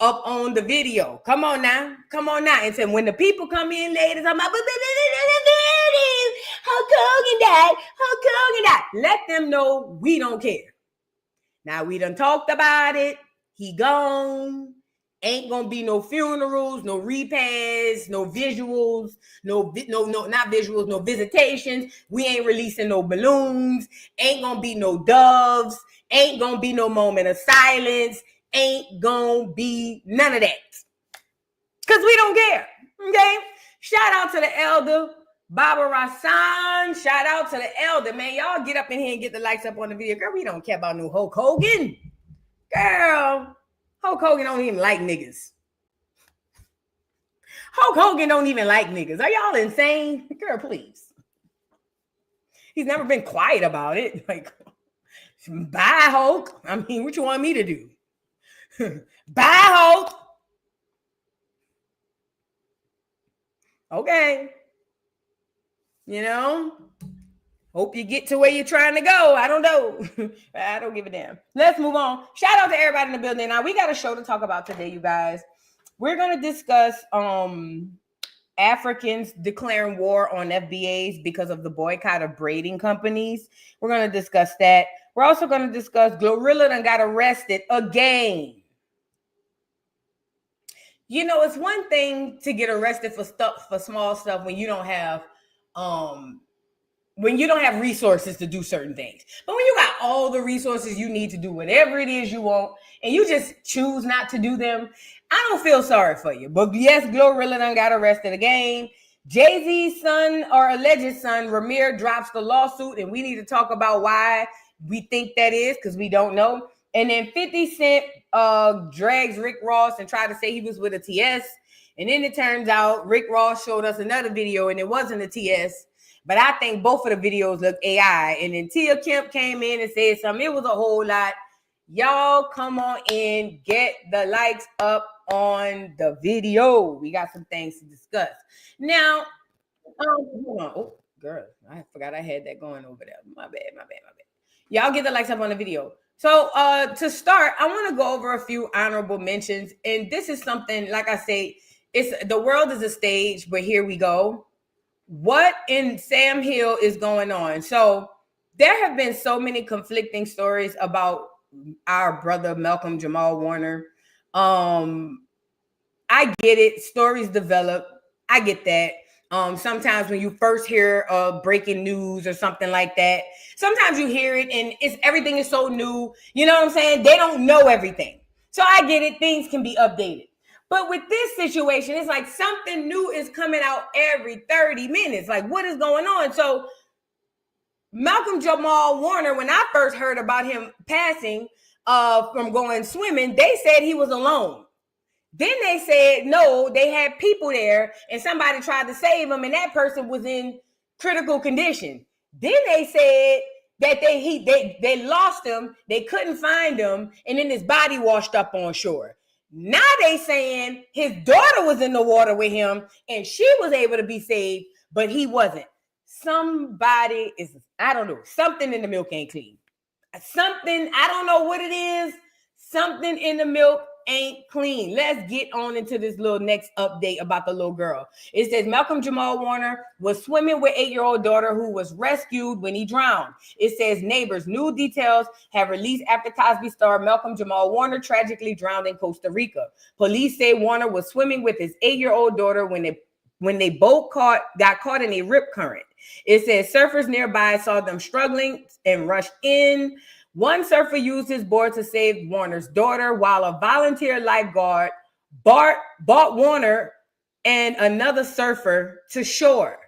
up on the video. Come on now. And so when the people come in later, I'm like, Hulk Hogan died. Let them know we don't care. Now we done talked about it. He gone. Ain't gonna be no funerals, no repasts, no visuals, no visitations. We ain't releasing no balloons. Ain't gonna be no doves. Ain't gonna be no moment of silence. Ain't gonna be none of that. Because we don't care. Okay? Shout out to the elder, Baba Rasan. Shout out to the elder, man. Y'all get up in here and get the likes up on the video. Girl, we don't care about no Hulk Hogan. Girl, Hulk Hogan don't even like niggas. Hulk Hogan don't even like niggas. Are y'all insane? Girl, please. He's never been quiet about it. Like, bye, Hulk. I mean, what you want me to do? Bye, Hulk. Okay. You know? Hope you get to where you're trying to go. I don't know. I don't give a damn. Let's move on. Shout out to everybody in the building. Now, we got a show to talk about today, you guys. We're going to discuss Africans declaring war on FBAs because of the boycott of braiding companies. We're going to discuss that. We're also going to discuss Glorilla done got arrested again. You know, it's one thing to get arrested for small stuff when you don't have resources to do certain things. But when you got all the resources you need to do whatever it is you want, and you just choose not to do them, I don't feel sorry for you. But yes, Glorilla done got arrested again. Jay-Z's son, or alleged son, Rymir, drops the lawsuit, and we need to talk about why we think that is, because we don't know. And then 50 Cent drags Rick Ross and tried to say he was with a TS. And then it turns out Rick Ross showed us another video, and it wasn't a TS. But I think both of the videos look AI. And then Tia Kemp came in and said something. It was a whole lot. Y'all come on in, get the likes up on the video. We got some things to discuss. Now, hold on. Oh, girl, I forgot I had that going over there. My bad. Y'all get the likes up on the video. So to start, I want to go over a few honorable mentions. And this is something, like I say, the world is a stage, but here we go. What in Sam Hill is going on? So there have been so many conflicting stories about our brother Malcolm Jamal Warner. I get it. Stories develop. I get that. Sometimes when you first hear breaking news or something like that, sometimes you hear it and everything is so new. You know what I'm saying? They don't know everything. So I get it. Things can be updated. But with this situation, it's like something new is coming out every 30 minutes. Like, what is going on? So Malcolm Jamal Warner, when I first heard about him passing from going swimming, they said he was alone. Then they said, no, they had people there and somebody tried to save him and that person was in critical condition. Then they said that they lost him, they couldn't find him, and then his body washed up on shore. Now they saying his daughter was in the water with him and she was able to be saved, but he wasn't. Somebody I don't know, something in the milk ain't clean. Something, I don't know what it is, something in the milk ain't clean. Let's get on into this little next update about the little girl. It says Malcolm Jamal Warner was swimming with 8-year-old daughter who was rescued when he drowned. It says neighbors, new details have released after Cosby star Malcolm Jamal Warner tragically drowned in Costa Rica. Police say Warner was swimming with his 8-year-old daughter when they both got caught in a rip current. It says surfers nearby saw them struggling and rushed in. One surfer used his board to save Warner's daughter, while a volunteer lifeguard brought Warner and another surfer to shore.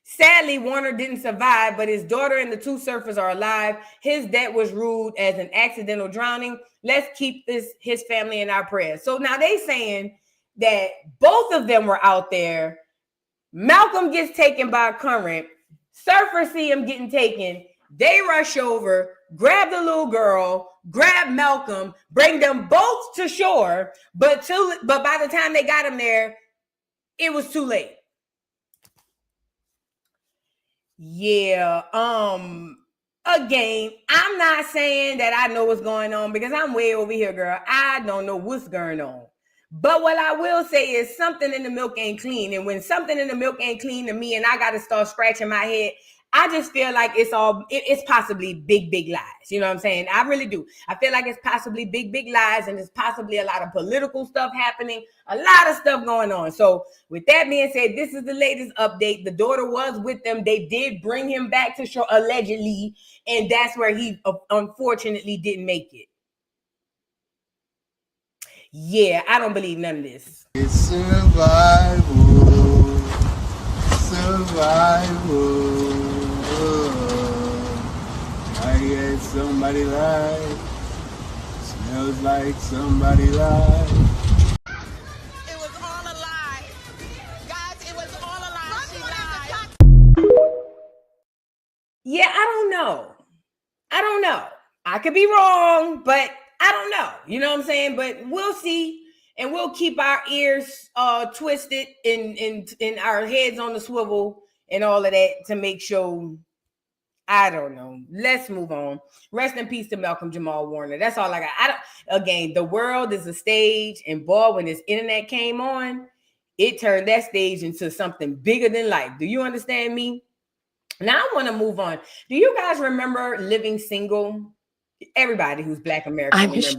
Sadly, Warner didn't survive, but his daughter and the two surfers are alive. His death was ruled as an accidental drowning. Let's keep his family in our prayers. So now they saying that both of them were out there. Malcolm gets taken by a current. Surfers see him getting taken. They rush over, grab the little girl, grab Malcolm, bring them both to shore. But by the time they got him there, it was too late. Yeah. again, I'm not saying that I know what's going on because I'm way over here, girl. I don't know what's going on. But what I will say is something in the milk ain't clean. And when something in the milk ain't clean to me and I got to start scratching my head, I just feel like it's possibly big lies. You know what I'm saying? I really do. I feel like it's possibly big lies, and there's possibly a lot of political stuff happening, a lot of stuff going on. So with that being said, this is the latest update. The daughter was with them. They did bring him back to show, allegedly, and that's where he unfortunately didn't make it. Yeah, I don't believe none of this. It's survival. I get somebody lied. Smells like somebody lied. It was all a lie. Guys, it was all a lie. She lied. Yeah, I don't know. I could be wrong, but I don't know. You know what I'm saying? But we'll see. And we'll keep our ears twisted and our heads on the swivel and all of that to make sure. I don't know. Let's move on. Rest in peace to Malcolm Jamal Warner. That's all I got. Again, the world is a stage, and boy, when this internet came on, it turned that stage into something bigger than life. Do you understand me? Now I want to move on. Do you guys remember living single? Everybody who's Black American remembers.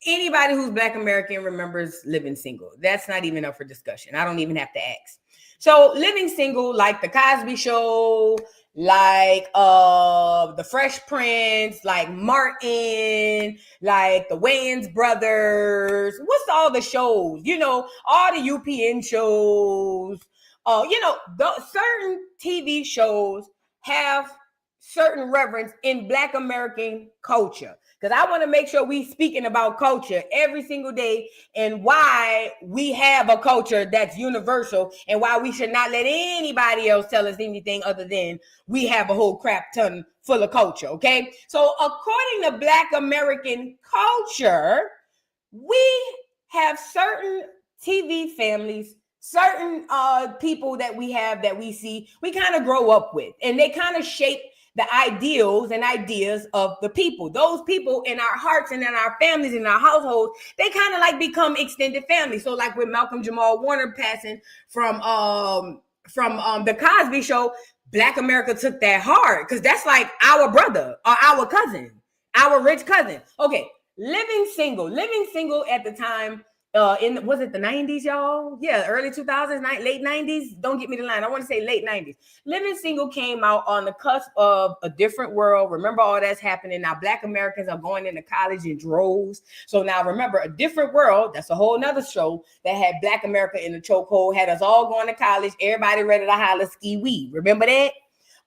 Anybody who's Black American remembers living single. That's not even up for discussion. I don't even have to ask. So living single, like the Cosby Show, like the Fresh Prince, like Martin, like the Wayans brothers. What's all the shows? You know, all the UPN shows. You know, certain TV shows have certain reverence in Black American culture. Because I want to make sure we speaking about culture every single day and why we have a culture that's universal and why we should not let anybody else tell us anything other than we have a whole crap ton full of culture, okay? So according to Black American culture, we have certain TV families, certain people that we have that we see, we kind of grow up with, and they kind of shape the ideals and ideas of the people. Those people in our hearts and in our families, in our households, they kind of like become extended family. So like with Malcolm Jamal Warner passing from the Cosby Show, Black America took that hard because that's like our brother or our cousin, our rich cousin. Okay, living single at the time, was it the 90s, y'all? Yeah, early 2000s, late 90s. Don't get me the line. I want to say late 90s. Living single came out on the cusp of a different world. Remember all that's happening. Now, Black Americans are going into college in droves. So now remember, a different world. That's a whole nother show that had Black America in the chokehold, had us all going to college. Everybody ready to holler ski wee. Remember that?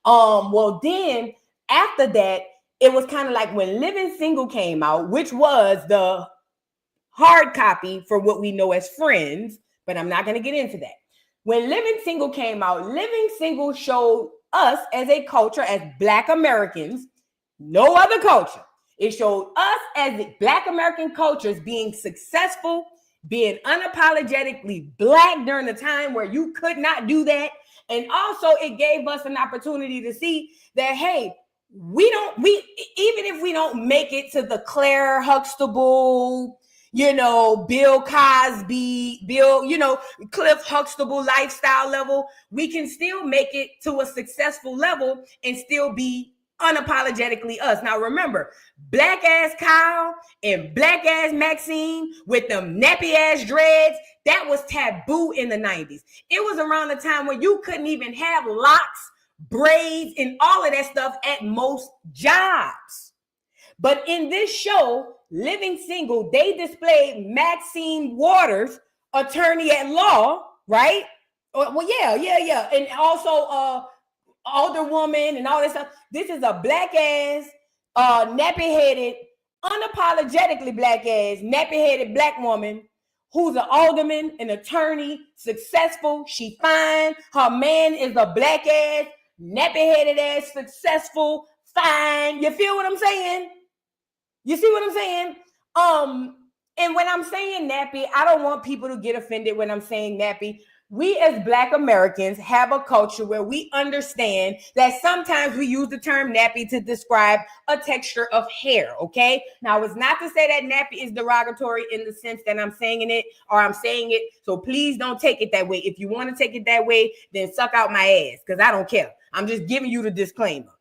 Well, then after that, it was kind of like when Living Single came out, which was the hard copy for what we know as Friends, but I'm not going to get into that. When Living Single came out, Living Single showed us as a culture, as Black Americans, no other culture. It showed us as Black American cultures being successful, being unapologetically Black during the time where you could not do that. And also it gave us an opportunity to see that, hey, we even if we don't make it to the Claire Huxtable, you know, Bill Cosby, Cliff Huxtable lifestyle level, we can still make it to a successful level and still be unapologetically us. Now remember, Black ass Kyle and Black ass Maxine with them nappy ass dreads, that was taboo in the 90s. It was around the time when you couldn't even have locks, braids, and all of that stuff at most jobs. But in this show, Living Single, they displayed Maxine Waters, attorney at law, right? Well, yeah. And also older woman and all that stuff. This is a Black ass, nappy-headed, unapologetically Black ass, nappy-headed Black woman who's an alderman, an attorney, successful. She fine. Her man is a Black ass, nappy-headed ass, successful, fine. You feel what I'm saying? You see what I'm saying? And when I'm saying nappy, I don't want people to get offended when I'm saying nappy. we as Black Americans have a culture where we understand that sometimes we use the term nappy to describe a texture of hair, okay? Now, it's not to say that nappy is derogatory in the sense that I'm saying it or I'm saying it, so please don't take it that way. If you want to take it that way, then suck out my ass, because I don't care. I'm just giving you the disclaimer.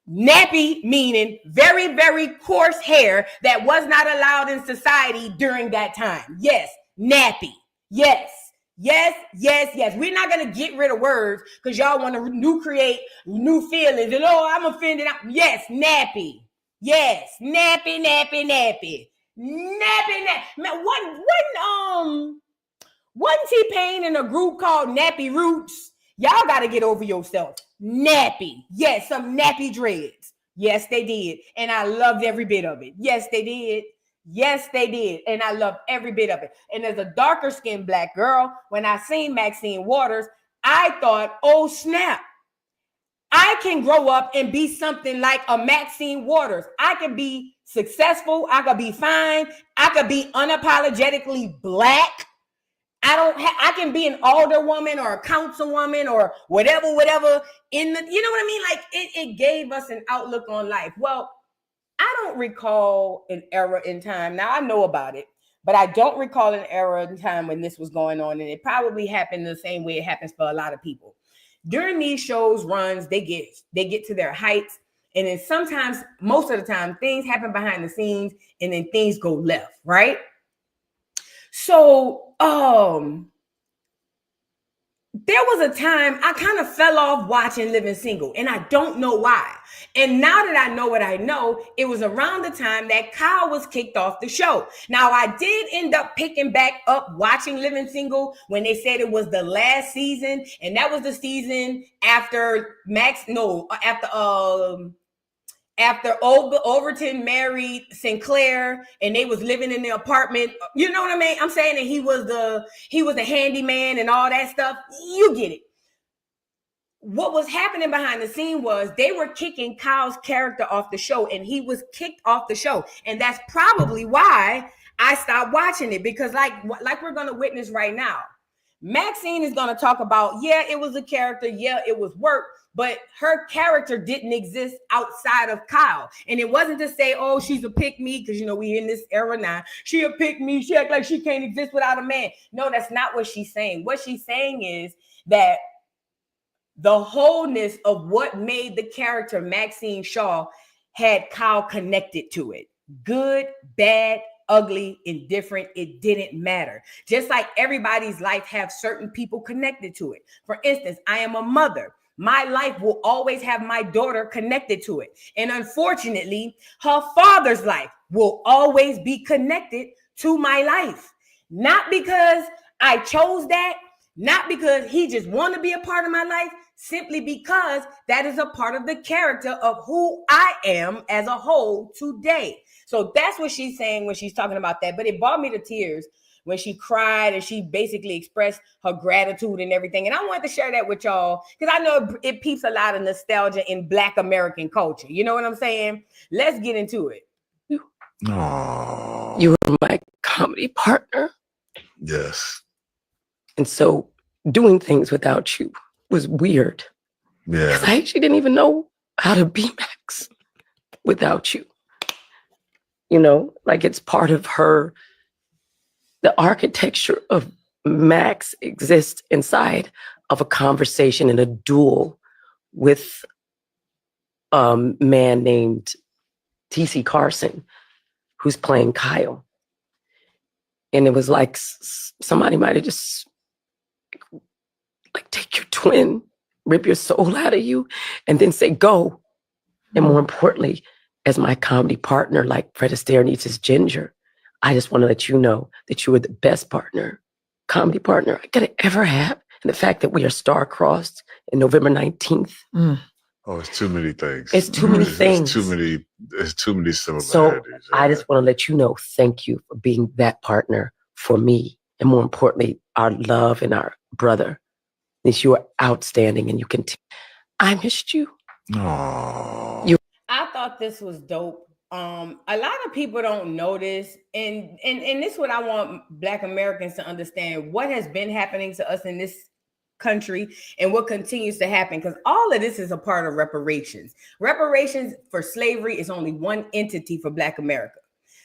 Nappy meaning very, very coarse hair that was not allowed in society during that time. Yes, nappy. Yes. Yes, yes, yes. We're not going to get rid of words because y'all want to create new feelings. And I'm offended. Yes, nappy. Yes, nappy, nappy, nappy. Nappy, nappy. Man, wasn't T-Pain in a group called Nappy Roots? Y'all got to get over yourself. Nappy. Yes, some nappy dreads. Yes, they did. And I loved every bit of it. Yes, they did. Yes, they did. And I loved every bit of it. And as a darker skinned Black girl, when I seen Maxine Waters, I thought, oh, snap. I can grow up and be something like a Maxine Waters. I can be successful. I could be fine. I could be unapologetically Black. I can be an alder woman or a councilwoman or whatever in the, you know what I mean? Like it gave us an outlook on life. Well, I don't recall an era in time. Now I know about it, but I don't recall an era in time when this was going on. And it probably happened the same way it happens for a lot of people. During these shows runs, they get to their heights. And then sometimes, most of the time, things happen behind the scenes and then things go left, right? So, there was a time I kind of fell off watching Living Single, and I don't know why. And now that I know what I know, it was around the time that Kyle was kicked off the show. Now, I did end up picking back up watching Living Single when they said it was the last season, and that was the season after after Overton married Sinclair and they was living in the apartment. You know what I mean? I'm saying that he was the handyman and all that stuff. You get it. What was happening behind the scene was they were kicking Kyle's character off the show, and he was kicked off the show. And that's probably why I stopped watching it, because like we're going to witness right now, Maxine is going to talk about, yeah, it was a character. Yeah, it was work. But her character didn't exist outside of Kyle. And it wasn't to say, oh, she's a pick-me, because, you know, we're in this era now. She a pick-me. She act like she can't exist without a man. No, that's not what she's saying. What she's saying is that the wholeness of what made the character Maxine Shaw had Kyle connected to it. Good, bad, ugly, indifferent, it didn't matter. Just like everybody's life have certain people connected to it. For instance, I am a mother. My life will always have my daughter connected to it. And unfortunately, her father's life will always be connected to my life. Not because I chose that, not because he just wanted to be a part of my life, simply because that is a part of the character of who I am as a whole today. So that's what she's saying when she's talking about that. But it brought me to tears when she cried and she basically expressed her gratitude and everything. And I wanted to share that with y'all because I know it peeps a lot of nostalgia in Black American culture. You know what I'm saying? Let's get into it. Oh. You were my comedy partner. Yes. And so doing things without you was weird. Yeah. Because I actually didn't even know how to be Max without you. You know, like it's part of her. The architecture of Max exists inside of a conversation and a duel with a man named T.C. Carson, who's playing Kyle. And it was like somebody might have just like take your twin, rip your soul out of you, and then say, go. And more importantly, as my comedy partner, like Fred Astaire needs his Ginger, I just want to let you know that you were the best partner, comedy partner I could ever have. And the fact that we are star-crossed in November 19th. Oh, it's too many things. It's too many things. It's too many similarities. So I just want to let you know, thank you for being that partner for me. And more importantly, our love and our brother. Is you are outstanding and you can. I missed you. Oh. I thought this was dope. A lot of people don't know this, and this is what I want Black Americans to understand. What has been happening to us in this country and what continues to happen, because all of this is a part of reparations. Reparations for slavery is only one entity for Black America.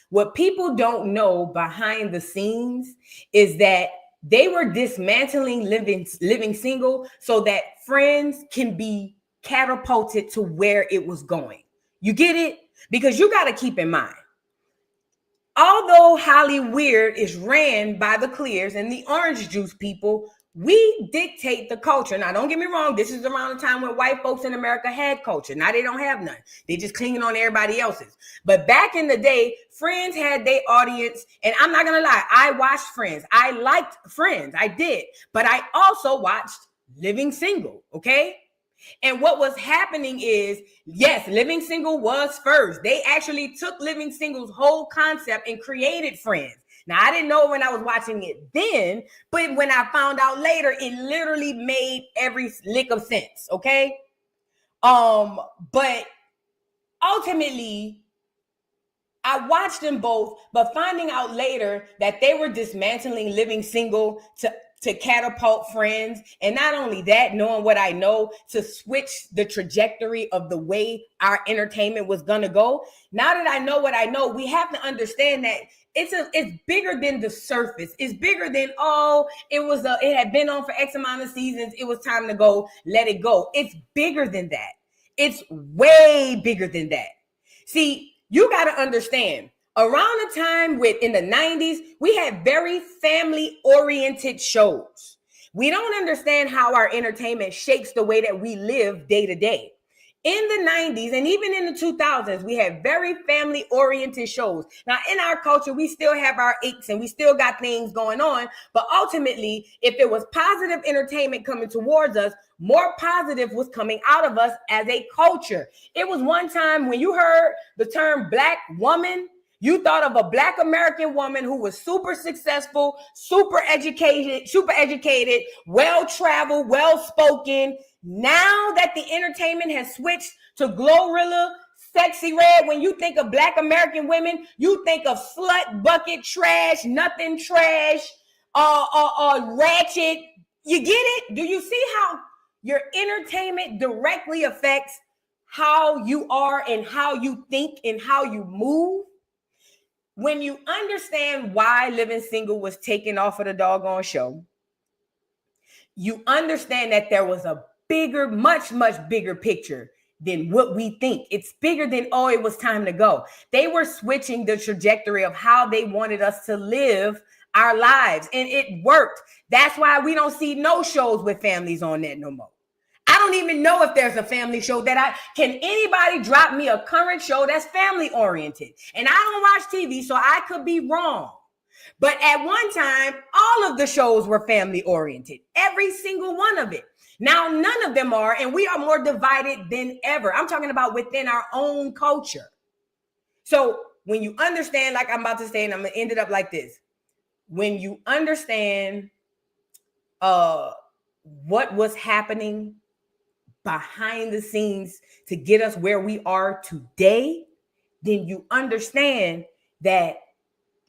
What people don't know behind the scenes is that they were dismantling living single so that friends can be catapulted to where it was going. You get it? Because you got to keep in mind, although Hollywood is ran by the Clears and the orange juice people, we dictate the culture. Now, don't get me wrong. This is around the time when white folks in America had culture. Now they don't have none. They just clinging on everybody else's. But back in the day, Friends had their audience. And I'm not going to lie. I watched Friends. I liked Friends. I did. But I also watched Living Single. Okay. And what was happening is, yes, Living Single was first. They actually took Living Single's whole concept and created Friends. Now, I didn't know when I was watching it then, but when I found out later, it literally made every lick of sense, okay? But ultimately, I watched them both, but finding out later that they were dismantling Living Single to catapult Friends. And not only that, knowing what I know, to switch the trajectory of the way our entertainment was going to go. Now that I know what I know, we have to understand that it's bigger than the surface. It's bigger than, it had been on for X amount of seasons. It was time to go, let it go. It's bigger than that. It's way bigger than that. See, you got to understand, around the time in the 90s, we had very family-oriented shows. We don't understand how our entertainment shapes the way that we live day to day. In the 90s and even in the 2000s, we had very family-oriented shows. Now, in our culture, we still have our aches and we still got things going on. But ultimately, if it was positive entertainment coming towards us, more positive was coming out of us as a culture. It was one time when you heard the term Black woman, you thought of a Black American woman who was super successful, super educated, well-traveled, well-spoken. Now that the entertainment has switched to Glorilla, Sexy Red, when you think of Black American women, you think of slut, bucket, trash, nothing trash, ratchet. You get it? Do you see how your entertainment directly affects how you are and how you think and how you move? When you understand why Living Single was taken off of the doggone show, you understand that there was a bigger, much, much bigger picture than what we think. It's bigger than, it was time to go. They were switching the trajectory of how they wanted us to live our lives, and it worked. That's why we don't see no shows with families on that no more. I don't even know if there's a family show can anybody drop me a current show that's family oriented? And I don't watch TV, so I could be wrong. But at one time, all of the shows were family oriented, every single one of it. Now, none of them are, and we are more divided than ever. I'm talking about within our own culture. So when you understand, like I'm about to say, and I'm going to end it up like this. When you understand what was happening behind the scenes to get us where we are today, then you understand that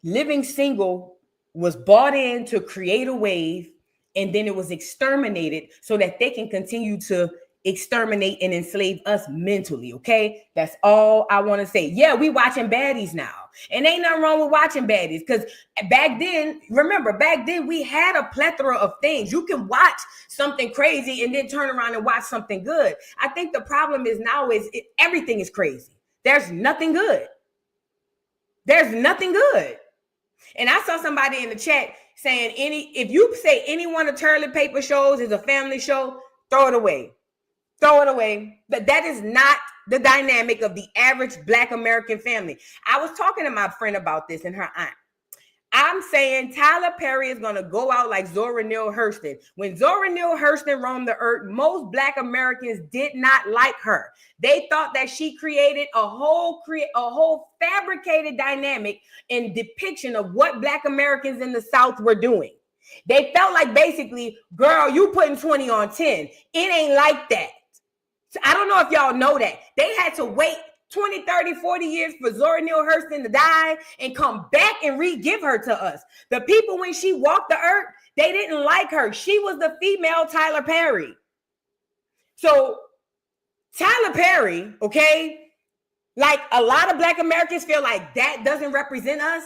Living Single was bought in to create a wave, and then it was exterminated so that they can continue to exterminate and enslave us mentally, okay? That's all I want to say. Yeah, we watching baddies now. And ain't nothing wrong with watching baddies, because back then we had a plethora of things. You can watch something crazy and then turn around and watch something good. I think the problem is now everything is crazy. There's nothing good. There's nothing good. And I saw somebody in the chat saying if you say any one of Toilet Paper shows is a family show, throw it away. Throw it away. But that is not the dynamic of the average Black American family. I was talking to my friend about this and her aunt. I'm saying Tyler Perry is going to go out like Zora Neale Hurston. When Zora Neale Hurston roamed the earth, most Black Americans did not like her. They thought that she created a whole fabricated dynamic and depiction of what Black Americans in the South were doing. They felt like basically, girl, you putting 20 on 10. It ain't like that. So I don't know if y'all know that. They had to wait 20, 30, 40 years for Zora Neale Hurston to die and come back and re-give her to us. The people, when she walked the earth, they didn't like her. She was the female Tyler Perry. So Tyler Perry, okay, like a lot of Black Americans feel like that doesn't represent us.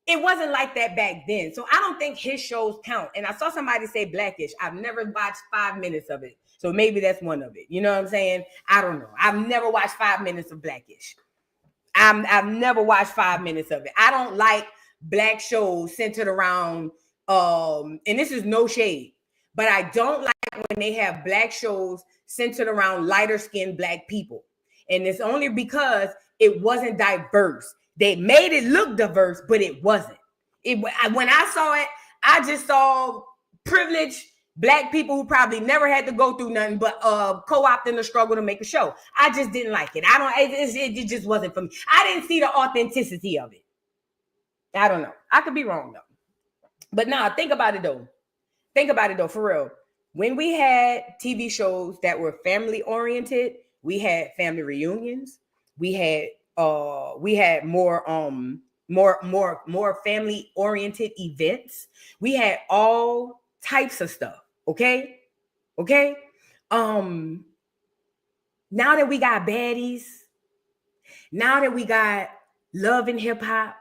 It wasn't like that back then. So I don't think his shows count. And I saw somebody say Blackish. I've never watched 5 minutes of it. So maybe that's one of it. You know what I'm saying? I don't know. I've never watched 5 minutes of Blackish. I've never watched 5 minutes of it. I don't like Black shows centered around, and this is no shade, but I don't like when they have Black shows centered around lighter skinned Black people. And it's only because it wasn't diverse. They made it look diverse, but it wasn't. When I saw it, I just saw privileged Black people who probably never had to go through nothing but co-opting the struggle to make a show. I just didn't like it. It just wasn't for me. I didn't see the authenticity of it. I don't know. I could be wrong though. But nah, think about it though. Think about it though, for real. When we had TV shows that were family oriented, we had family reunions. We had more family oriented events. We had all types of stuff. Okay. Now that we got baddies, now that we got love and hip hop,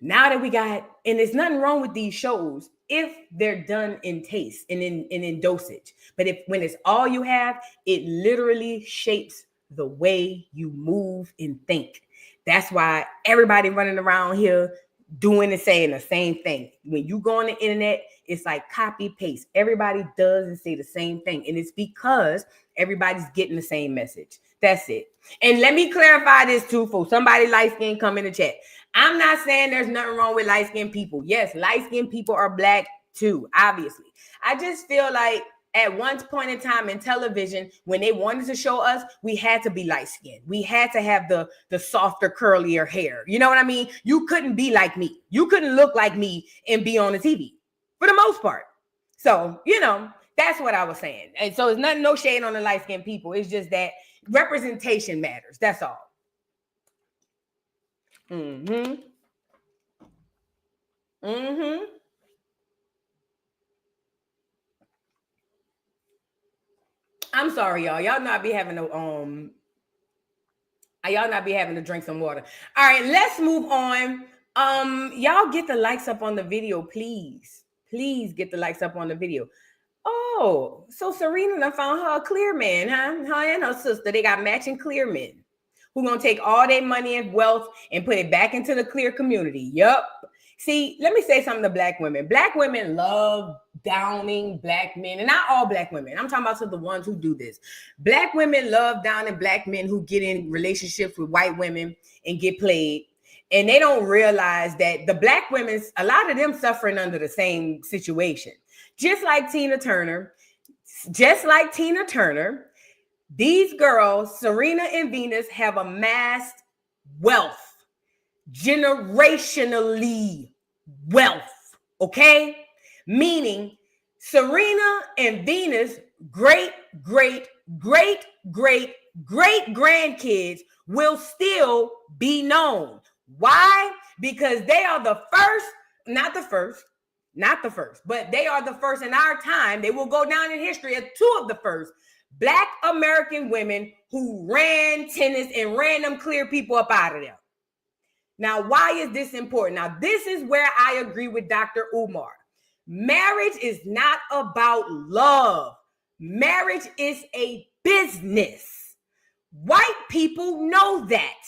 now that we got, and there's nothing wrong with these shows if they're done in taste and in dosage. But when it's all you have, it literally shapes the way you move and think. That's why everybody running around here doing and saying the same thing. When you go on the internet, it's like copy paste. Everybody does and say the same thing. And it's because everybody's getting the same message. That's it. And let me clarify this too for somebody light-skinned come in the chat. I'm not saying there's nothing wrong with light-skinned people. Yes, light-skinned people are Black too, obviously. I just feel like at one point in time in television, when they wanted to show us, we had to be light-skinned. We had to have the softer, curlier hair. You know what I mean? You couldn't be like me. You couldn't look like me and be on the TV for the most part. So, that's what I was saying. And so it's no shade on the light-skinned people. It's just that representation matters. That's all. I'm sorry, y'all. Y'all not be having to drink some water. All right, let's move on. Y'all get the likes up on the video, please. Please get the likes up on the video. Oh, so Serena done found her a clear man, huh? Her and her sister, they got matching clear men who gonna take all their money and wealth and put it back into the clear community. Yup. See, let me say something to Black women. Black women love downing Black men, and not all Black women. I'm talking about the ones who do this. Black women love downing Black men who get in relationships with white women and get played. And they don't realize that the Black women, a lot of them suffering under the same situation. Just like Tina Turner, these girls, Serena and Venus, have amassed wealth, generationally wealth, okay? Meaning Serena and Venus, great grandkids will still be known. Why? Because they are the first, not the first, but they are the first in our time. They will go down in history as two of the first Black American women who ran tennis and ran them clear people up out of there. Now, why is this important? Now, this is where I agree with Dr. Umar. Marriage is not about love. Marriage is a business. White people know that.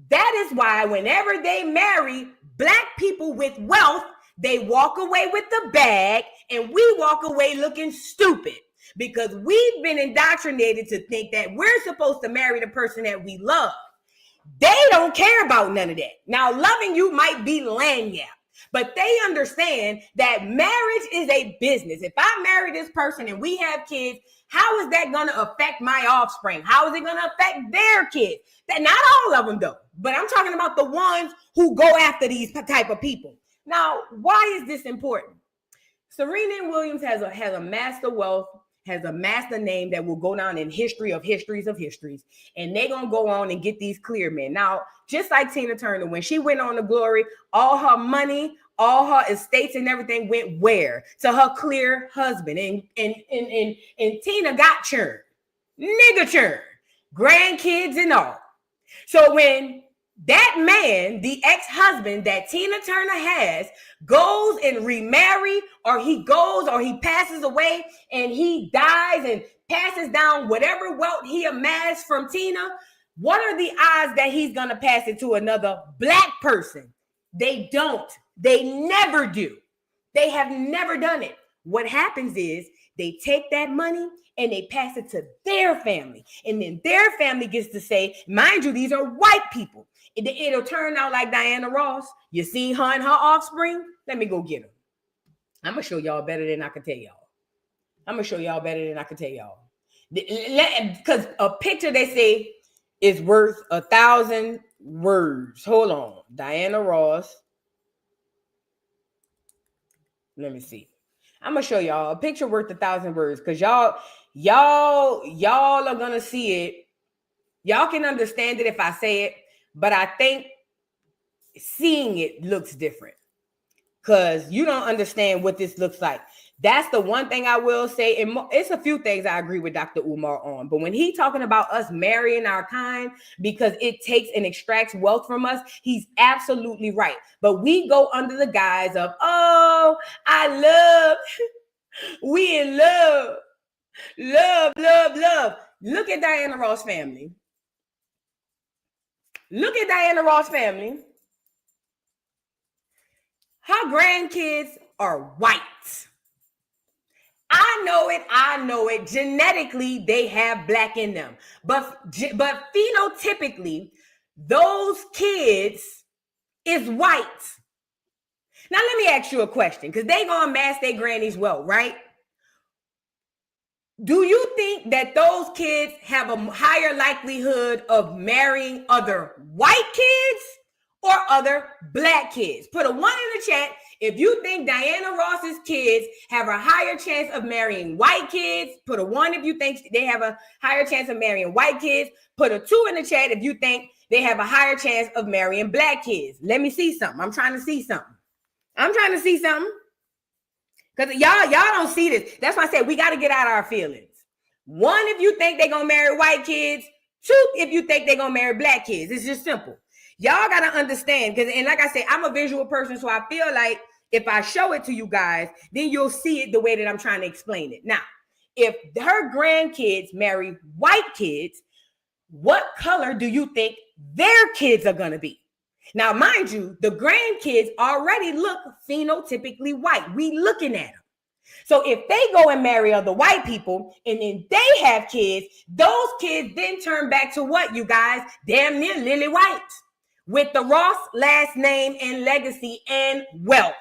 That is why whenever they marry Black people with wealth, they walk away with the bag and we walk away looking stupid because we've been indoctrinated to think that we're supposed to marry the person that we love. They don't care about none of that. Now, loving you might be lanyard, but they understand that marriage is a business. If I marry this person and we have kids, how is that going to affect my offspring? How is it going to affect their kids? That not all of them though, but I'm talking about the ones who go after these type of people. Now, why is this important? Serena Williams has amassed the wealth has a master name that will go down in history of histories of histories. And they're going to go on and get these clear men. Now, just like Tina Turner, when she went on to glory, all her money, all her estates and everything went where? To her clear husband. And Tina got churned. Nigga churned. Grandkids and all. So when that man, the ex-husband that Tina Turner has, goes and remarry, or he goes or he passes away and he dies and passes down whatever wealth he amassed from Tina, what are the odds that he's going to pass it to another black person? They don't. They never do. They have never done it. What happens is they take that money and they pass it to their family. And then their family gets to say, mind you, these are white people. It'll turn out like Diana Ross. You see her and her offspring? Let me go get them. I'm going to show y'all better than I can tell y'all. I'm going to show y'all better than I can tell y'all. Because a picture, they say, is worth 1,000 words. Hold on. Diana Ross. Let me see. I'm going to show y'all a picture worth 1,000 words. Because y'all are going to see it. Y'all can understand it if I say it. But I think seeing it looks different. Because you don't understand what this looks like. That's the one thing I will say. And it's a few things I agree with Dr. Umar on. But when he's talking about us marrying our kind because it takes and extracts wealth from us, he's absolutely right. But we go under the guise of, oh, I love, we in love, love, love, love. Look at Diana Ross' family. Look at Diana Ross' family. Her grandkids are white. I know it. Genetically, they have black in them. But phenotypically, those kids is white. Now, let me ask you a question, because they gonna mask their grannies well, right? Do you think that those kids have a higher likelihood of marrying other white kids or other black kids? Put a 1 in the chat if you think Diana Ross's kids have a higher chance of marrying white kids. Put a 1 if you think they have a higher chance of marrying white kids. Put a 2 in the chat if you think they have a higher chance of marrying black kids. Let me see something. I'm trying to see something. Because y'all don't see this. That's why I said we got to get out of our feelings. 1 if you think they're going to marry white kids. 2 if you think they're going to marry black kids. It's just simple. Y'all got to understand. And like I said, I'm a visual person, so I feel like if I show it to you guys, then you'll see it the way that I'm trying to explain it. Now, if her grandkids marry white kids, what color do you think their kids are going to be? Now, mind you, the grandkids already look phenotypically white. We looking at them. So if they go and marry other white people and then they have kids, those kids then turn back to what, you guys? Damn near lily white with the Ross last name and legacy and wealth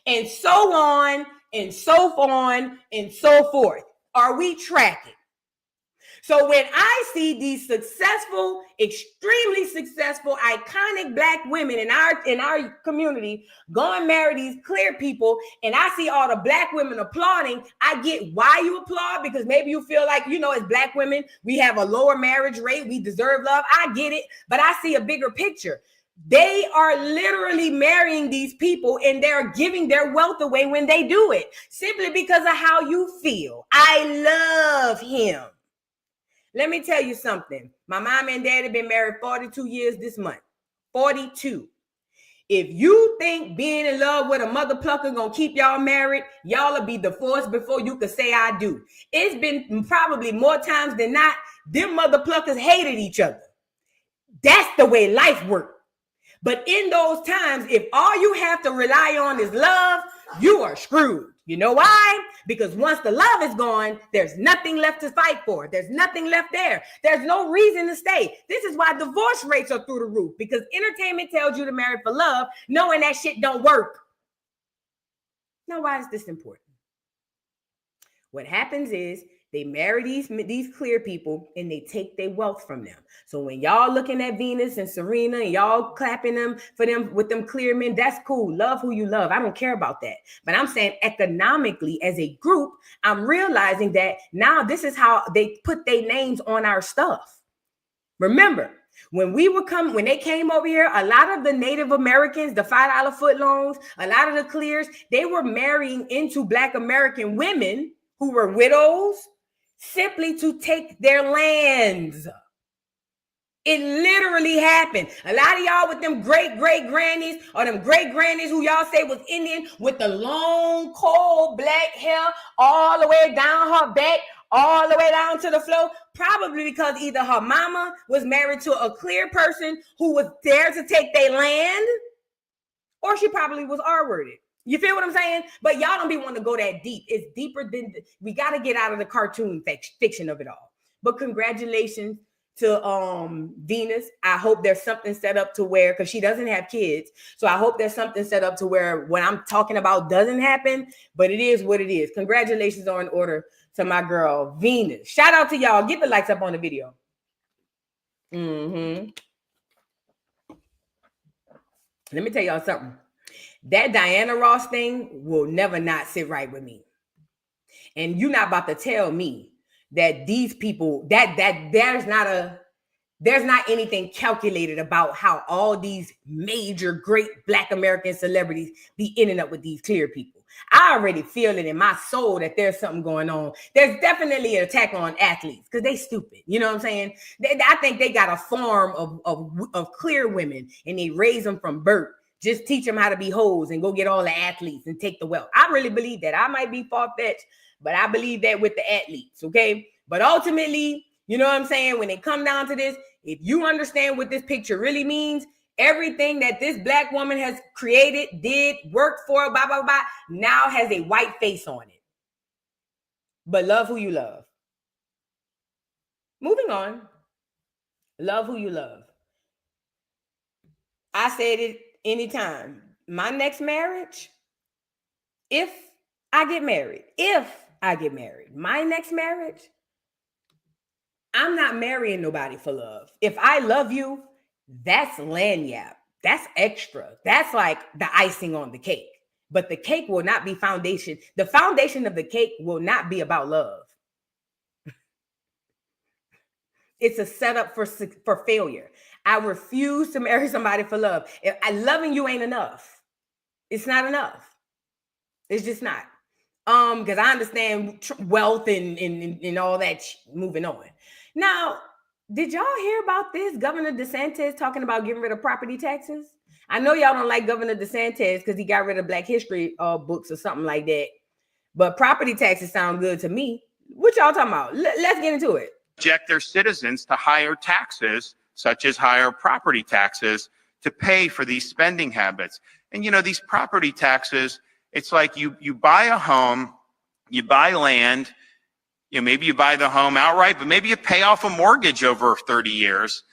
and so on and so on and so forth. Are we tracking? So when I see these successful, extremely successful, iconic black women in our community go and marry these clear people, and I see all the black women applauding, I get why you applaud, because maybe you feel like, as black women, we have a lower marriage rate, we deserve love. I get it, but I see a bigger picture. They are literally marrying these people and they're giving their wealth away when they do it, simply because of how you feel. I love him. Let me tell you something. My mom and dad have been married 42 years this month. 42. If you think being in love with a mother plucker gonna keep y'all married, y'all will be divorced before you could say I do. It's been probably more times than not, them mother pluckers hated each other. That's the way life works. But in those times, if all you have to rely on is love, you are screwed. You know why? Because once the love is gone, there's nothing left to fight for. There's nothing left there. There's no reason to stay. This is why divorce rates are through the roof, because entertainment tells you to marry for love, knowing that shit don't work. Now, why is this important? What happens is They marry these clear people and they take their wealth from them. So when y'all looking at Venus and Serena and y'all clapping them for them with them clear men, that's cool. Love who you love. I don't care about that. But I'm saying economically as a group, I'm realizing that now this is how they put their names on our stuff. Remember, when they came over here, a lot of the Native Americans, the $5 footlongs, a lot of the clears, they were marrying into Black American women who were widows simply to take their lands. It literally happened. A lot of y'all with them great grannies or them great grannies who y'all say was Indian with the long, cold black hair all the way down her back, all the way down to the floor, probably because either her mama was married to a clear person who was there to take their land, or she probably was R-worded. You feel what I'm saying? But y'all don't be wanting to go that deep. It's deeper than, we got to get out of the cartoon fiction of it all. But congratulations to Venus. I hope there's something set up to where, because she doesn't have kids, so I hope there's something set up to where what I'm talking about doesn't happen, but it is what it is. Congratulations are in order to my girl, Venus. Shout out to y'all. Get the likes up on the video. Let me tell y'all something. That Diana Ross thing will never not sit right with me. And you're not about to tell me that these people, that there's not anything calculated about how all these major great Black American celebrities be ending up with these clear people. I already feel it in my soul that there's something going on. There's definitely an attack on athletes because they stupid. You know what I'm saying? I think they got a farm of clear women and they raise them from birth. Just teach them how to be hoes and go get all the athletes and take the wealth. I really believe that. I might be far-fetched, but I believe that with the athletes, okay? But ultimately, you know what I'm saying? When it come down to this, if you understand what this picture really means, everything that this Black woman has created, did, worked for, blah, blah, blah, now has a white face on it. But love who you love. Moving on. Love who you love. I said it anytime. My next marriage, if I get married, my next marriage, I'm not marrying nobody for love. If I love you, that's lanyard. That's extra. That's like the icing on the cake. But the cake will not be foundation. The foundation of the cake will not be about love. It's a setup for failure. I refuse to marry somebody for love. If loving you ain't enough. It's not enough. It's just not. Because I understand wealth and all that moving on. Now, did y'all hear about this? Governor DeSantis talking about getting rid of property taxes. I know y'all don't like Governor DeSantis because he got rid of Black history books or something like that. But property taxes sound good to me. What y'all talking about? Let's get into it. Subject their citizens to higher taxes, such as higher property taxes, to pay for these spending habits. And, you know, these property taxes, it's like you buy a home, you buy land, you know, maybe you buy the home outright, but maybe you pay off a mortgage over 30 years.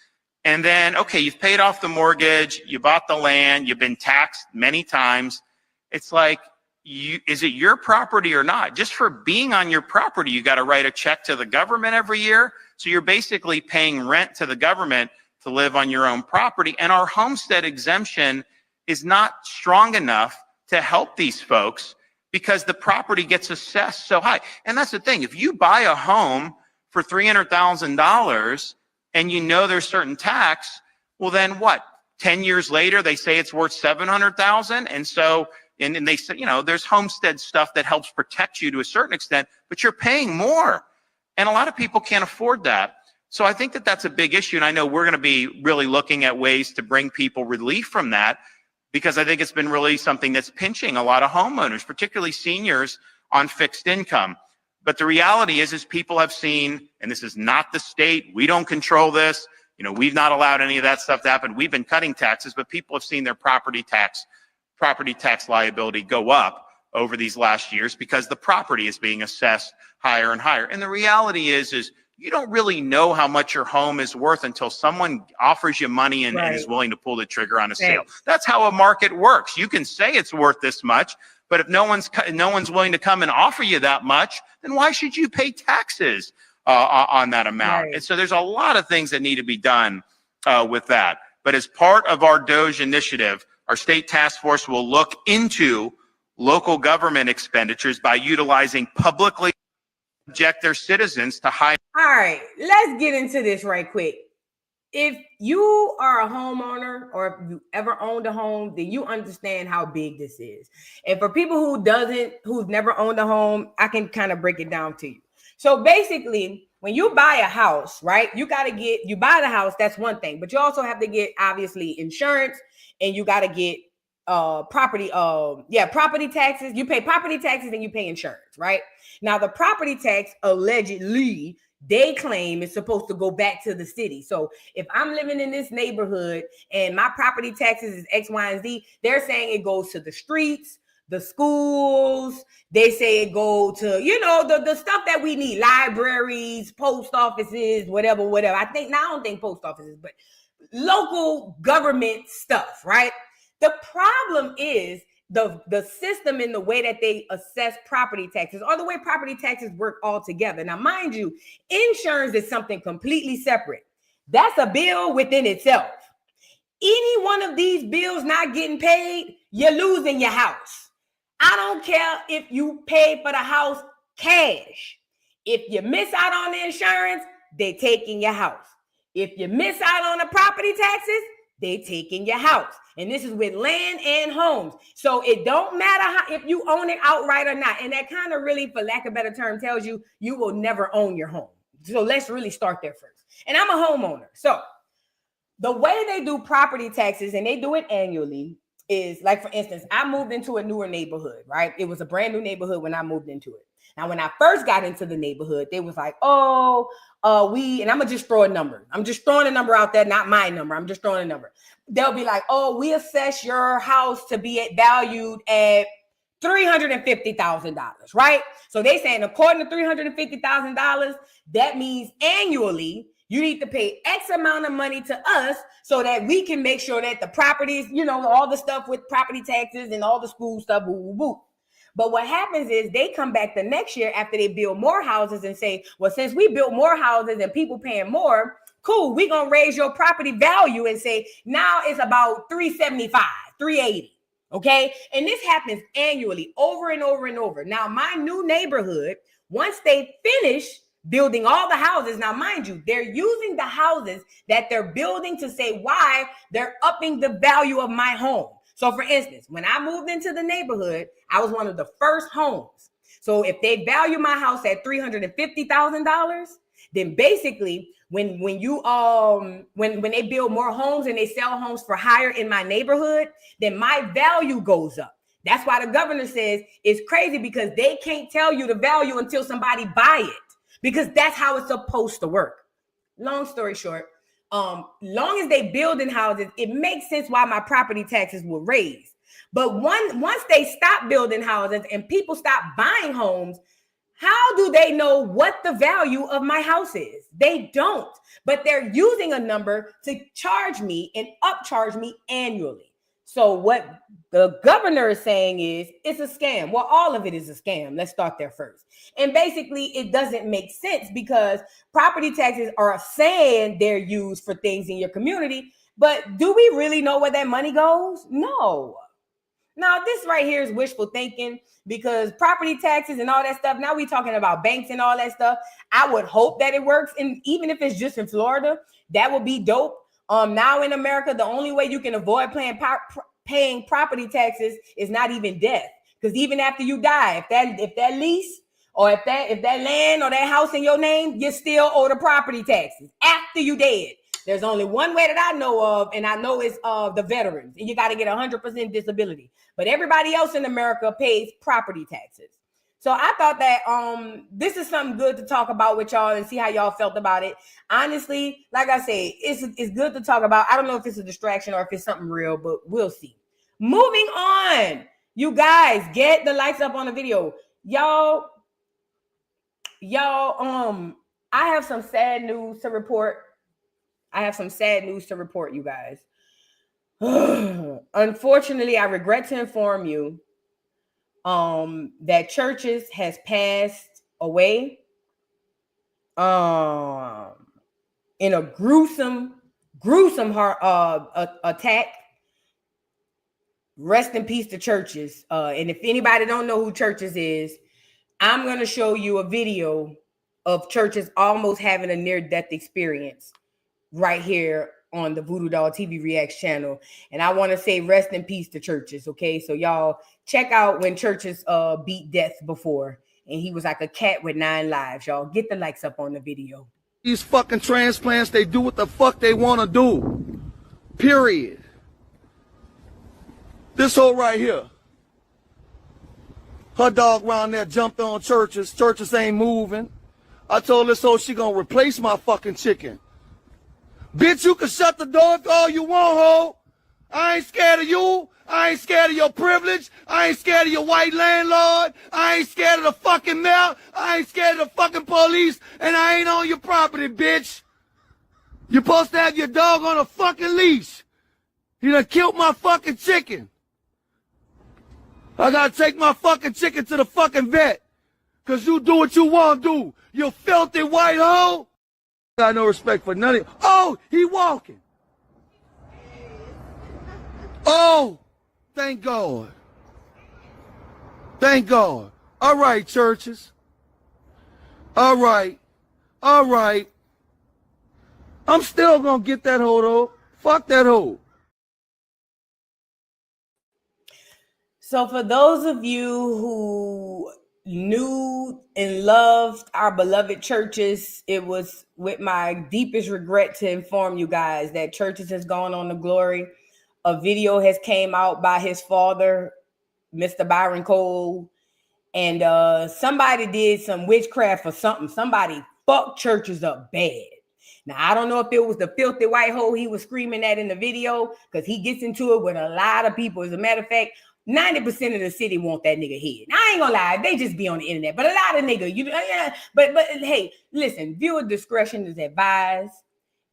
And then, okay, you've paid off the mortgage, you bought the land, you've been taxed many times. It's like, is it your property or not? Just for being on your property, you got to write a check to the government every year. So you're basically paying rent to the government to live on your own property. And our homestead exemption is not strong enough to help these folks because the property gets assessed so high. And that's the thing. If you buy a home for $300,000 and you know there's certain tax, well, then what? 10 years later, they say it's worth $700,000. And so, and they say, you know, there's homestead stuff that helps protect you to a certain extent, but you're paying more. And a lot of people can't afford that. So I think that that's a big issue. And I know we're going to be really looking at ways to bring people relief from that, because I think it's been really something that's pinching a lot of homeowners, particularly seniors on fixed income. But the reality is people have seen, and this is not the state, we don't control this, you know, we've not allowed any of that stuff to happen. We've been cutting taxes, but people have seen their property tax liability go up over these last years because the property is being assessed higher and higher. And the reality is you don't really know how much your home is worth until someone offers you money and is willing to pull the trigger on a sale. That's how a market works. You can say it's worth this much, But if no one's willing to come and offer you that much, then why should you pay taxes on that amount? Right. And so there's a lot of things that need to be done with that. But as part of our DOGE initiative, our state task force will look into local government expenditures by utilizing publicly subject their citizens to high. All right, let's get into this right quick. If you are a homeowner or if you ever owned a home, then you understand how big this is. And for people who've never owned a home, I can kind of break it down to you. So basically, when you buy a house, right, you buy the house, that's one thing, but you also have to get obviously insurance, and you got to get property taxes. You pay property taxes and you pay insurance, right? Now the property tax allegedly they claim is supposed to go back to the city. So if I'm living in this neighborhood and my property taxes is X, Y, and Z, they're saying it goes to the streets, the schools. They say it go to, the stuff that we need, libraries, post offices, whatever. I don't think post offices, but local government stuff, right? The problem is the system in the way that they assess property taxes, or the way property taxes work altogether. Now, mind you, insurance is something completely separate. That's a bill within itself. Any one of these bills not getting paid, you're losing your house. I don't care if you pay for the house cash. If you miss out on the insurance, they taking your house. If you miss out on the property taxes, they taking your house. And this is with land and homes. So it don't matter if you own it outright or not. And that kind of really, for lack of a better term, tells you you will never own your home. So let's really start there first. And I'm a homeowner. So the way they do property taxes, and they do it annually, is like, for instance, I moved into a newer neighborhood, right? It was a brand new neighborhood when I moved into it. Now, when I first got into the neighborhood, they was like, and I'm going to just throw a number. I'm just throwing a number out there, not my number. I'm just throwing a number. They'll be like, we assess your house to be valued at $350,000, right? So they saying, according to $350,000, that means annually, you need to pay X amount of money to us so that we can make sure that the properties, all the stuff with property taxes and all the school stuff, boo, boo, boo. But what happens is they come back the next year after they build more houses and say, well, since we built more houses and people paying more, cool, we're going to raise your property value and say, now it's about $375, $380. Okay. And this happens annually over and over and over. Now, my new neighborhood, once they finish building all the houses, now, mind you, they're using the houses that they're building to say why they're upping the value of my home. So, for instance, when I moved into the neighborhood, I was one of the first homes. So if they value my house at $350,000, then basically when they build more homes and they sell homes for higher in my neighborhood, then my value goes up. That's why the governor says it's crazy, because they can't tell you the value until somebody buy it, because that's how it's supposed to work. Long story short, long as they building houses, it makes sense why my property taxes will raise. But once they stop building houses and people stop buying homes, how do they know what the value of my house is? They don't. But they're using a number to charge me and upcharge me annually. So what the governor is saying is it's a scam. Well, all of it is a scam. Let's start there first. And basically, it doesn't make sense, because property taxes are saying they're used for things in your community. But do we really know where that money goes? No. Now, this right here is wishful thinking, because property taxes and all that stuff, now we're talking about banks and all that stuff. I would hope that it works. And even if it's just in Florida, that would be dope. Now in America, the only way you can avoid paying property taxes is not even death. Because even after you die, if that lease or if that land or that house in your name, you still owe the property taxes after you dead. There's only one way that I know of, and I know it's the veterans, and you got to get 100% disability. But everybody else in America pays property taxes. So I thought that this is something good to talk about with y'all and see how y'all felt about it. Honestly, like I said, it's good to talk about. I don't know if it's a distraction or if it's something real, but we'll see. Moving on. You guys, get the likes up on the video. Y'all, I have some sad news to report. You guys. Unfortunately, I regret to inform you, that churches has passed away in a gruesome attack. Rest in peace to churches. And if anybody don't know who churches is, I'm going to show you a video of churches almost having a near-death experience right here on the Voodoo Doll TV Reacts channel. And I want to say rest in peace to churches, okay? So y'all check out when churches beat death before. And he was like a cat with 9 lives, y'all. Get the likes up on the video. These fucking transplants, they do what the fuck they want to do. Period. This hoe right here. Her dog around there jumped on churches. Churches ain't moving. I told this hoe she gonna replace my fucking chicken. Bitch, you can shut the door if all you want, hoe. I ain't scared of you. I ain't scared of your privilege. I ain't scared of your white landlord. I ain't scared of the fucking mayor. I ain't scared of the fucking police. And I ain't on your property, bitch. You're supposed to have your dog on a fucking leash. You done killed my fucking chicken. I gotta take my fucking chicken to the fucking vet. Cause you do what you want to do. You filthy white hoe. I got no respect for none of you. Oh, he walking. Oh, thank God. Thank God. All right, churches. All right. All right. I'm still gonna get that hoe though. Fuck that hoe. So for those of you who knew and loved our beloved churches, it was with my deepest regret to inform you guys that churches has gone on to glory. A video has came out by his father, Mr. Byron Cole, and somebody did some witchcraft or something. Somebody fucked churches up bad. Now, I don't know if it was the filthy white hole he was screaming at in the video, because he gets into it with a lot of people. As a matter of fact, 90% of the city want that nigga head. I ain't gonna lie, they just be on the internet. But a lot of nigga, but hey, listen, viewer discretion is advised.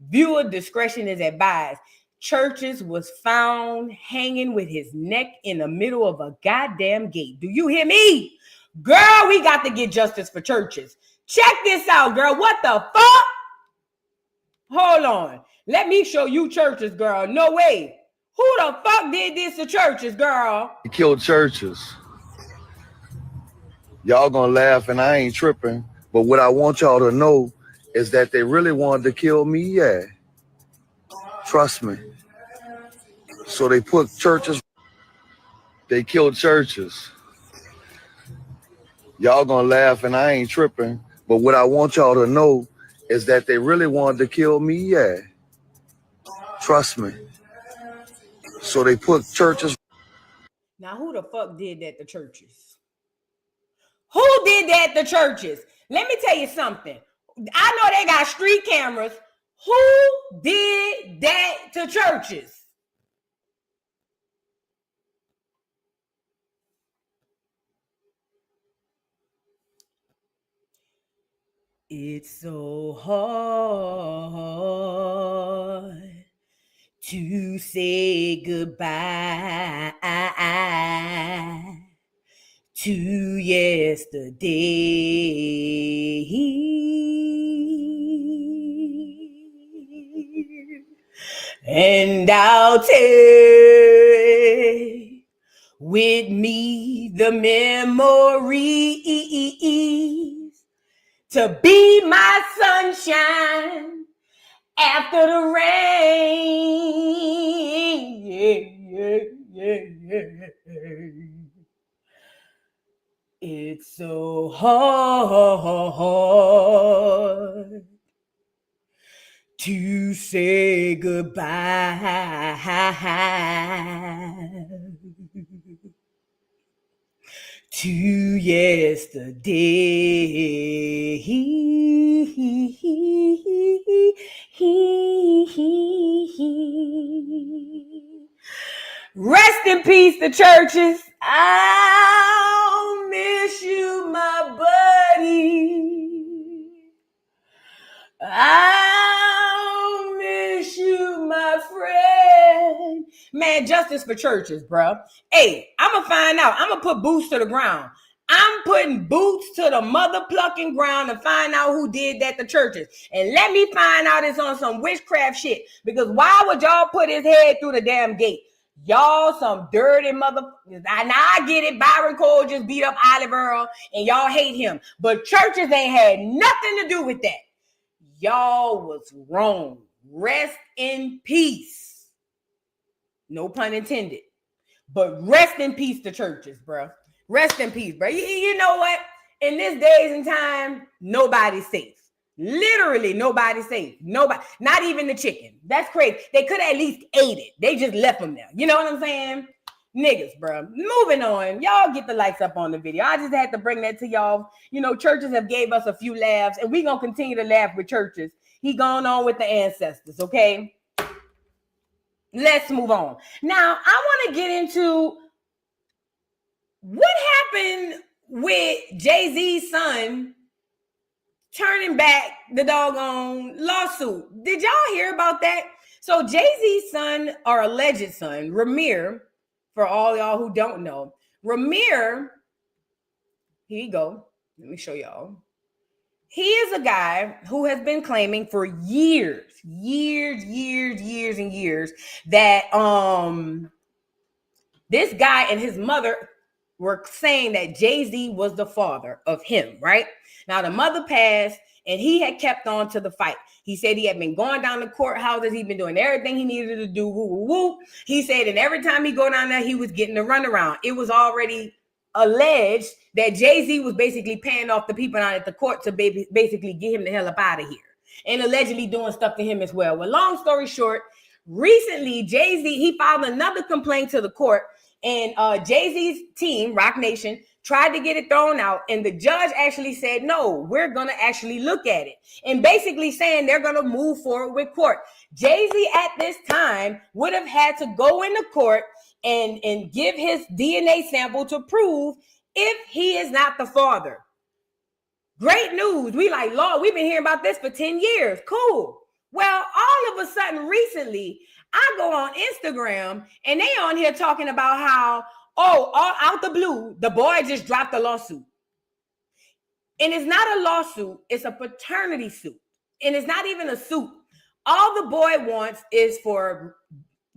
Viewer discretion is advised. Churches was found hanging with his neck in the middle of a goddamn gate. Do you hear me? Girl, we got to get justice for churches. Check this out, girl. What the fuck? Hold on. Let me show you churches, girl. No way. Who the fuck did this to churches, girl? He killed churches. Y'all gonna laugh and I ain't tripping. But what I want y'all to know is that they really wanted to kill me, yeah. Trust me. So they put churches, they killed churches. Y'all gonna laugh and I ain't tripping. But what I want y'all to know is that they really wanted to kill me, yeah. Trust me. So they put churches. Now, who the fuck did that to churches? Who did that to churches? Let me tell you something. I know they got street cameras. Who did that to churches? It's so hard to say goodbye to yesterday. And I'll take with me the memories to be my sunshine after the rain. It's so hard to say goodbye to yesterday. Rest in peace, the churches. I'll miss you, my buddy. I'll miss you, my friend. Man, justice for churches, bro. Hey, I'm going to find out. I'm going to put boots to the ground. I'm putting boots to the mother plucking ground to find out who did that to churches. And let me find out it's on some witchcraft shit. Because why would y'all put his head through the damn gate? Y'all some dirty mother. Now I get it. Byron Cole just beat up Olive Earl and y'all hate him. But churches ain't had nothing to do with that. Y'all was wrong. Rest in peace. No pun intended. But rest in peace to churches, bro. Rest in peace, bro. You know what? In this days and time, nobody's safe. Literally, nobody's safe. Nobody, not even the chicken. That's crazy. They could have at least ate it. They just left them there. You know what I'm saying? Niggas, bro. Moving on. Y'all get the likes up on the video. I just had to bring that to y'all. You know, churches have gave us a few laughs, and we're going to continue to laugh with churches. He going on with the ancestors, okay? Let's move on. Now, I want to get into what happened with Jay-Z's son turning back the doggone lawsuit. Did y'all hear about that? So Jay-Z's son, or alleged son, Rymir, for all y'all who don't know, Rymir, here you go. Let me show y'all. He is a guy who has been claiming for years that this guy and his mother were saying that Jay-Z was the father of him, right? Now, the mother passed, and he had kept on to the fight. He said he had been going down to courthouses. He'd been doing everything he needed to do. Woo, woo, woo. He said, and every time he go down there, he was getting the runaround. It was already alleged that Jay-Z was basically paying off the people down at the court to basically get him the hell up out of here. And allegedly doing stuff to him as well. Well, long story short, recently, Jay-Z, he filed another complaint to the court. And Jay-Z's team, Rock Nation, tried to get it thrown out. And the judge actually said, no, we're going to actually look at it. And basically saying they're going to move forward with court. Jay-Z at this time would have had to go into court and give his DNA sample to prove if he is not the father. Great news. We like, Lord, we've been hearing about this for 10 years. Cool. Well, all of a sudden recently, I go on Instagram and they on here talking about how, all out the blue, the boy just dropped a lawsuit. And it's not a lawsuit, it's a paternity suit. And it's not even a suit. All the boy wants is for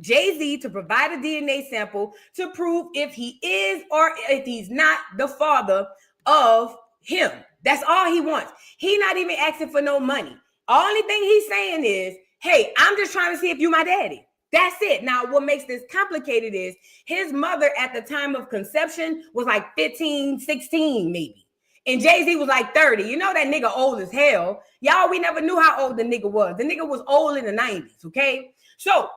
Jay-Z to provide a DNA sample to prove if he is or if he's not the father of him. That's all he wants. He's not even asking for no money. Only thing he's saying is, hey, I'm just trying to see if you my daddy. That's it. Now, what makes this complicated is his mother at the time of conception was like 15, 16 maybe. And Jay-Z was like 30. You know that nigga old as hell. Y'all, we never knew how old the nigga was. The nigga was old in the 90s, okay? So,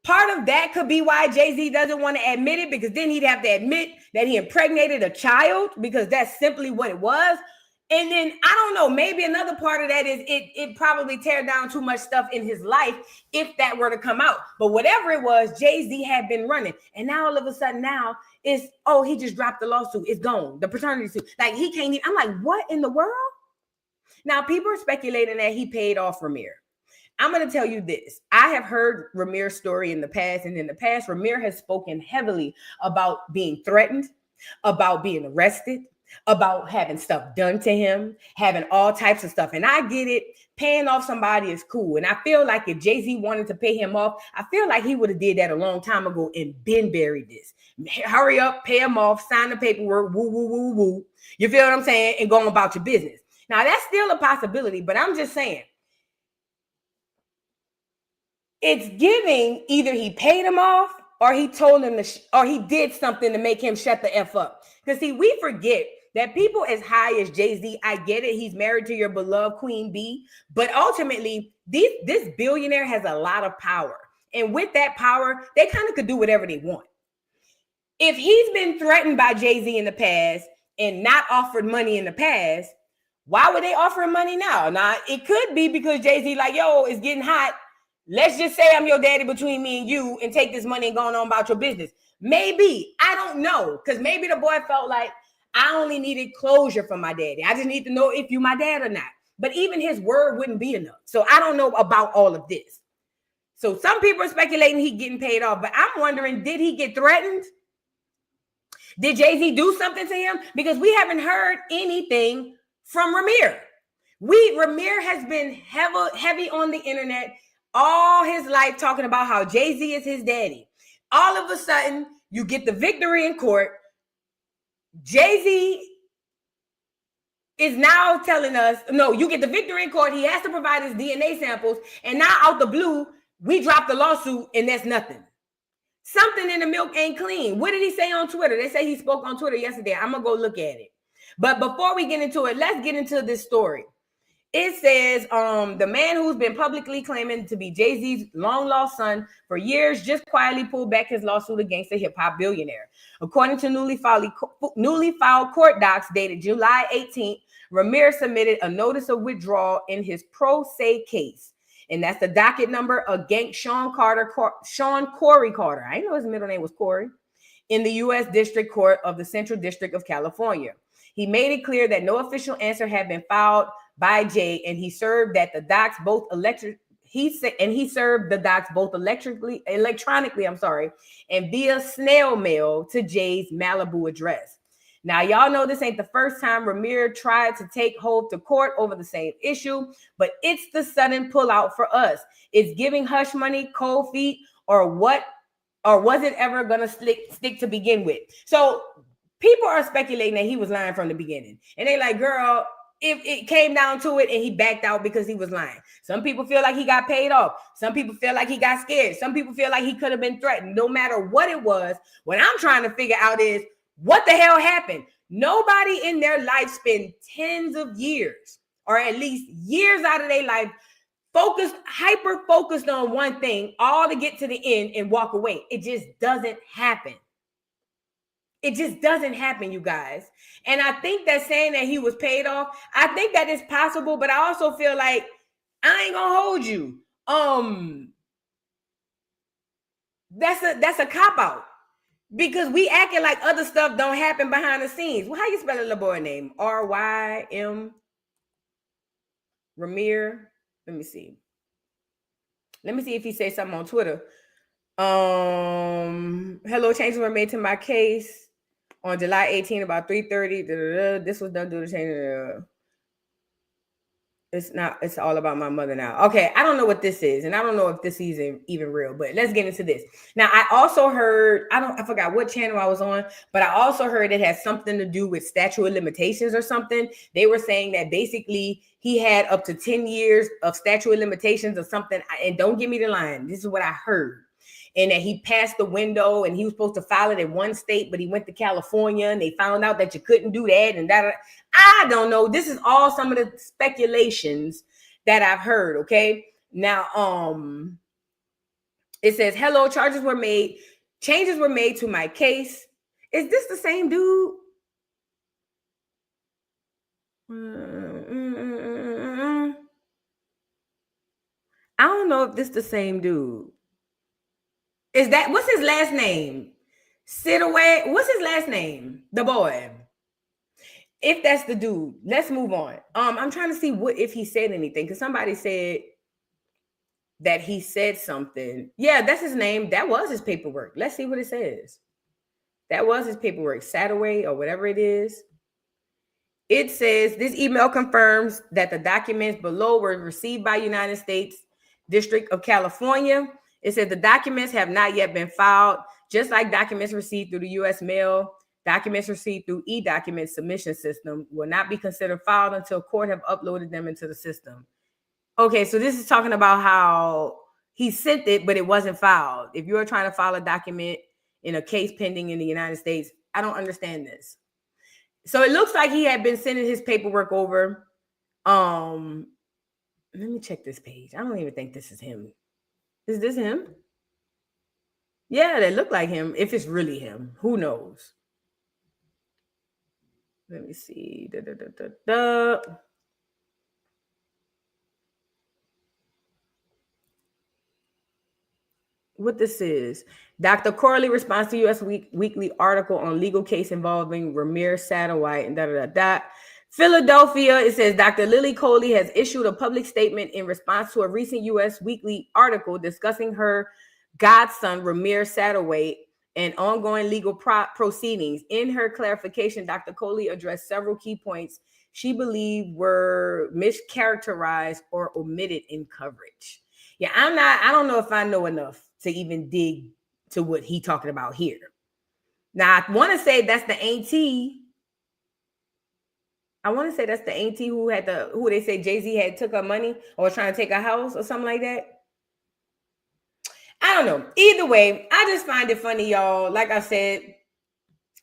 part of that could be why Jay-Z doesn't want to admit it, because then he'd have to admit that he impregnated a child, because that's simply what it was. And then, I don't know, maybe another part of that is it probably tear down too much stuff in his life if that were to come out. But whatever it was, Jay-Z had been running. And now all of a sudden now it's, oh, he just dropped the lawsuit. It's gone. The paternity suit. Like, he can't even, I'm like, what in the world? Now, people are speculating that he paid off Rymir. I'm going to tell you this. I have heard Rymir's story in the past. And in the past, Rymir has spoken heavily about being threatened, about being arrested, about having stuff done to him, having all types of stuff. And I get it. Paying off somebody is cool. And I feel like if Jay-Z wanted to pay him off, I feel like he would have did that a long time ago and been buried this. Hurry up, pay him off, sign the paperwork, woo, woo, woo, woo. You feel what I'm saying? And go about your business. Now, that's still a possibility, but I'm just saying, it's giving either he paid him off or he told him to, or he did something to make him shut the F up. Because see, we forget that people as high as Jay-Z, I get it. He's married to your beloved Queen Bee. But ultimately, this billionaire has a lot of power. And with that power, they kind of could do whatever they want. If he's been threatened by Jay-Z in the past and not offered money in the past, why would they offer him money now? Now, it could be because Jay-Z like, yo, it's getting hot. Let's just say I'm your daddy between me and you and take this money and go on about your business. Maybe. I don't know. Because maybe the boy felt like, I only needed closure from my daddy. I just need to know if you my dad or not. But even his word wouldn't be enough. So I don't know about all of this. So some people are speculating he getting paid off, but I'm wondering, did he get threatened? Did Jay-Z do something to him? Because we haven't heard anything from Rymir. Rymir has been heavy on the internet all his life talking about how Jay-Z is his daddy. All of a sudden, you get the victory in court. Jay-Z is now telling us, no, you get the victory in court. He has to provide his DNA samples. And now out the blue, we drop the lawsuit and that's nothing. Something in the milk ain't clean. What did he say on Twitter? They say he spoke on Twitter yesterday. I'm going to go look at it. But before we get into it, let's get into this story. It says the man who's been publicly claiming to be Jay-Z's long-lost son for years just quietly pulled back his lawsuit against the hip-hop billionaire. According to newly filed court docs dated July 18th, Rymir submitted a notice of withdrawal in his pro se case. And that's the docket number against Sean Corey Carter. I know his middle name was Corey. In the U.S. District Court of the Central District of California. He made it clear that no official answer had been filed by Jay, and he served that the docs both electronically, and via snail mail to Jay's Malibu address. Now, y'all know this ain't the first time Rymir tried to take Hov to court over the same issue, but it's the sudden pullout for us. It's giving hush money, cold feet, or what? Or was it ever gonna stick to begin with? So people are speculating that he was lying from the beginning, and they like, girl, if it came down to it and he backed out because he was lying. Some people feel like he got paid off. Some people feel like he got scared. Some people feel like he could have been threatened. No matter what it was, what I'm trying to figure out is what the hell happened. Nobody in their life spend tens of years, or at least years out of their life, hyper focused on one thing, all to get to the end and walk away. It just doesn't happen. It just doesn't happen, you guys. And I think that saying that he was paid off, I think that is possible, but I also feel like I ain't gonna hold you. That's a cop-out. Because we acting like other stuff don't happen behind the scenes. Well, how you spell a little boy name? R-Y-M Rymir. Let me see if he says something on Twitter. Hello, changes were made to my case on July 18 about 3:30. This was done due to change. It's all about my mother now. Okay, I don't know what this is, and I don't know if this is even real, but let's get into this. Now, I also heard, I forgot what channel I was on, but I also heard it has something to do with statute of limitations or something. They were saying that basically he had up to 10 years of statute of limitations or something. And don't give me the line. This is what I heard. And that he passed the window and he was supposed to file it in one state, but he went to California and they found out that you couldn't do that and that. I don't know. This is all some of the speculations that I've heard. Okay. Now, it says, hello, changes were made to my case. Is this the same dude? I don't know if this is the same dude. What's his last name? Sidaway. What's his last name? The boy. If that's the dude, let's move on. I'm trying to see if he said anything, because somebody said that he said something. Yeah, that's his name. That was his paperwork. Let's see what it says. That was his paperwork. Sadaway or whatever it is. It says this email confirms that the documents below were received by United States District of California. It said the documents have not yet been filed, just like documents received through the U.S. mail. Documents received through e-document submission system will not be considered filed until court have uploaded them into the system. Okay, so this is talking about how he sent it, but it wasn't filed. If you're trying to file a document in a case pending in the United States, I don't understand this. So it looks like he had been sending his paperwork over. Let me check this page. I don't even think this is him. Is this him? Yeah, they look like him. If it's really him, who knows? Let me see. What this is. Dr. Corley responds to U.S. Weekly article on legal case involving Rymir Sadaway and Philadelphia, it says Dr. Lily Coley has issued a public statement in response to a recent U.S. Weekly article discussing her godson, Rymir Satterwhite, and ongoing legal proceedings. In her clarification, Dr. Coley addressed several key points she believed were mischaracterized or omitted in coverage. Yeah, I don't know if I know enough to even dig to what he talking about here. Now, I want to say that's the auntie. I want to say that's the auntie who they say Jay-Z had took her money or was trying to take a house or something like that. I don't know. Either way, I just find it funny, y'all. Like I said,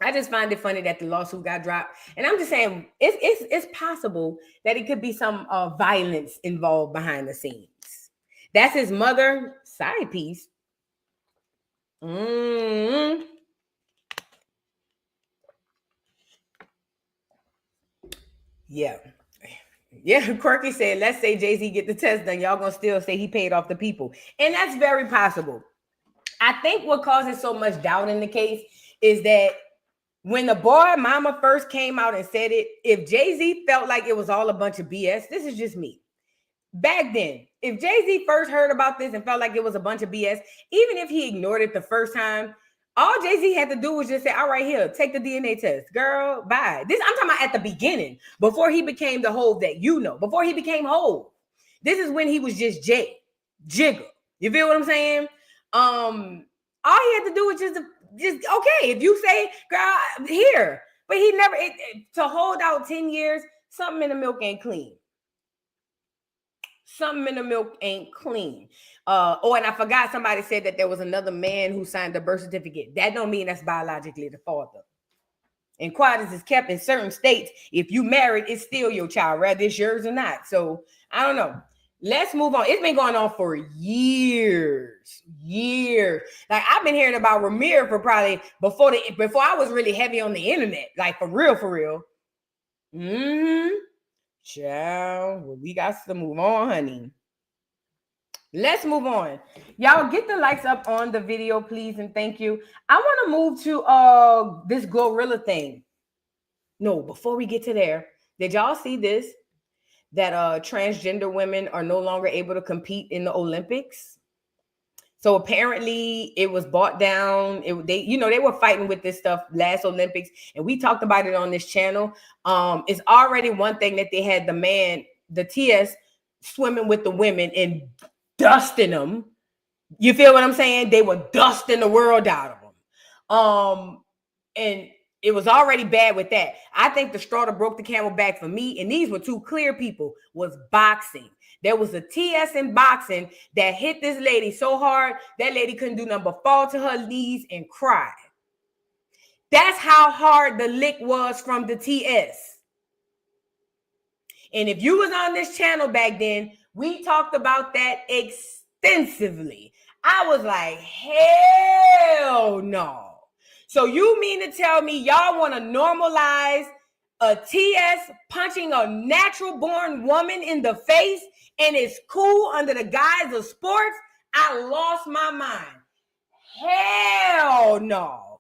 I just find it funny that the lawsuit got dropped. And I'm just saying it's possible that it could be some violence involved behind the scenes. That's his mother side piece. Yeah. Yeah, Quirky said, let's say Jay-Z get the test done. Y'all gonna still say he paid off the people. And that's very possible. I think what causes so much doubt in the case is that when the boy mama first came out and said it, if Jay-Z felt like it was all a bunch of BS, this is just me. Back then, if Jay-Z first heard about this and felt like it was a bunch of BS, even if he ignored it the first time, all Jay-Z had to do was just say, all right, here, take the DNA test. Girl, bye. This I'm talking about at the beginning, before he became the Hove that you know, before he became Hove. This is when he was just Jigga. You feel what I'm saying? All he had to do was just okay, if you say, girl, here. But he never, to hold out 10 years, something in the milk ain't clean. Something in the milk ain't clean. And I forgot somebody said that there was another man who signed the birth certificate. That don't mean that's biologically the father. And quiet as is kept in certain states, if you married, it's still your child, whether it's yours or not. So I don't know. Let's move on. It's been going on for years. Like I've been hearing about Rymir for probably before I was really heavy on the internet. Like for real. Child, well, we got to move on, honey. Let's move on. Y'all get the likes up on the video, please, and thank you. I want to move to this Glorilla thing. No, before we get to there, did y'all see this? That transgender women are no longer able to compete in the Olympics. So apparently it was bought down. They were fighting with this stuff last Olympics, and we talked about it on this channel. It's already one thing that they had the TS swimming with the women and dusting them. You feel what I'm saying? They were dusting the world out of them. And it was already bad with that. I think the straw that broke the camel back for me, and these were two clear people, was boxing. There was a TS in boxing that hit this lady so hard, that lady couldn't do nothing but fall to her knees and cry. That's how hard the lick was from the TS. And if you was on this channel back then, we talked about that extensively. I was like, hell no. So you mean to tell me y'all want to normalize a TS punching a natural born woman in the face and it's cool under the guise of sports? I lost my mind. Hell no.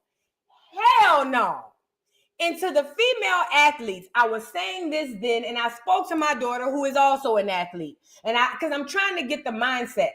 And to the female athletes, I was saying this then, and I spoke to my daughter who is also an athlete, and because I'm trying to get the mindset,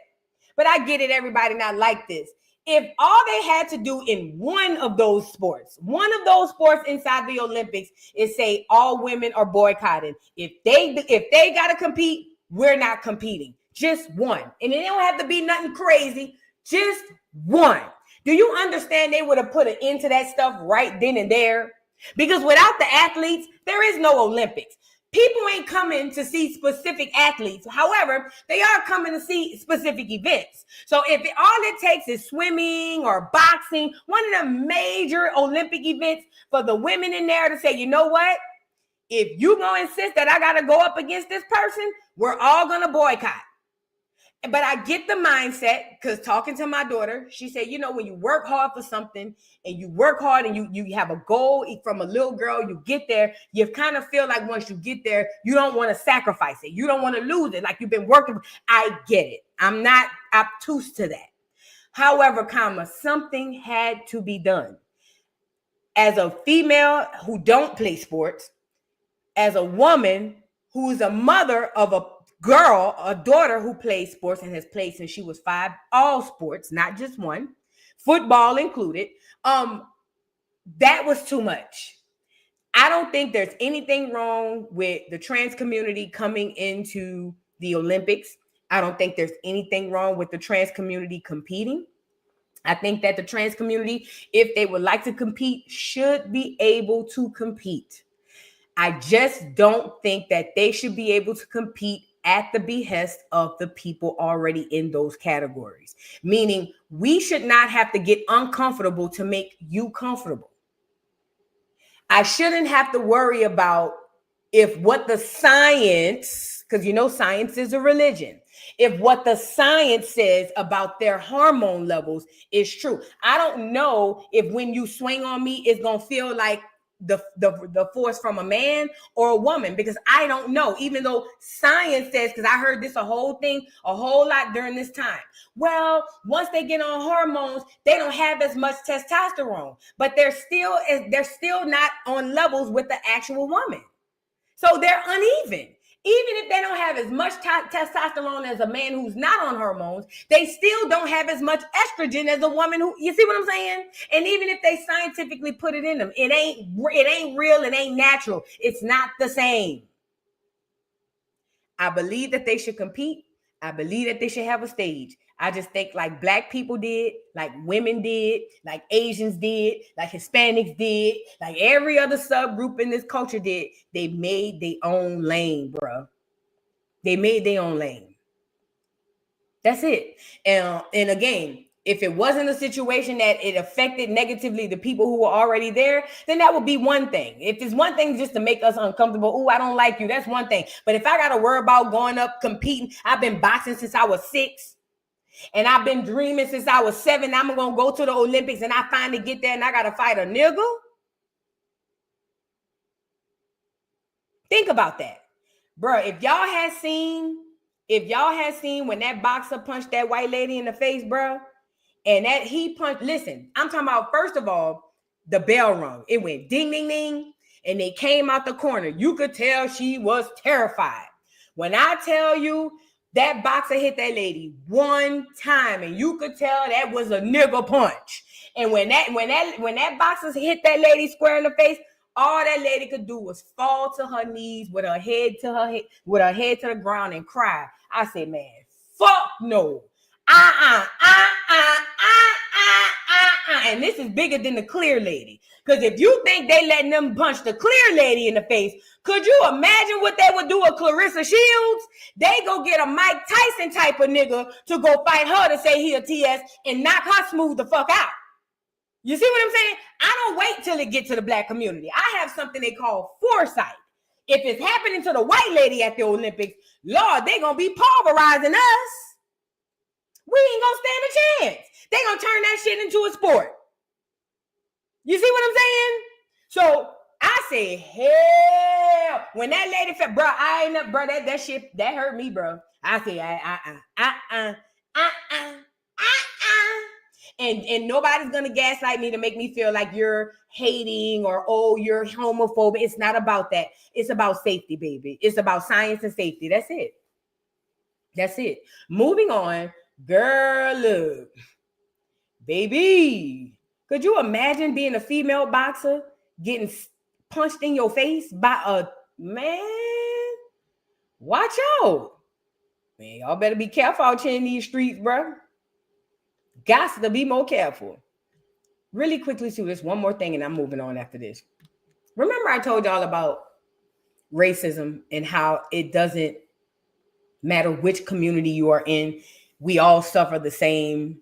but I get it, everybody not like this. If all they had to do in one of those sports inside the Olympics is say all women are boycotting. If they got to compete, we're not competing. Just one. And it don't have to be nothing crazy. Just one. Do you understand they would have put an end to that stuff right then and there? Because without the athletes, there is no Olympics. People ain't coming to see specific athletes. However, they are coming to see specific events. So if all it takes is swimming or boxing, one of the major Olympic events for the women in there to say, you know what? If you gonna insist that I gotta go up against this person, we're all gonna boycott. But I get the mindset, because talking to my daughter, she said, when you work hard for something and you work hard and you have a goal from a little girl, you get there, you kind of feel like once you get there, you don't want to sacrifice it. You don't want to lose it. Like you've been working. I get it. I'm not obtuse to that. However, something had to be done. As a female who don't play sports, as a woman who's a mother of a girl, a daughter who plays sports and has played since she was 5, all sports, not just one, football included, that was too much. I don't think there's anything wrong with the trans community coming into the Olympics. I don't think there's anything wrong with the trans community competing. I think that the trans community, if they would like to compete, should be able to compete. I just don't think that they should be able to compete at the behest of the people already in those categories. Meaning, we should not have to get uncomfortable to make you comfortable. I shouldn't have to worry about if what the science, because you know science is a religion, if what the science says about their hormone levels is true. I don't know if when you swing on me, it's going to feel like the force from a man or a woman, because I don't know, even though science says, because I heard this a whole lot during this time. Well, once they get on hormones, they don't have as much testosterone, but they're still not on levels with the actual woman. So they're uneven. Even if they don't have as much testosterone as a man who's not on hormones, they still don't have as much estrogen as a woman who, you see what I'm saying? And even if they scientifically put it in them, it ain't real, it ain't natural. It's not the same. I believe that they should compete. I believe that they should have a stage. I just think like Black people did, like women did, like Asians did, like Hispanics did, like every other subgroup in this culture did. They made their own lane, bro. They made their own lane. That's it. And again, if it wasn't a situation that it affected negatively the people who were already there, then that would be one thing. If it's one thing just to make us uncomfortable, oh, I don't like you, that's one thing. But if I got to worry about going up competing, I've been boxing since I was 6. And I've been dreaming since I was 7. I'm going to go to the Olympics and I finally get there and I got to fight a nigga. Think about that. Bruh, if y'all had seen when that boxer punched that white lady in the face, bruh, and that he punched, listen, I'm talking about, first of all, the bell rung. It went ding, ding, ding, and they came out the corner. You could tell she was terrified. When I tell you, that boxer hit that lady one time, and you could tell that was a nigga punch. And when that boxer hit that lady square in the face, all that lady could do was fall to her knees with her head to the ground and cry. I said, man, fuck no. And this is bigger than the clear lady. Because if you think they letting them punch the clear lady in the face, could you imagine what they would do with Clarissa Shields? They go get a Mike Tyson type of nigga to go fight her to say he a TS and knock her smooth the fuck out. You see what I'm saying? I don't wait till it gets to the Black community. I have something they call foresight. If it's happening to the white lady at the Olympics, Lord, they gonna be pulverizing us. We ain't gonna stand a chance. They gonna turn that shit into a sport. You see what I'm saying? So I say, hell, when that lady felt, bro, I ain't up, bro, that shit, that hurt me, bro. I say, And nobody's gonna gaslight me to make me feel like you're hating or, oh, you're homophobic. It's not about that. It's about safety, baby. It's about science and safety. That's it. That's it. Moving on. Girl, look. Baby, could you imagine being a female boxer getting punched in your face by a man? Watch out. Man, y'all better be careful out here in these streets, bro. Got to be more careful. Really quickly, do this one more thing and I'm moving on after this. Remember I told y'all about racism and how it doesn't matter which community you are in. We all suffer the same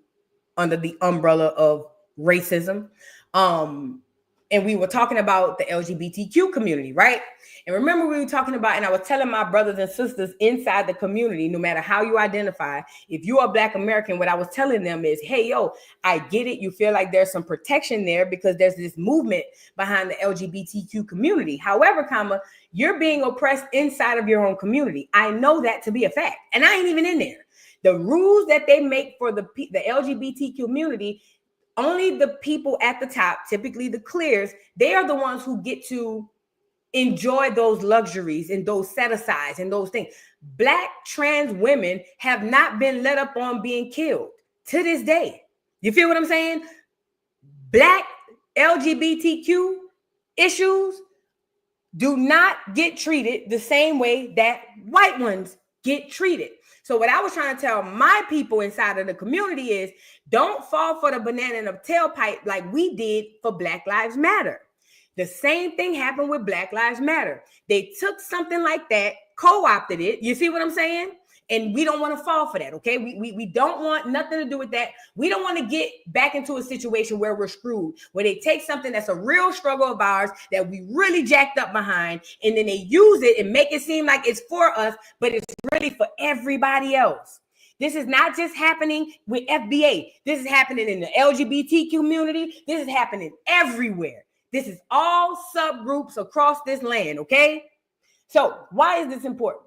under the umbrella of racism. And we were talking about the LGBTQ community, right? And remember we were talking about, and I was telling my brothers and sisters inside the community, no matter how you identify, if you are Black American, what I was telling them is, hey, yo, I get it. You feel like there's some protection there because there's this movement behind the LGBTQ community. However, you're being oppressed inside of your own community. I know that to be a fact. And I ain't even in there. The rules that they make for the LGBT community, only the people at the top, typically the clears, they are the ones who get to enjoy those luxuries and those set-asides and those things. Black trans women have not been let up on being killed to this day. You feel what I'm saying? Black LGBTQ issues do not get treated the same way that white ones get treated. So what I was trying to tell my people inside of the community is, don't fall for the banana in the tailpipe like we did for Black Lives Matter. The same thing happened with Black Lives Matter. They took something like that, co-opted it. You see what I'm saying? And we don't want to fall for that, okay? We don't want nothing to do with that. We don't want to get back into a situation where we're screwed, where they take something that's a real struggle of ours that we really jacked up behind, and then they use it and make it seem like it's for us, but it's really for everybody else. This is not just happening with FBA. This is happening in the LGBT community. This is happening everywhere. This is all subgroups across this land, okay? So why is this important?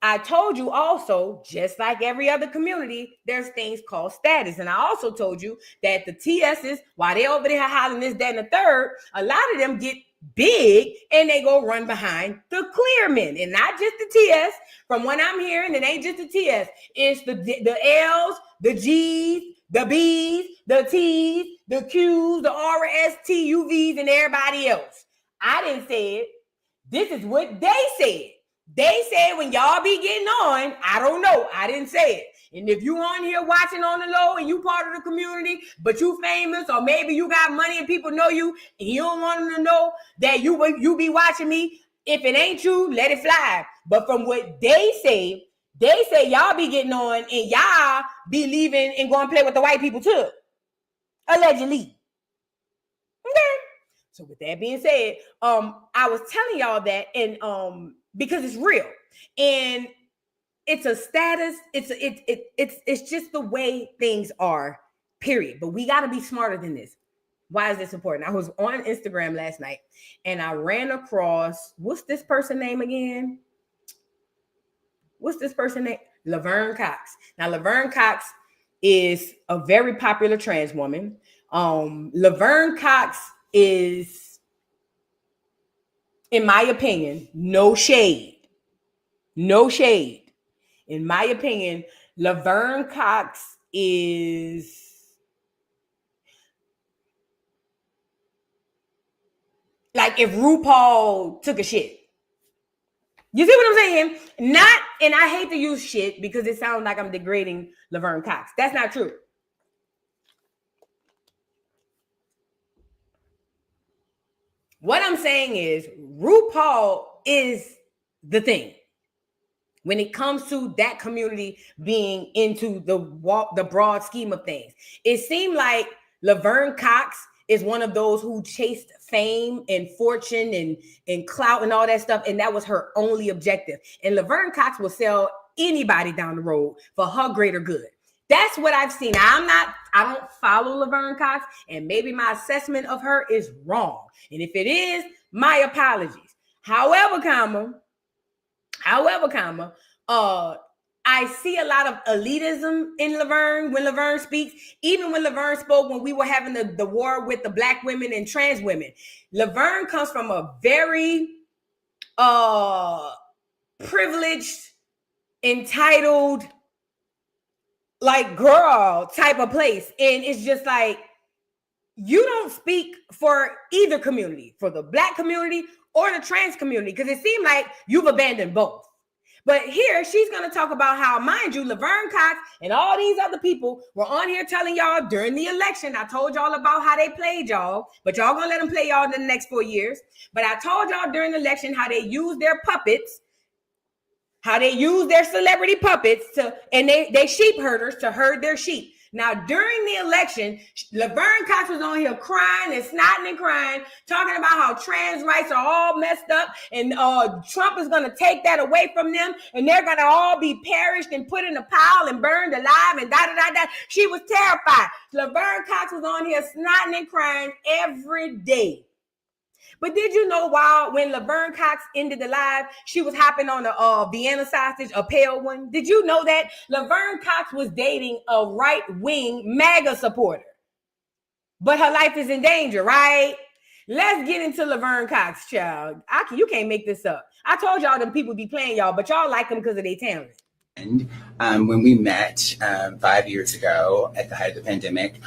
I told you also, just like every other community, there's things called status. And I also told you that the TSs, while they over there hollering this, that, and the third, a lot of them get big and they go run behind the clear men. And not just the TS. From what I'm hearing, it ain't just the TS. It's the L's, the G's, the B's, the T's, the Q's, the R's, TUVs, and everybody else. I didn't say it. This is what they said. They said when y'all be getting on, I don't know. I didn't say it. And if you on here watching on the low and you part of the community, but you famous, or maybe you got money and people know you, and you don't want them to know that you be watching me, if it ain't you, let it fly. But from what they say y'all be getting on and y'all be leaving and going to play with the white people too. Allegedly. Okay. So with that being said, I was telling y'all that, and because it's real, and it's a status. It's just the way things are. Period. But we got to be smarter than this. Why is this important? I was on Instagram last night, and I ran across, what's this person name again? Laverne Cox. Now, Laverne Cox is a very popular trans woman. Laverne Cox is, in my opinion, no shade. In my opinion, Laverne Cox is like if RuPaul took a shit. You see what I'm saying? Not, and I hate to use shit because it sounds like I'm degrading Laverne Cox. That's not true. What I'm saying is RuPaul is the thing when it comes to that community being into the broad scheme of things. It seemed like Laverne Cox is one of those who chased fame and fortune and clout and all that stuff, and that was her only objective. And Laverne Cox will sell anybody down the road for her greater good. That's what I've seen. I don't follow Laverne Cox, and maybe my assessment of her is wrong. And if it is, my apologies. However, I see a lot of elitism in Laverne when Laverne speaks. Even when Laverne spoke when we were having the war with the black women and trans women. Laverne comes from a very privileged, entitled, like girl type of place. And it's just like, you don't speak for either community, for the black community or the trans community, because it seemed like you've abandoned both. But here, she's going to talk about how, mind you, Laverne Cox and all these other people were on here telling y'all during the election. I told y'all about how they played y'all, but y'all going to let them play y'all in the next 4 years. But I told y'all during the election how they used their puppets, how they use their celebrity puppets and they sheep herders to herd their sheep. Now, during the election, Laverne Cox was on here crying and snotting and crying, talking about how trans rights are all messed up and Trump is going to take that away from them and they're going to all be perished and put in a pile and burned alive and da-da-da-da. She was terrified. Laverne Cox was on here snotting and crying every day. But did you know when Laverne Cox ended the live, she was hopping on a Vienna sausage, a pale one? Did you know that Laverne Cox was dating a right-wing MAGA supporter? But her life is in danger, right? Let's get into Laverne Cox, child. You can't make this up. I told y'all them people be playing y'all, but y'all like them because of their talent. And when we met 5 years ago at the height of the pandemic,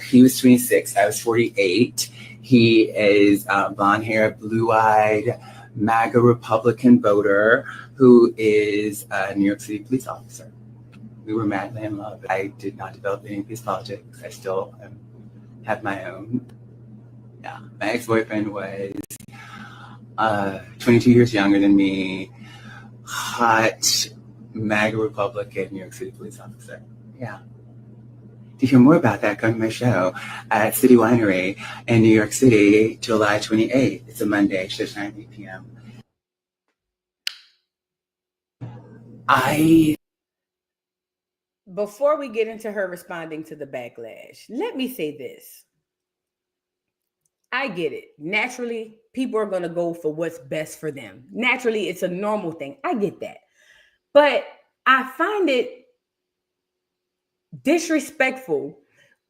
he was 26, I was 48. He is blonde hair, blue-eyed, MAGA Republican voter who is a New York City police officer. We were madly in love. I did not develop any of these politics. I still have my own. Yeah, my ex-boyfriend was 22 years younger than me, hot MAGA Republican New York City police officer. Yeah. To hear more about that, come to my show at City Winery in New York City, July 28th. It's a Monday, shows 9 p.m. Before we get into her responding to the backlash, let me say this. I get it. Naturally, people are going to go for what's best for them. Naturally, it's a normal thing. I get that. But I find it disrespectful.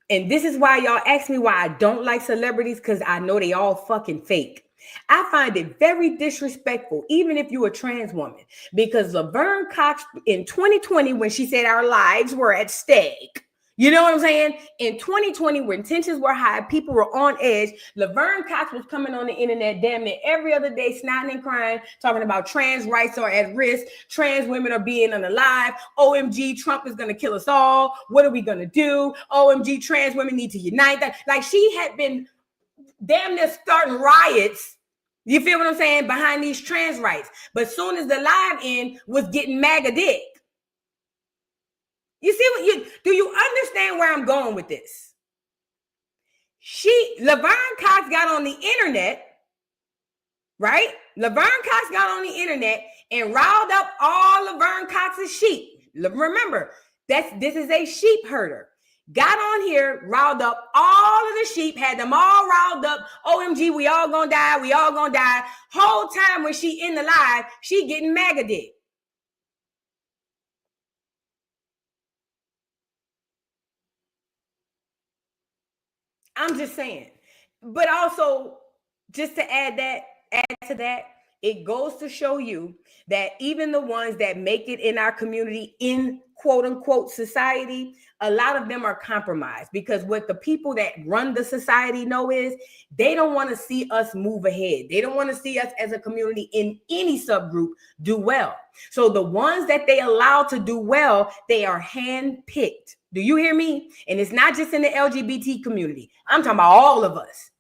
And this is why y'all ask me why I don't like celebrities, because I know they all fucking fake. I find it very disrespectful, even if you're a trans woman, because Laverne Cox in 2020, when she said our lives were at stake, you know what I'm saying? In 2020, when tensions were high, people were on edge. Laverne Cox was coming on the internet damn near every other day, snotting and crying, talking about trans rights are at risk. Trans women are being unalive. OMG, Trump is going to kill us all. What are we going to do? OMG, trans women need to unite. Like she had been damn near starting riots. You feel what I'm saying? Behind these trans rights. But soon as the live end was getting MAGA dick. You see do you understand where I'm going with this? Laverne Cox got on the internet, right? Laverne Cox got on the internet and riled up all Laverne Cox's sheep. Remember, this is a sheep herder. Got on here, riled up all of the sheep, had them all riled up. OMG, we all gonna die, we all gonna die. Whole time when she in the live, she getting MAGA dick. I'm just saying. But also, just to add to that, it goes to show you that even the ones that make it in our community in quote unquote society, a lot of them are compromised, because what the people that run the society know is they don't want to see us move ahead. They don't want to see us as a community in any subgroup do well. So the ones that they allow to do well, they are handpicked. Do you hear me? And it's not just in the LGBT community. I'm talking about all of us.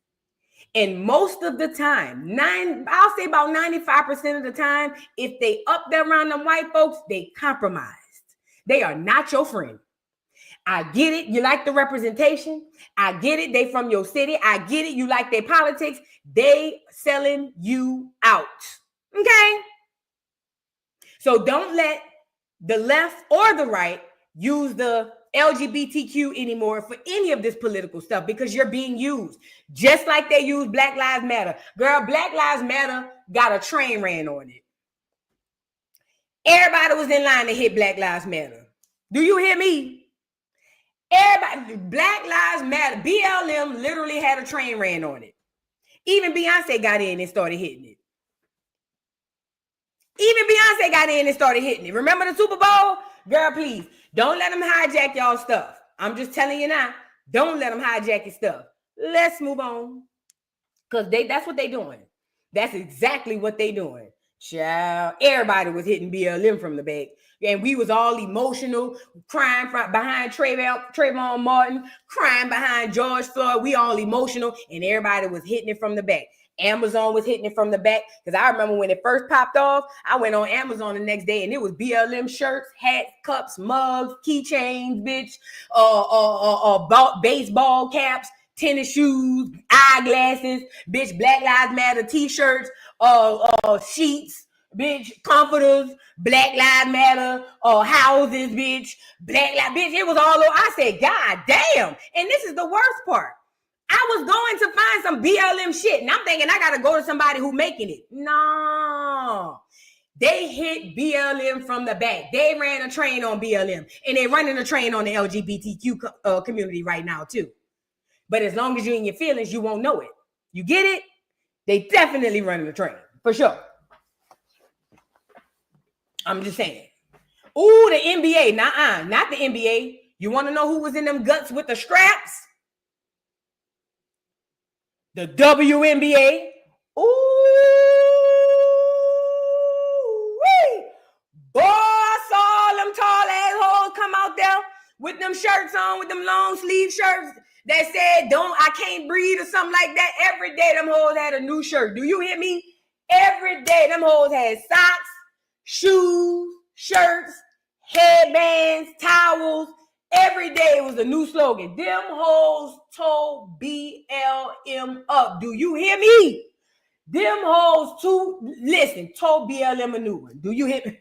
And most of the time, I'll say about 95% of the time, if they up there around them white folks, they compromised. They are not your friend. I get it. You like the representation. I get it. They from your city. I get it. You like their politics. They selling you out. Okay? So don't let the left or the right use the LGBTQ anymore for any of this political stuff, because you're being used just like they use Black Lives Matter. Girl, Black Lives Matter got a train ran on it. Everybody was in line to hit Black Lives Matter. Do you hear me? Everybody, Black Lives Matter. BLM literally had a train ran on it. Even Beyonce got in and started hitting it. Even Beyonce got in and started hitting it. Remember the Super Bowl? Girl, please, don't let them hijack y'all stuff. I'm just telling you now, don't let them hijack your stuff. Let's move on. Because that's what they doing. That's exactly what they doing. Child, everybody was hitting BLM from the back. And we was all emotional, crying behind Trayvon Martin, crying behind George Floyd. We all emotional, and everybody was hitting it from the back. Amazon was hitting it from the back, because I remember when it first popped off, I went on Amazon the next day and it was BLM shirts, hats, cups, mugs, keychains, bitch, baseball caps, tennis shoes, eyeglasses, bitch, Black Lives Matter t-shirts, sheets, bitch, comforters, Black Lives Matter, houses, bitch, Black Lives, bitch, it was all over. I said, God damn. And this is the worst part. I was going to find some BLM shit, and I'm thinking I got to go to somebody who making it. No. They hit BLM from the back. They ran a train on BLM, and they're running a train on the LGBTQ community right now, too. But as long as you're in your feelings, you won't know it. You get it? They definitely running the train for sure. I'm just saying. Ooh, the NBA. Nuh-uh, not the NBA. You want to know who was in them guts with the straps? The WNBA. Ooh, wee. Boy, I saw them tall assholes come out there with them shirts on, with them long sleeve shirts that said, I can't breathe or something like that. Every day them hoes had a new shirt. Do you hear me? Every day them hoes had socks, shoes, shirts, headbands, towels. Every day it was a new slogan. Them hoes told BLM up. Do you hear me? Them hoes told BLM a new one. Do you hear me?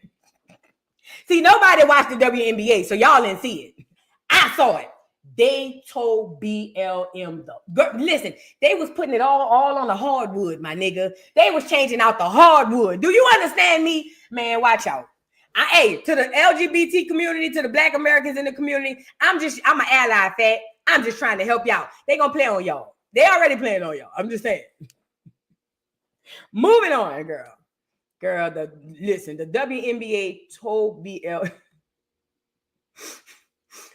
See, nobody watched the WNBA, so y'all didn't see it. I saw it. They told BLM listen, they was putting it all on the hardwood, my nigga. They was changing out the hardwood. Do you understand me? Man, watch out. To the LGBT community, to the Black Americans in the community, I'm an ally, fat. I'm just trying to help y'all. They gonna play on y'all. They already playing on y'all. I'm just saying. Moving on, girl. The WNBA told BL.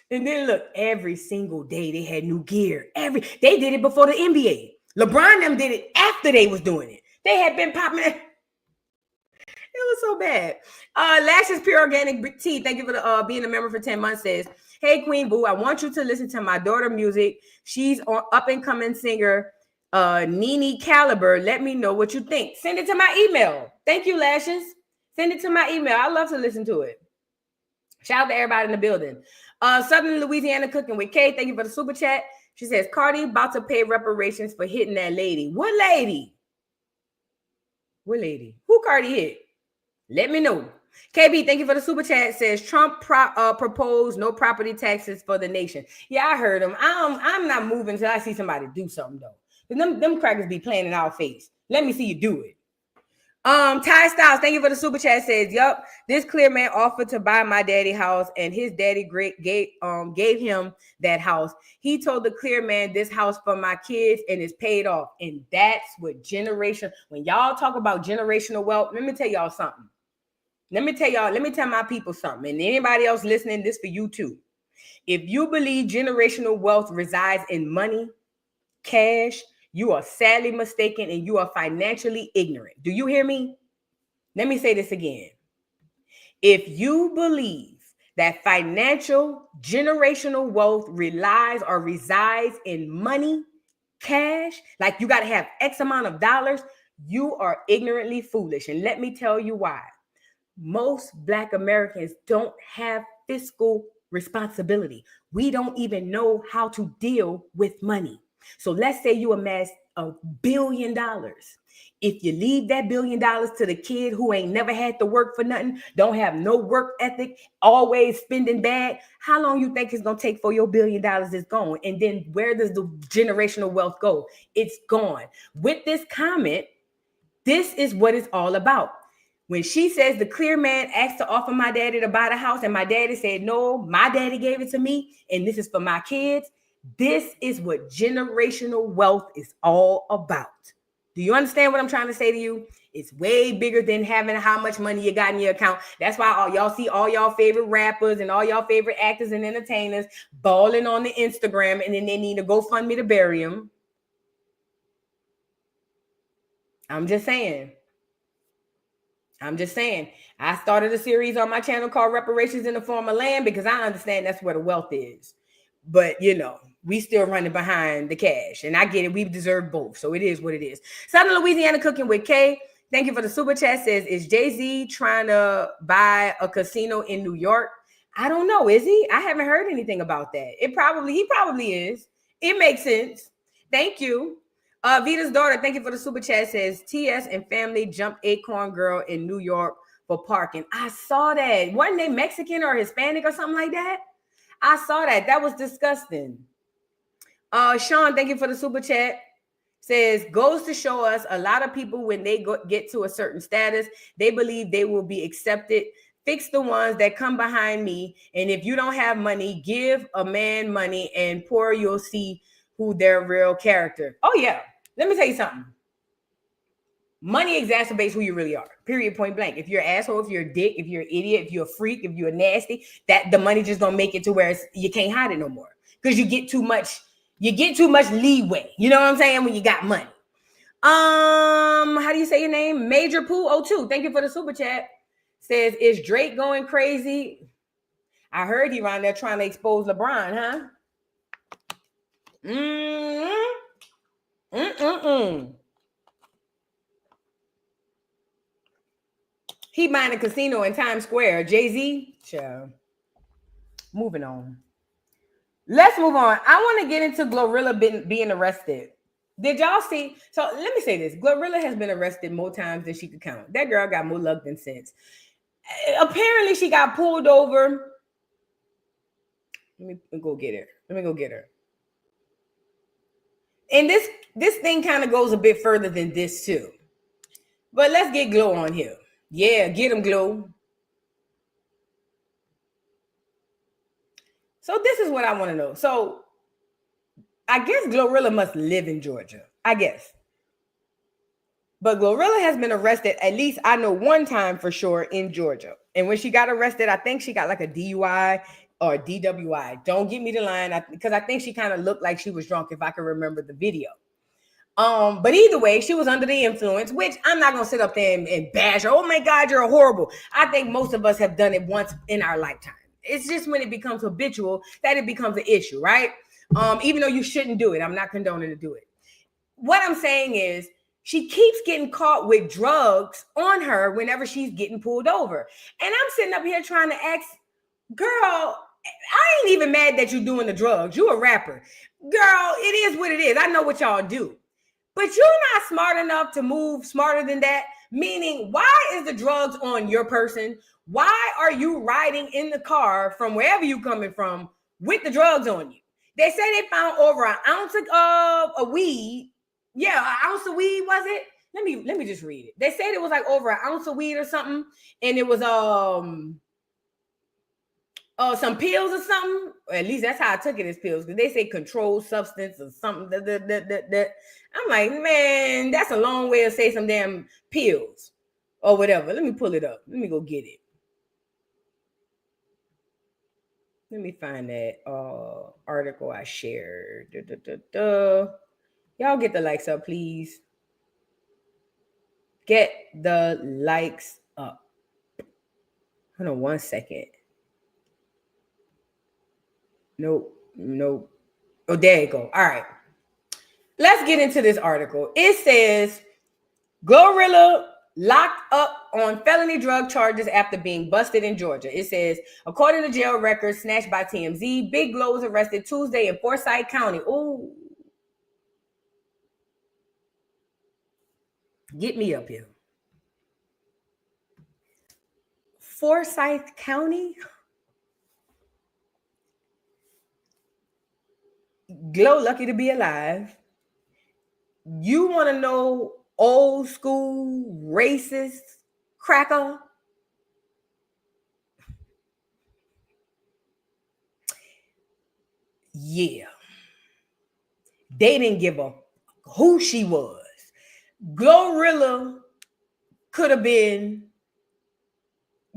And then look, every single day they had new gear. They did it before the NBA. LeBron them did it after they was doing it. They had been popping it. It was so bad. Lashes Pure Organic Tea, thank you for being a member for 10 months, says, hey, Queen Boo, I want you to listen to my daughter music. She's an up-and-coming singer, Nene Caliber. Let me know what you think. Send it to my email. Thank you, Lashes. Send it to my email. I love to listen to it. Shout out to everybody in the building. Southern Louisiana Cooking with Kay, thank you for the super chat. She says, Cardi about to pay reparations for hitting that lady. What lady? What lady? Who Cardi hit? Let me know. KB, thank you for the super chat. Says Trump proposed no property taxes for the nation. Yeah, I heard him. I'm not moving until I see somebody do something though. Them crackers be playing in our face. Let me see you do it. Ty Styles, thank you for the super chat. Says, yup, this clear man offered to buy my daddy house, and his daddy gave him that house. He told the clear man this house for my kids, and it's paid off. And that's what when y'all talk about generational wealth, let me tell y'all something. Let me tell my people something. And anybody else listening, this for you too. If you believe generational wealth resides in money, cash, you are sadly mistaken and you are financially ignorant. Do you hear me? Let me say this again. If you believe that financial generational wealth relies or resides in money, cash, like you got to have X amount of dollars, you are ignorantly foolish. And let me tell you why. Most Black Americans don't have fiscal responsibility. We don't even know how to deal with money. So let's say you amass $1 billion. If you leave that $1 billion to the kid who ain't never had to work for nothing, don't have no work ethic, always spending bad, how long you think it's going to take for your $1 billion is gone? And then where does the generational wealth go? It's gone. With this comment, this is what it's all about. When she says the clear man asked to offer my daddy to buy the house and my daddy said, no, my daddy gave it to me and this is for my kids. This is what generational wealth is all about. Do you understand what I'm trying to say to you? It's way bigger than having how much money you got in your account. That's why y'all see all y'all favorite rappers and all y'all favorite actors and entertainers balling on the Instagram and then they need to GoFundMe to bury them. I'm just saying. I started a series on my channel called Reparations in the Form of Land because I understand that's where the wealth is. But, you know, we still running behind the cash. And I get it. We deserve both. So it is what it is. Southern Louisiana Cooking with Kay. Thank you for the super chat. Says, is Jay-Z trying to buy a casino in New York? I don't know. Is he? I haven't heard anything about that. He probably is. It makes sense. Thank you. Vita's daughter, thank you for the super chat, says TS and family jumped Acorn Girl in New York for parking. I saw that. Wasn't they Mexican or Hispanic or something like that? I saw that. That was disgusting. Sean, thank you for the super chat. Says, goes to show us a lot of people when they get to a certain status, they believe they will be accepted. Fix the ones that come behind me. And if you don't have money, give a man money and poor, you'll see who their real character. Oh, yeah. Let me tell you something. Money exacerbates who you really are. Period. Point blank. If you're an asshole, if you're a dick, if you're an idiot, if you're a freak, if you're nasty, that the money just don't make it to where you can't hide it no more. Because you get too much leeway. You know what I'm saying? When you got money. How do you say your name? Major Pooh 02. Thank you for the super chat. Says, is Drake going crazy? I heard he around there trying to expose LeBron, huh? He buying a casino in Times Square. Jay-Z? Sure. Moving on. Let's move on. I want to get into Glorilla being arrested. Did y'all see? So let me say this. Glorilla has been arrested more times than she could count. That girl got more luck than sense. Apparently, she got pulled over. Let me go get her. And this thing kind of goes a bit further than this too. But let's get Glow on here. Yeah, get him, Glow. So this is what I want to know. So I guess Glorilla must live in Georgia. I guess. But Glorilla has been arrested, at least I know one time for sure, in Georgia. And when she got arrested, I think she got like a DUI or DWI. Don't get me the line, because I think she kind of looked like she was drunk, if I can remember the video. But either way, she was under the influence, which I'm not going to sit up there and bash her. Oh my God, you're horrible. I think most of us have done it once in our lifetime. It's just when it becomes habitual that it becomes an issue, right? Even though you shouldn't do it. I'm not condoning to do it. What I'm saying is, she keeps getting caught with drugs on her whenever she's getting pulled over. And I'm sitting up here trying to ask, girl, I ain't even mad that you're doing the drugs. You a rapper. Girl, it is what it is. I know what y'all do. But you're not smart enough to move smarter than that. Meaning, why is the drugs on your person? Why are you riding in the car from wherever you coming from with the drugs on you? They say they found over an ounce of a weed. Yeah, an ounce of weed, was it? Let me just read it. They said it was like over an ounce of weed or something, and it was some pills or something. Or at least that's how I took it as pills, because they say controlled substance or something. I'm like, man, that's a long way to say some damn pills or whatever. Let me pull it up. Let me go get it. Let me find that article I shared. Y'all get the likes up, please. Get the likes up. Hold on 1 second. Nope. Oh, there you go. All right. Let's get into this article. It says, Glorilla locked up on felony drug charges after being busted in Georgia. It says, according to jail records snatched by TMZ, Big Glow was arrested Tuesday in Forsyth County. Ooh. Get me up here. Forsyth County? Glow lucky to be alive. You want to know old school racist cracker? Yeah. They didn't give a who she was. Glorilla could have been,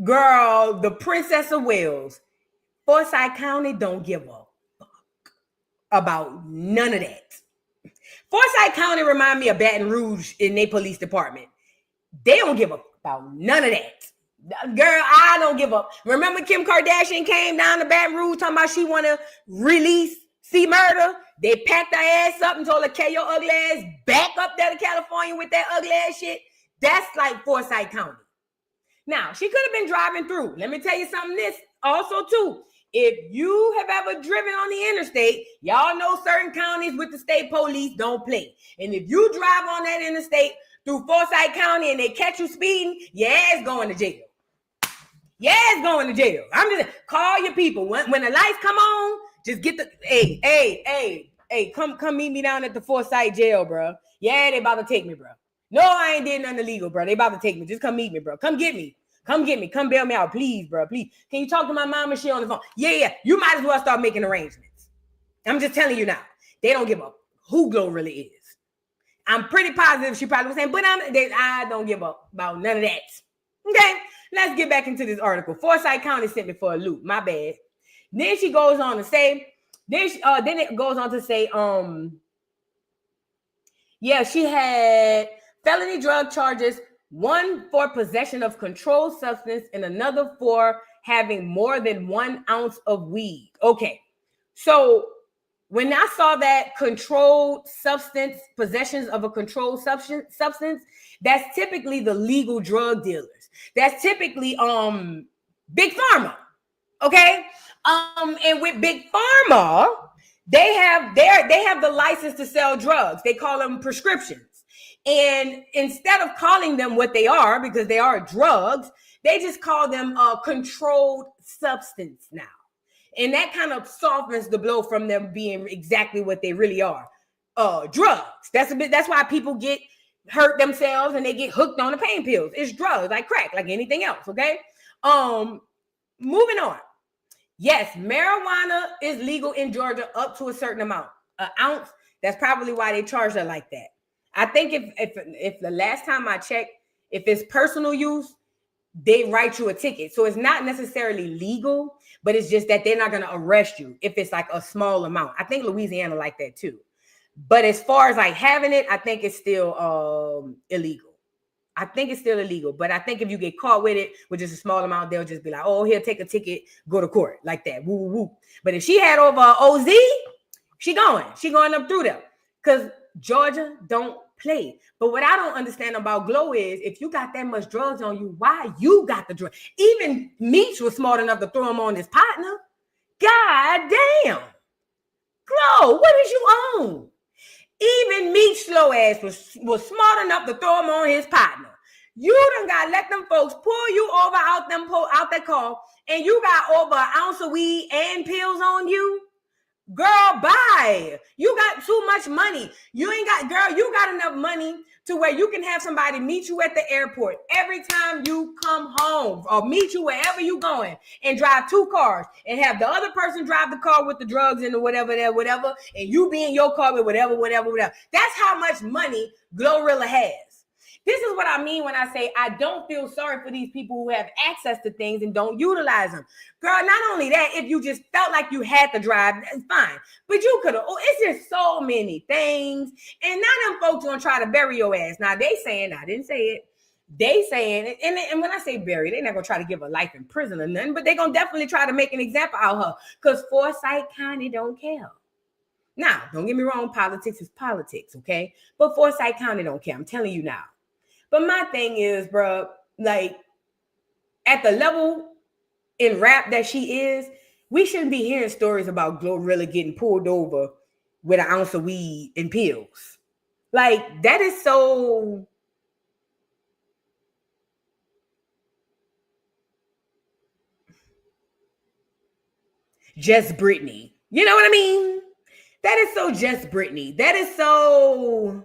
girl, the Princess of Wales. Forsyth County don't give a fuck about none of that. Forsyth County remind me of Baton Rouge in their police department. They don't give a fuck about none of that. Girl, I don't give up. Remember Kim Kardashian came down to Baton Rouge talking about she want to release C-Murder? They packed her ass up and told her, carry your ugly ass back up there to California with that ugly ass shit. That's like Forsyth County. Now, she could have been driving through. Let me tell you something this also too. If you have ever driven on the interstate, y'all know certain counties with the state police don't play. And if you drive on that interstate through Forsyth County and they catch you speeding, your ass going to jail. Your ass going to jail. I'm just call your people. When the lights come on, just get the hey, come meet me down at the Forsyth jail, bro. Yeah, they about to take me, bro. No, I ain't did nothing illegal, bro. They about to take me. Just come meet me, bro. Come get me. Come get me. Come bail me out, please, bro. Please. Can you talk to my mom and she on the phone? Yeah. You might as well start making arrangements. I'm just telling you now. They don't give a who Glow really is. I'm pretty positive she probably was saying, but I don't give up about none of that. Okay, let's get back into this article. Forsyth County sent me for a loop. My bad. Then she goes on to say, then it goes on to say, yeah, she had felony drug charges, one for possession of controlled substance and another for having more than 1 ounce of weed. Okay, so when I saw that controlled substance, possessions of a controlled substance, that's typically the legal drug dealers. That's typically Big Pharma. Okay? And with Big Pharma, they have the license to sell drugs. They call them prescriptions. And instead of calling them what they are, because they are drugs, they just call them a controlled substance now. And that kind of softens the blow from them being exactly what they really are. Drugs. That's why people get hurt themselves and they get hooked on the pain pills. It's drugs, like crack, like anything else. Okay. Moving on. Yes, marijuana is legal in Georgia up to a certain amount, an ounce. That's probably why they charge her like that. I think if the last time I checked, if it's personal use, they write you a ticket. So it's not necessarily legal, but it's just that they're not going to arrest you if it's like a small amount. I think Louisiana like that too. But as far as like having it, I think it's still illegal. I think it's still illegal. But I think if you get caught with it, with just a small amount, they'll just be like, oh, here, take a ticket, go to court, like that. Woo, woo, woo. But if she had over OZ, she going up through there. Because Georgia don't play. But what I don't understand about Glow is if you got that much drugs on you, why you got the drug? Even Meech was smart enough to throw him on his partner. God damn. Glow, what is you on? Even Meech slow ass was smart enough to throw him on his partner. You done got to let them folks pull you over out that car, and you got over an ounce of weed and pills on you. Girl, bye. You got too much money. You got enough money to where you can have somebody meet you at the airport every time you come home or meet you wherever you going and drive 2 cars and have the other person drive the car with the drugs and whatever, and you be in your car with whatever. That's how much money Glorilla has. This is what I mean when I say I don't feel sorry for these people who have access to things and don't utilize them. Girl, not only that, if you just felt like you had to drive, that's fine. But you could have, it's just so many things. And now them folks gonna try to bury your ass. Now they saying, I didn't say it. They saying it. And when I say bury, they're not gonna try to give her life in prison or nothing, but they're gonna definitely try to make an example out of her. Because Forsyth County don't care. Now, don't get me wrong, politics is politics, okay? But Forsyth County don't care. I'm telling you now. But my thing is, bro, like at the level in rap that she is, we shouldn't be hearing stories about Glorilla getting pulled over with an ounce of weed and pills. Like that is so. Just Britney. You know what I mean? That is so just Britney. That is so,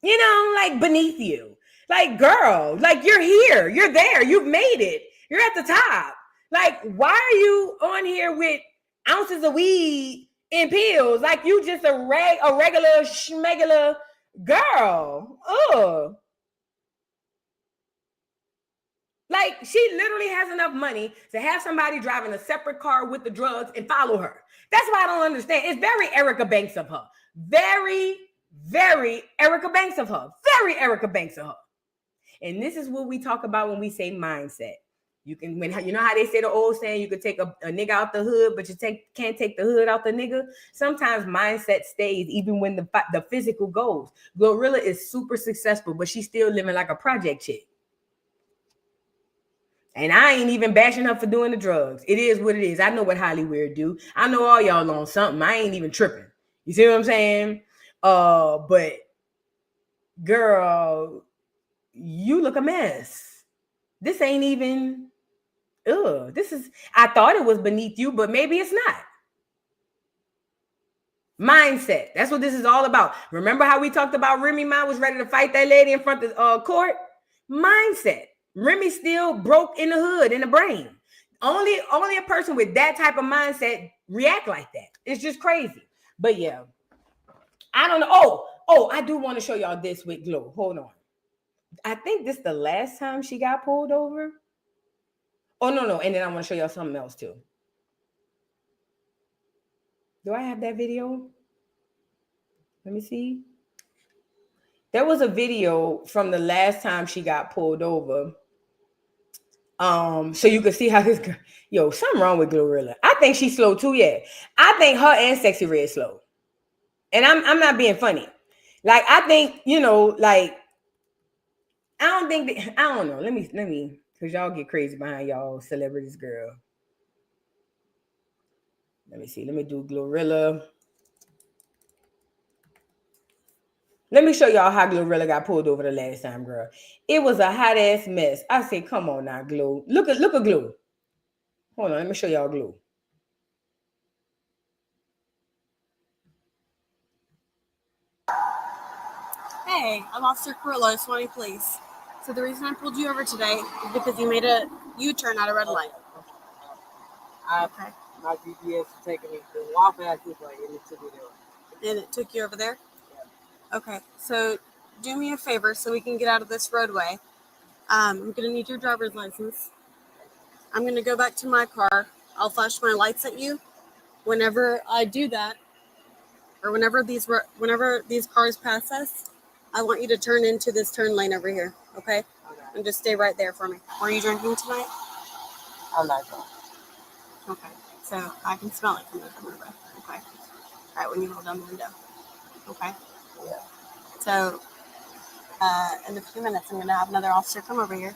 like beneath you. Like, girl, like you're here, you're there, you've made it, you're at the top. Like, why are you on here with ounces of weed and pills? Like you just a regular schmegular girl. Ugh. Like she literally has enough money to have somebody driving a separate car with the drugs and follow her. That's why I don't understand. It's very Erica Banks of her. Very, very Erica Banks of her. Very Erica Banks of her. And this is what we talk about when we say mindset. You can, you know how they say the old saying, you could take a nigga out the hood, but you can't take the hood out the nigga. Sometimes mindset stays even when the physical goes. Glorilla is super successful, but she's still living like a project chick. And I ain't even bashing her for doing the drugs. It is what it is. I know what Holly Weird do. I know all y'all on something. I ain't even tripping. You see what I'm saying? But girl, you look a mess. This ain't even, I thought it was beneath you, but maybe it's not. Mindset. That's what this is all about. Remember how we talked about Remy Ma was ready to fight that lady in front of court? Mindset. Remy still broke in the hood, in the brain. Only a person with that type of mindset react like that. It's just crazy. But yeah, I don't know. Oh, Oh, I do want to show y'all this with Glow. Hold on. I think this is the last time she got pulled over. Oh, no. And then I want to show y'all something else too. Do I have that video? Let me see. There was a video from the last time she got pulled over. So you can see how this girl, yo, something wrong with Glorilla. I think she's slow too, yeah. I think her and Sexy Red slow. And I'm not being funny. Like, I think, you know, like, I don't think that, I don't know. Let me, because y'all get crazy behind y'all celebrities, girl. Let me see. Let me do Glorilla. Let me show y'all how Glorilla got pulled over the last time, girl. It was a hot ass mess. I say, come on now, Glow. Look at Glow. Hold on, let me show y'all Glow. Hey, I'm Officer Carrillo, 20, please. So the reason I pulled you over today is because you made a U-turn at a red light. Okay. My GPS is taking me to Waffle House this way, and it took me there. And it took you over there? Yeah. Okay, so do me a favor so we can get out of this roadway. I'm going to need your driver's license. I'm going to go back to my car. I'll flash my lights at you. Whenever I do that, or whenever these cars pass us, I want you to turn into this turn lane over here, okay? And just stay right there for me. Were you drinking tonight? I'm not going. Okay, so I can smell it coming from your breath. Okay. All right, when you roll down the window. Okay. Yeah. So, in a few minutes, I'm going to have another officer come over here,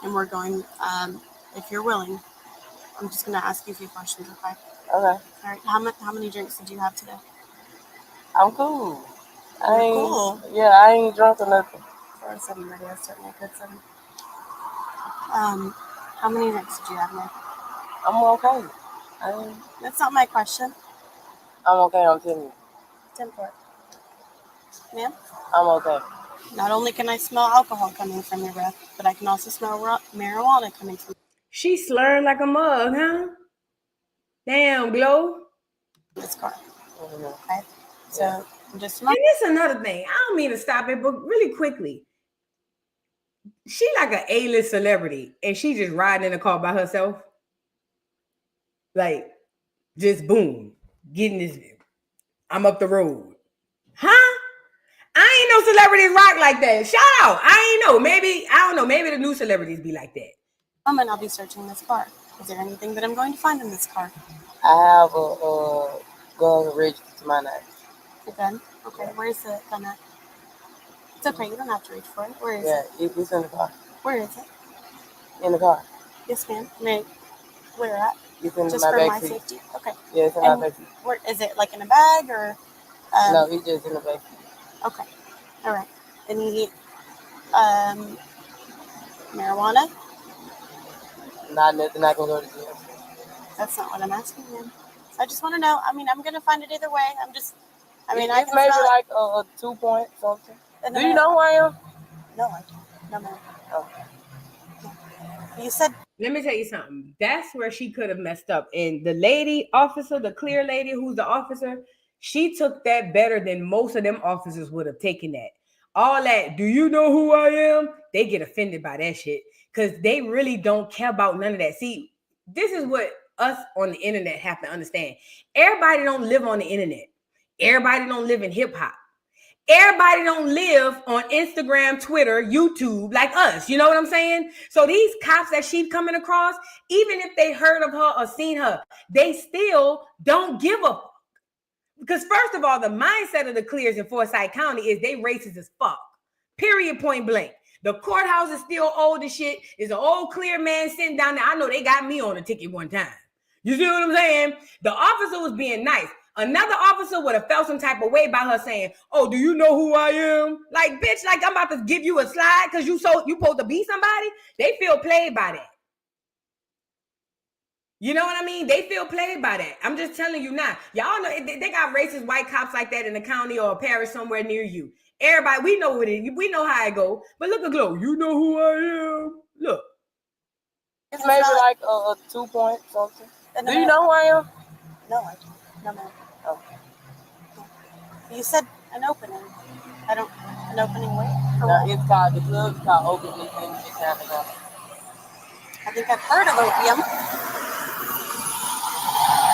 and we're going, if you're willing, I'm just going to ask you a few questions, okay? Okay. All right, how many drinks did you have today? I'm cool. Cool? Yeah, I ain't drunk or nothing. 407 radio, starting at code 7. How many drinks did you have, man? I'm okay. That's not my question. I'm okay, I'm telling you. 10-4. Ma'am? I'm okay. Not only can I smell alcohol coming from your breath, but I can also smell marijuana coming from She slurring like a mug, huh? Damn, Glow. this car. Okay? So, just And this is another thing. I don't mean to stop it, but really quickly. She like an A-list celebrity, and she just riding in a car by herself. Like, just boom, getting this. I'm up the road. Huh? I ain't no celebrities rock like that. Shout out. I ain't know. Maybe, I don't know. Maybe the new celebrities be like that. And I'll be searching this car. Is there anything that I'm going to find in this car? I have a gun registered to my name. A gun? Okay, where's the gun at? It's okay, you don't have to reach for it. Where is it? Yeah, it's in the car. Where is it? In the car. Yes, ma'am. Where at? It's in just my for back my seat. safety? Okay. Yeah, it's in my back seat. Where is it, like in a bag or? No, it's just in the back seat. Okay. All right. Any marijuana? Not nothing I can go to jail. That's not what I'm asking, ma'am. I just want to know. I mean, I'm going to find it either way. It's maybe like a 2 point something. Do you know who I am? No, I don't. No, ma'am. Oh. You said. Let me tell you something. That's where she could have messed up. And the lady officer, the clear lady who's the officer, she took that better than most of them officers would have taken that. All that, do you know who I am? They get offended by that shit because they really don't care about none of that. See, this is what us on the internet have to understand. Everybody don't live on the internet. Everybody don't live in hip hop. Everybody don't live on Instagram, Twitter, YouTube like us. You know what I'm saying? So these cops that she's coming across, even if they heard of her or seen her, they still don't give a fuck. Because first of all, the mindset of the clears in Forsyth County is they racist as fuck. Period, point blank. The courthouse is still old as shit. There's an old clear man sitting down there. I know they got me on a ticket one time. You see what I'm saying? The officer was being nice. Another officer would have felt some type of way by her saying, oh, do you know who I am? Like, bitch, like I'm about to give you a slide because you supposed to be somebody. They feel played by that. You know what I mean? They feel played by that. I'm just telling you now. Y'all know they got racist white cops like that in the county or a parish somewhere near you. Everybody, we know what it is. We know how it go. But look at Glow. You know who I am. Look. It's maybe like a 2 point something. Do you know who I am? No, I don't. No, ma'am. Oh. You said An opening. An opening way? No, it's called, the club's called Open Weekend. I think I've heard of opium.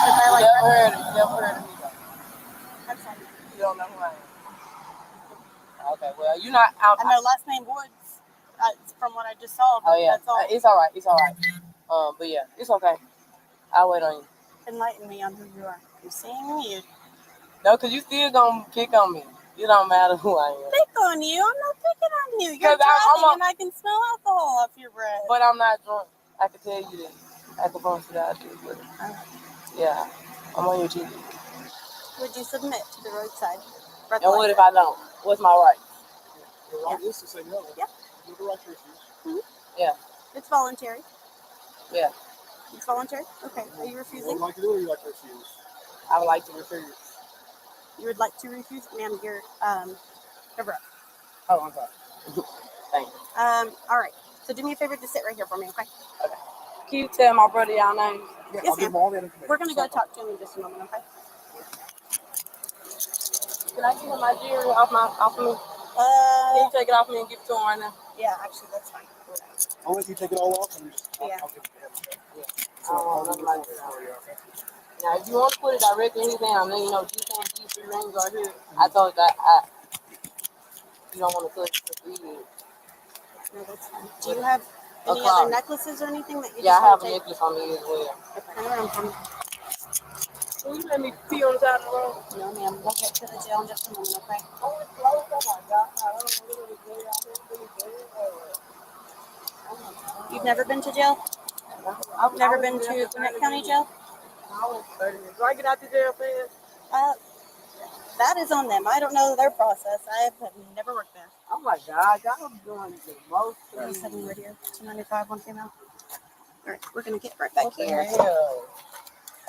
Never heard of me though. That's fine. You don't know who I am. Okay, well, you're not out. I know last name Woods. From what I just saw. But Oh yeah, that's all. it's all right. It's all right. But yeah, it's okay. I'll wait on you. Enlighten me on who you are. You're seeing me. No, because you still gonna kick on me. It don't matter who I am. Pick on you. I'm not picking on you. You're 'Cause driving and I can smell alcohol off your breath. But I'm not drunk. I can tell you that. I can promise you that I do. But yeah, I'm on your TV. Would you submit to the roadside? And what if I don't? What's my right? Your right is to say no. Yeah. You have the right to refuse. Mm-hmm. Yeah. It's voluntary. Yeah. It's voluntary? Okay. Are you refusing? What would you like to do or you like to refuse? I would like to refuse. You would like to refuse? Ma'am, you're cover up. Oh, I'm sorry. Thank you. All right. So do me a favor to sit right here for me, okay? Okay. Can you tell my brother y'all names? Yeah, Yes, I'll give ma'am. them all the information. We're gonna go talk to him in just a moment, okay? Can I get him my jewelry off of me? Can you take it off me and give it to him right now? Yeah, actually that's fine. Unless you take it all off, and Yeah. I'll give it to him. Yeah. So I'll do it for you, okay? Now, if you want to put it directly in his hand, then you know, you can't keep 3 rings right here. I told you that you don't want to touch the weed. No, that's fine. Do you have any Okay. other necklaces or anything that you Yeah, just I have want a to take? necklace on me as well. Okay, turn around for me. Will you let me pee on the side of the road? No, ma'am. We'll get to the jail in just a moment, okay? Oh, it's close. Oh my God. I don't know what it is out here. You've never been to jail? I've Never been to Gwinnett County Jail? I was 30 minutes. Do I get out the jail fast? That is on them. I don't know their process. I have never worked there. Oh my God. Y'all doing the most. 37 right here. 295, one female. All right, we're going to get right back What the here. hell?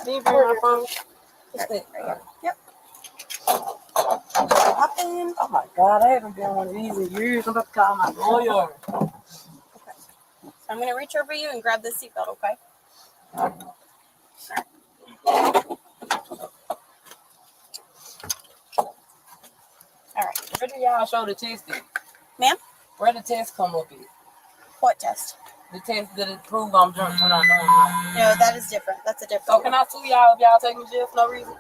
Can you bring my phone? Right here. Yep. Hop in. Oh my God, I haven't been one of these in years. I'm about to call my lawyer. Okay. So I'm going to reach over you and grab this seatbelt, okay? All right. Where do y'all show the test at? Ma'am? Where the test come up at? What test? The test that it prove I'm drunk when I know I'm not. No, that is different. That's a different So can I sue y'all if y'all take me to jail for no reason?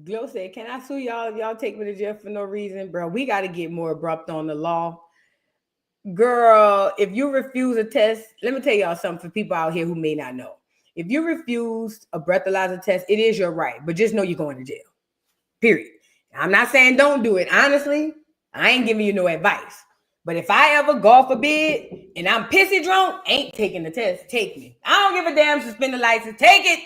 Glow said, can I sue y'all if y'all take me to jail for no reason? Bro, we got to get more abrupt on the law. Girl, if you refuse a test, let me tell y'all something for people out here who may not know. If you refuse a breathalyzer test, it is your right, but just know you're going to jail. Period. I'm not saying don't do it. Honestly, I ain't giving you no advice. But if I ever, God forbid, and I'm pissy drunk, ain't taking the test. Take me. I don't give a damn, suspend the license. Take it.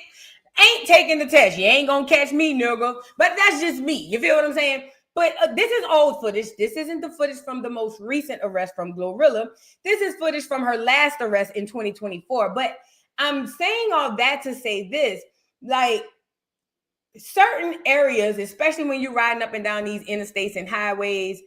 Ain't taking the test. You ain't gonna catch me, nigga. But that's just me. You feel what I'm saying? But this is old footage. This isn't the footage from the most recent arrest from Glorilla. This is footage from her last arrest in 2024. But I'm saying all that to say this, like, certain areas, especially when you're riding up and down these interstates and highways,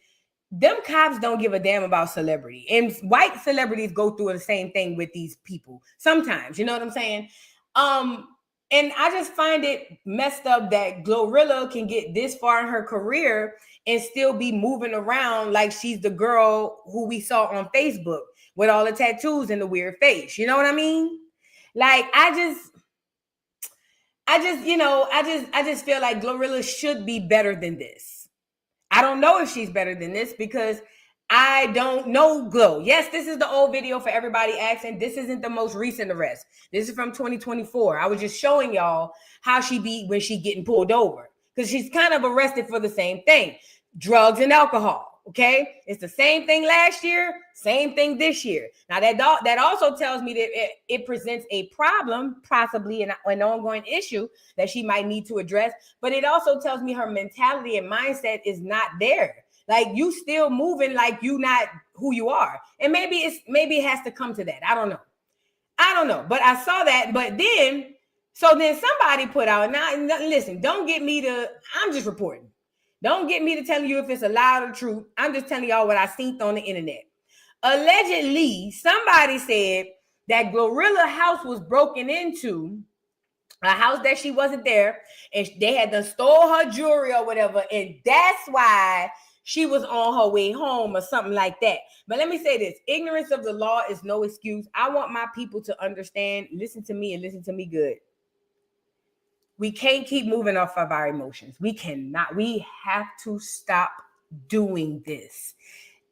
them cops don't give a damn about celebrity. And white celebrities go through the same thing with these people sometimes. You know what I'm saying? And I just find it messed up that Glorilla can get this far in her career and still be moving around like she's the girl who we saw on Facebook with all the tattoos and the weird face. You know what I mean? Like, I just feel like Glorilla should be better than this. I don't know if she's better than this because I don't know Glow. Yes, this is the old video for everybody asking. This isn't the most recent arrest. This is from 2024. I was just showing y'all how she be when she getting pulled over because she's kind of arrested for the same thing, drugs and alcohol. Okay, it's the same thing last year, same thing this year. Now that also tells me that it presents a problem, possibly an ongoing issue that she might need to address. But it also tells me her mentality and mindset is not there. Like, you still moving like you not who you are, and maybe it has to come to that. I don't know. But I saw that. But then somebody put out. Now listen, don't get me to. I'm just reporting. Don't get me to tell you if it's a lie or the truth. I'm just telling y'all what I seen on the internet. Allegedly, somebody said that Glorilla house was broken into a house that she wasn't there, and they had done stole her jewelry or whatever, and that's why she was on her way home or something like that. But let me say this: ignorance of the law is no excuse. I want my people to understand, listen to me and listen to me good. We can't keep moving off of our emotions. We cannot. We have to stop doing this.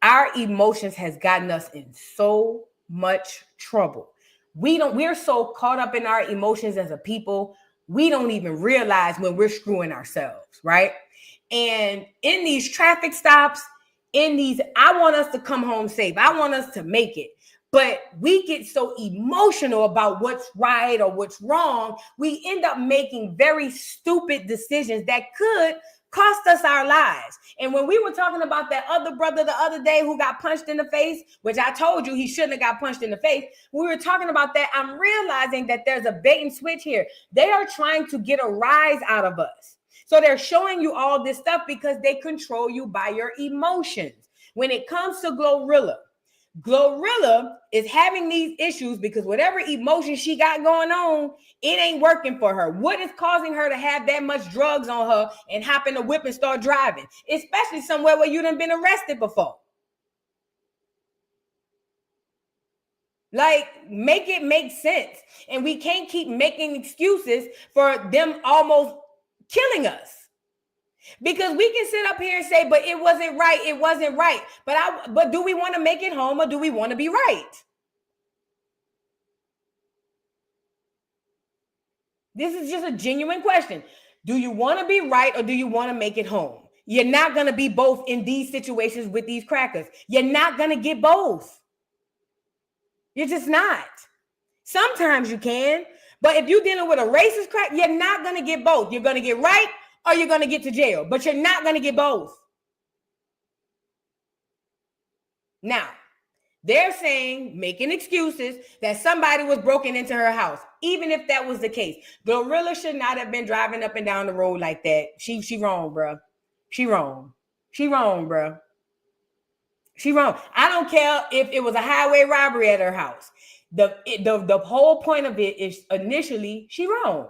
Our emotions has gotten us in so much trouble. We're so caught up in our emotions as a people, we don't even realize when we're screwing ourselves, right? And in these traffic stops, I want us to come home safe. I want us to make it. But we get so emotional about what's right or what's wrong, we end up making very stupid decisions that could cost us our lives. And when we were talking about that other brother the other day who got punched in the face, which I told you he shouldn't have got punched in the face, we were talking about that. I'm realizing that there's a bait and switch here. They are trying to get a rise out of us. So they're showing you all this stuff because they control you by your emotions. When it comes to Glorilla is having these issues because whatever emotion she got going on, it ain't working for her. What is causing her to have that much drugs on her and hop in the whip and start driving, especially somewhere where you done been arrested before? Like, make it make sense. And we can't keep making excuses for them almost killing us. Because we can sit up here and say, but it wasn't right. It wasn't right. But do we want to make it home or do we want to be right? This is just a genuine question. Do you want to be right or do you want to make it home? You're not going to be both in these situations with these crackers. You're not going to get both. You're just not. Sometimes you can. But if you're dealing with a racist crack, you're not going to get both. You're going to get right or you're going to get to jail, but you're not going to get both. Now, they're saying, making excuses, that somebody was broken into her house. Even if that was the case, Glorilla should not have been driving up and down the road like that. She wrong, bro. She wrong. She wrong, bro. She wrong. I don't care if it was a highway robbery at her house. The whole point of it is initially she wrong.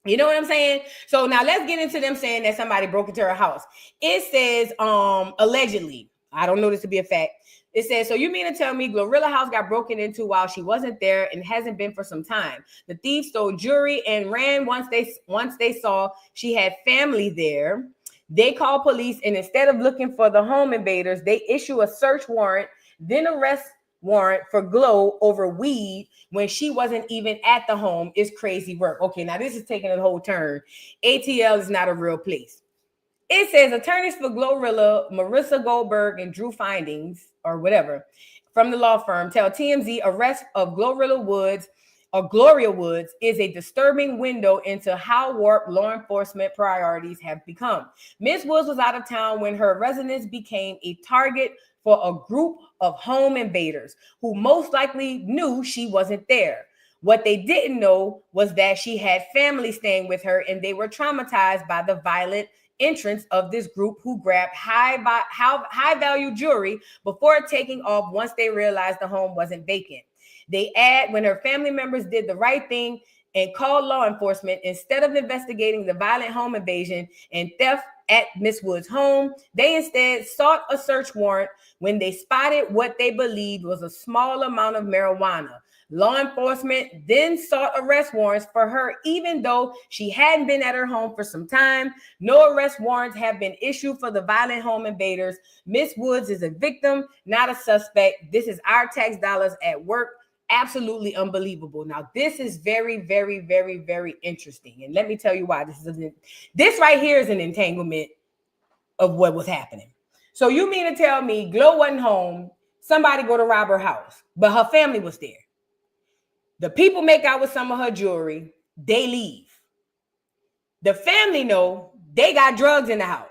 You know what I'm saying? So now let's get into them saying that somebody broke into her house. It says allegedly. I don't know this to be a fact. It says, so you mean to tell me Glorilla house got broken into while she wasn't there and hasn't been for some time? The thieves stole jewelry and ran once they saw she had family there. They called police, and instead of looking for the home invaders, they issue a search warrant, then arrest warrant for Glo over weed when she wasn't even at the home. Is crazy work. Okay, now this is taking a whole turn. ATL is not a real place. It says attorneys for Glorilla, Marissa Goldberg and Drew Findings, or whatever, from the law firm tell TMZ arrest of Glorilla Woods or Gloria Woods is a disturbing window into how warped law enforcement priorities have become. Ms. Woods was out of town when her residence became a target for a group of home invaders who most likely knew she wasn't there. What they didn't know was that she had family staying with her and they were traumatized by the violent entrance of this group who grabbed high value jewelry before taking off once they realized the home wasn't vacant. They add, when her family members did the right thing and called law enforcement, instead of investigating the violent home invasion and theft at Miss Woods' home, they instead sought a search warrant when they spotted what they believed was a small amount of marijuana. Law enforcement then sought arrest warrants for her, even though she hadn't been at her home for some time. No arrest warrants have been issued for the violent home invaders. Miss Woods is a victim, not a suspect. This is our tax dollars at work. Absolutely unbelievable. Now, this is very, very, very, very interesting. And let me tell you why. This right here is an entanglement of what was happening. So you mean to tell me Glo wasn't home, somebody go to rob her house, but her family was there. The people make out with some of her jewelry. They leave. The family know they got drugs in the house.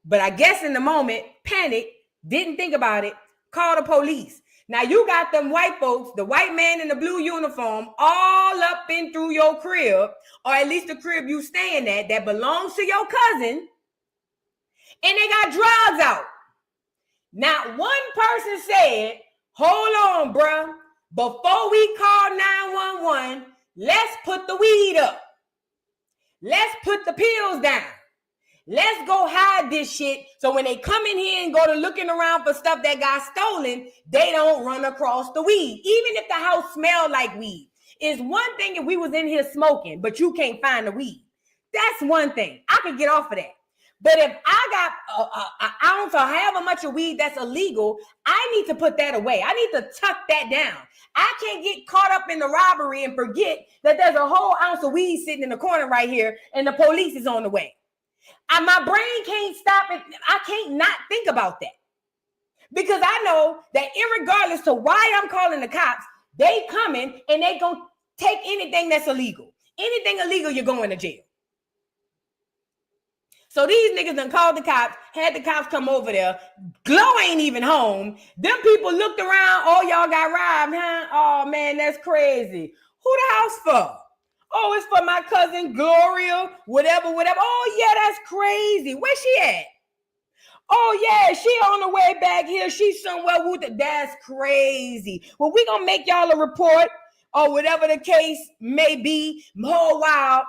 But I guess in the moment, panic, didn't think about it, called the police. Now you got them white folks, the white man in the blue uniform, all up in through your crib, or at least the crib you staying at that belongs to your cousin, and they got drugs out. Not one person said, hold on, bruh. Before we call 911, Let's put the weed up. Let's put the pills down. Let's go hide this shit so when they come in here and go to looking around for stuff that got stolen, they don't run across the weed. Even if the house smelled like weed. It's one thing if we was in here smoking, but you can't find the weed. That's one thing. I could get off of that. But if I got an ounce or however much of weed that's illegal, I need to put that away. I need to tuck that down. I can't get caught up in the robbery and forget that there's a whole ounce of weed sitting in the corner right here and the police is on the way. My brain can't stop it. I can't not think about that. Because I know that irregardless to why I'm calling the cops, they coming and they gonna take anything that's illegal. Anything illegal, you're going to jail. So these niggas done called the cops, had the cops come over there. Glow ain't even home. Them people looked around. Oh, y'all got robbed, huh? Oh, man, that's crazy. Who the house for? Oh, it's for my cousin Glorilla, whatever. Oh, yeah, that's crazy. Where she at? Oh, yeah, she on the way back here. She's somewhere with it. That's crazy. Well, we gonna make y'all a report or whatever the case may be. Oh, wow.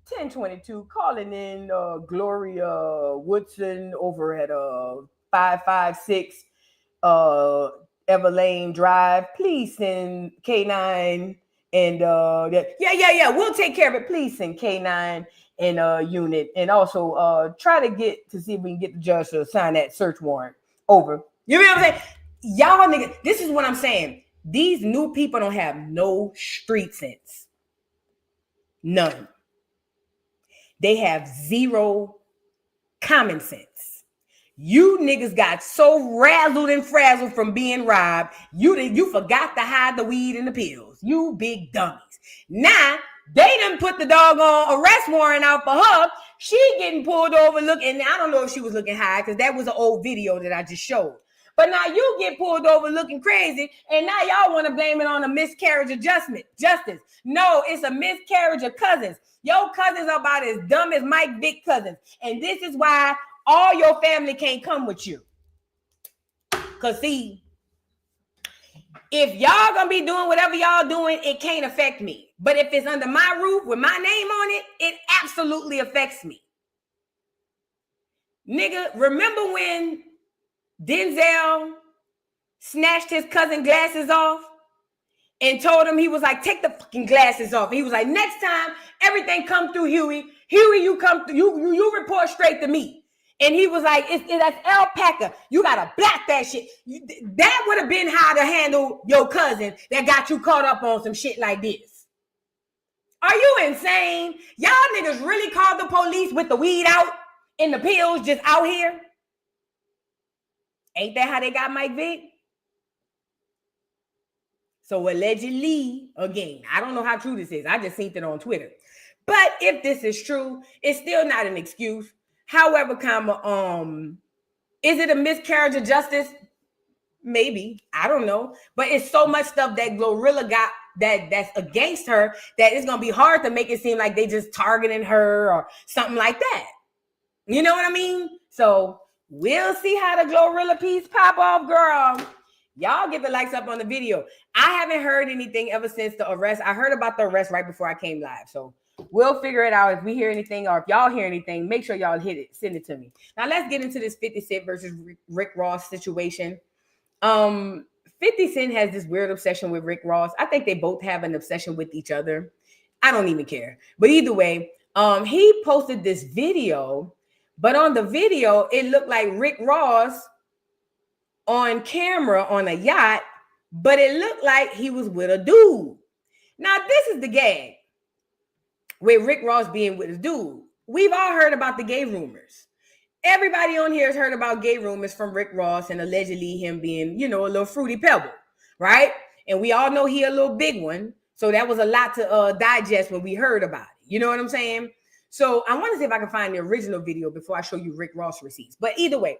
1022 calling in Gloria Woodson over at 556 Everlane Drive. Please send K9 and yeah. We'll take care of it. Please send K9 and unit, and also try to get to see if we can get the judge to sign that search warrant over. You know what I'm saying? Y'all niggas, this is what I'm saying. These new people don't have no street sense. None. They have zero common sense. You niggas got so razzled and frazzled from being robbed, you forgot to hide the weed and the pills. You big dummies. Now, they done put the doggone arrest warrant out for her. She getting pulled over looking, I don't know if she was looking high because that was an old video that I just showed. But now you get pulled over looking crazy, and now y'all want to blame it on a miscarriage of justice. No, it's a miscarriage of cousins. Your cousins are about as dumb as Mike Vick cousins. And this is why all your family can't come with you. Because see, if y'all gonna be doing whatever y'all doing, it can't affect me. But if it's under my roof with my name on it, it absolutely affects me. Nigga, remember when Denzel snatched his cousin glasses off and told him, he was like, take the fucking glasses off. And he was like, next time everything come through Huey, you come through, you report straight to me. And he was like, that's alpaca. You gotta black that shit. That would have been how to handle your cousin that got you caught up on some shit like this. Are you insane? Y'all niggas really called the police with the weed out and the pills just out here? Ain't that how they got Mike Vick? So allegedly, again, I don't know how true this is. I just seen it on Twitter. But if this is true, it's still not an excuse. However, is it a miscarriage of justice? Maybe. I don't know. But it's so much stuff that Glorilla got that's against her that it's going to be hard to make it seem like they just targeting her or something like that. You know what I mean? So we'll see how the Glorilla piece pop off, girl. Y'all get the likes up on the video. I haven't heard anything ever since the arrest. I heard about the arrest right before I came live. So we'll figure it out. If we hear anything or if y'all hear anything, make sure y'all hit it. Send it to me. Now let's get into this 50 Cent versus Rick Ross situation. 50 Cent has this weird obsession with Rick Ross. I think they both have an obsession with each other. I don't even care. But either way, he posted this video. But on the video, it looked like Rick Ross on camera on a yacht, but it looked like he was with a dude. Now, this is the gag with Rick Ross being with a dude. We've all heard about the gay rumors. Everybody on here has heard about gay rumors from Rick Ross and allegedly him being, a little fruity pebble, right? And we all know he a little big one. So that was a lot to digest when we heard about it. You know what I'm saying? So I want to see if I can find the original video before I show you Rick Ross receipts. But either way,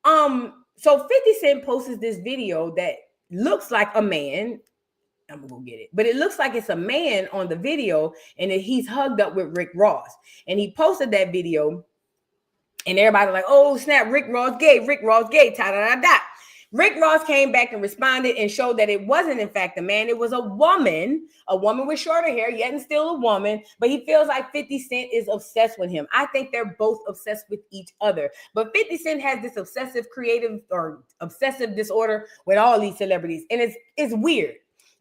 so 50 Cent posted this video that looks like a man. I'm gonna go get it, but it looks like it's a man on the video, and he's hugged up with Rick Ross. And he posted that video, and everybody like, "Oh snap, Rick Ross gay, ta da da da." Rick Ross came back and responded and showed that it wasn't in fact a man. It was a woman with shorter hair, yet and still a woman. But he feels like 50 Cent is obsessed with him. I think they're both obsessed with each other. But 50 Cent has this obsessive creative or obsessive disorder with all these celebrities. And it's weird.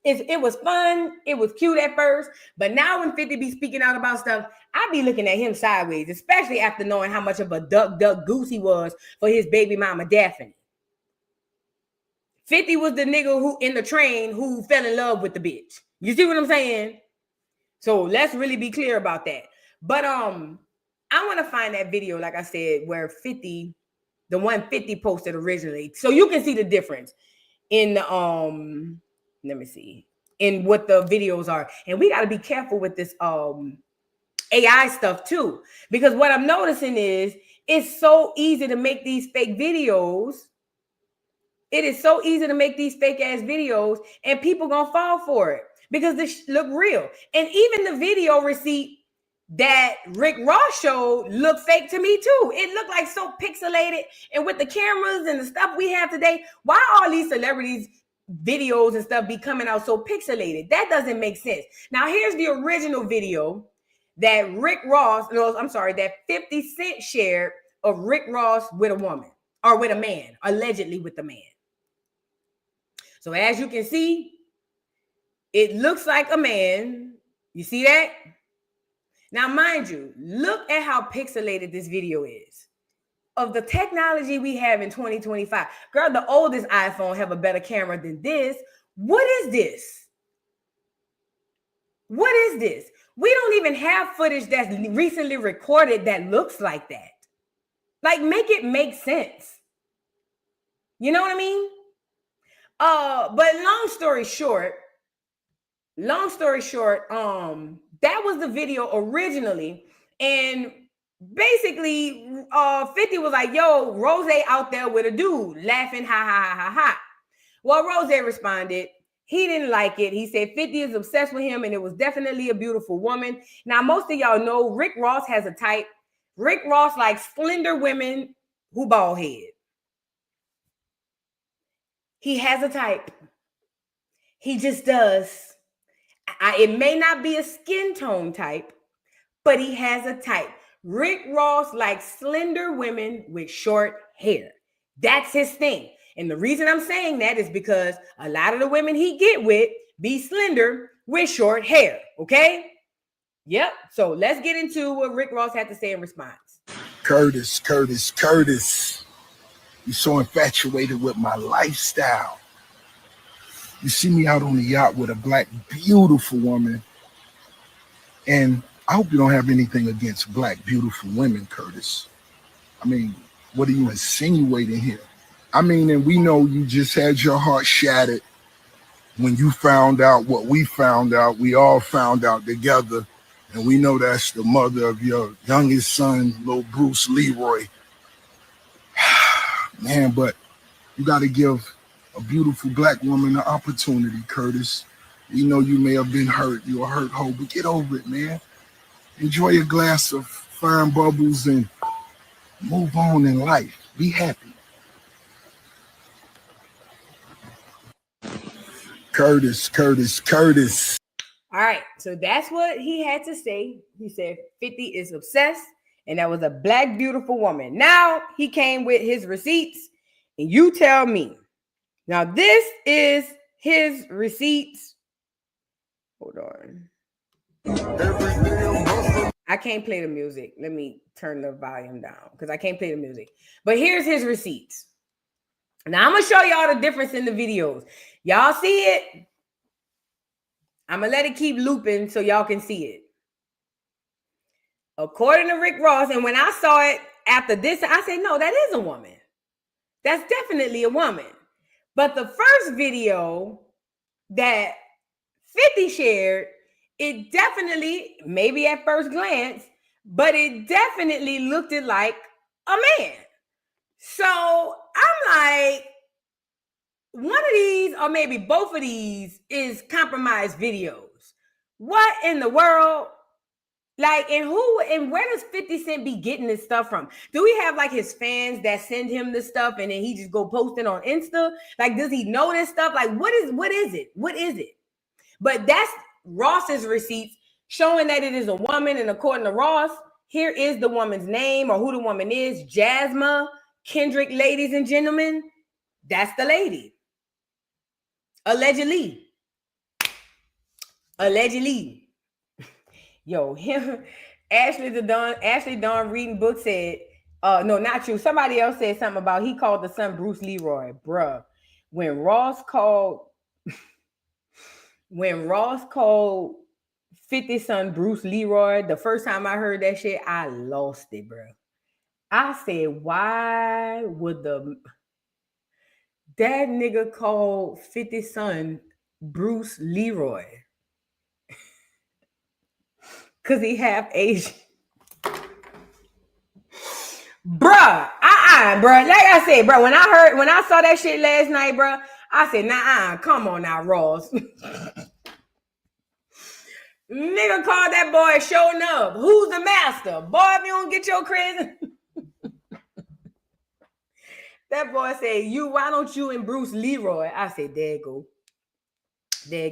It was fun. It was cute at first. But now when 50 be speaking out about stuff, I be looking at him sideways, especially after knowing how much of a duck goose he was for his baby mama Daphne. 50 was the nigga who in the train who fell in love with the bitch. You see what I'm saying? So let's really be clear about that. But I want to find that video, like I said, where 50, the one 50 posted originally, so you can see the difference in the let me see, in what the videos are. And we got to be careful with this AI stuff too, because what I'm noticing is it's so easy to make these fake videos. It is so easy to make these fake ass videos, and people gonna fall for it because this look real. And even the video receipt that Rick Ross showed looked fake to me too. It looked like so pixelated, and with the cameras and the stuff we have today, why all these celebrities videos and stuff be coming out so pixelated? That doesn't make sense. Now here's the original video that that 50 Cent shared of Rick Ross with a woman or with a man, allegedly with the man. So as you can see, it looks like a man. You see that? Now, mind you, look at how pixelated this video is. Of the technology we have in 2025. Girl, the oldest iPhone have a better camera than this. What is this? What is this? We don't even have footage that's recently recorded that looks like that. Like, make it make sense. You know what I mean? But long story short, that was the video originally. And basically, 50 was like, yo, Rose out there with a dude laughing, ha, ha, ha, ha, ha. Well, Rose responded, he didn't like it. He said 50 is obsessed with him, and it was definitely a beautiful woman. Now, most of y'all know Rick Ross has a type. Rick Ross likes slender women who bald head. He has a type. He just does. It may not be a skin tone type, but he has a type. Rick Ross likes slender women with short hair. That's his thing. And the reason I'm saying that is because a lot of the women he get with be slender with short hair. Okay? Yep. So let's get into what Rick Ross had to say in response. Curtis. You're so infatuated with my lifestyle. You see me out on the yacht with a black, beautiful woman. And I hope you don't have anything against black, beautiful women, Curtis. I mean, what are you insinuating here? I mean, and we know you just had your heart shattered when you found out what we found out. We all found out together. And we know that's the mother of your youngest son, little Bruce Leroy. Man, but you got to give a beautiful black woman an opportunity, Curtis. We know you may have been hurt. You're a hurt hoe, but get over it, man. Enjoy a glass of fine bubbles and move on in life. Be happy. Curtis. All right, so that's what he had to say. He said 50 is obsessed, and that was a black, beautiful woman. Now he came with his receipts, and you tell me. Now this is his receipts. Hold on. I can't play the music. Let me turn the volume down because I can't play the music. But here's his receipts. Now I'm going to show y'all the difference in the videos. Y'all see it? I'm going to let it keep looping so y'all can see it. According to Rick Ross, and when I saw it after this, I said, no, that is a woman. That's definitely a woman. But the first video that 50 shared, it definitely, maybe at first glance, but it definitely looked like a man. So I'm like, one of these or maybe both of these is compromised videos. What in the world? Like, and where does 50 Cent be getting this stuff from? Do we have like his fans that send him this stuff and then he just go post it on Insta? Like, does he know this stuff? Like, what is it? What is it? But that's Ross's receipts showing that it is a woman. And according to Ross, here is the woman's name or who the woman is. Jasmine Kendrick, ladies and gentlemen. That's the lady. Allegedly. Yo, him, Ashley Dawn reading book said, no, not you. Somebody else said something about he called the son Bruce Leroy. Bruh. When Ross called 50 son Bruce Leroy, the first time I heard that shit, I lost it, bro. I said, why would that nigga call 50 son Bruce Leroy? Because he half Asian. Bruh, bruh. Like I said, bruh, when I saw that shit last night, bruh, I said, nah, come on now, Ross. Nigga called that boy showing up. Who's the master? Boy, if you don't get your crazy. That boy said, why don't you and Bruce Leroy? I said, there you go.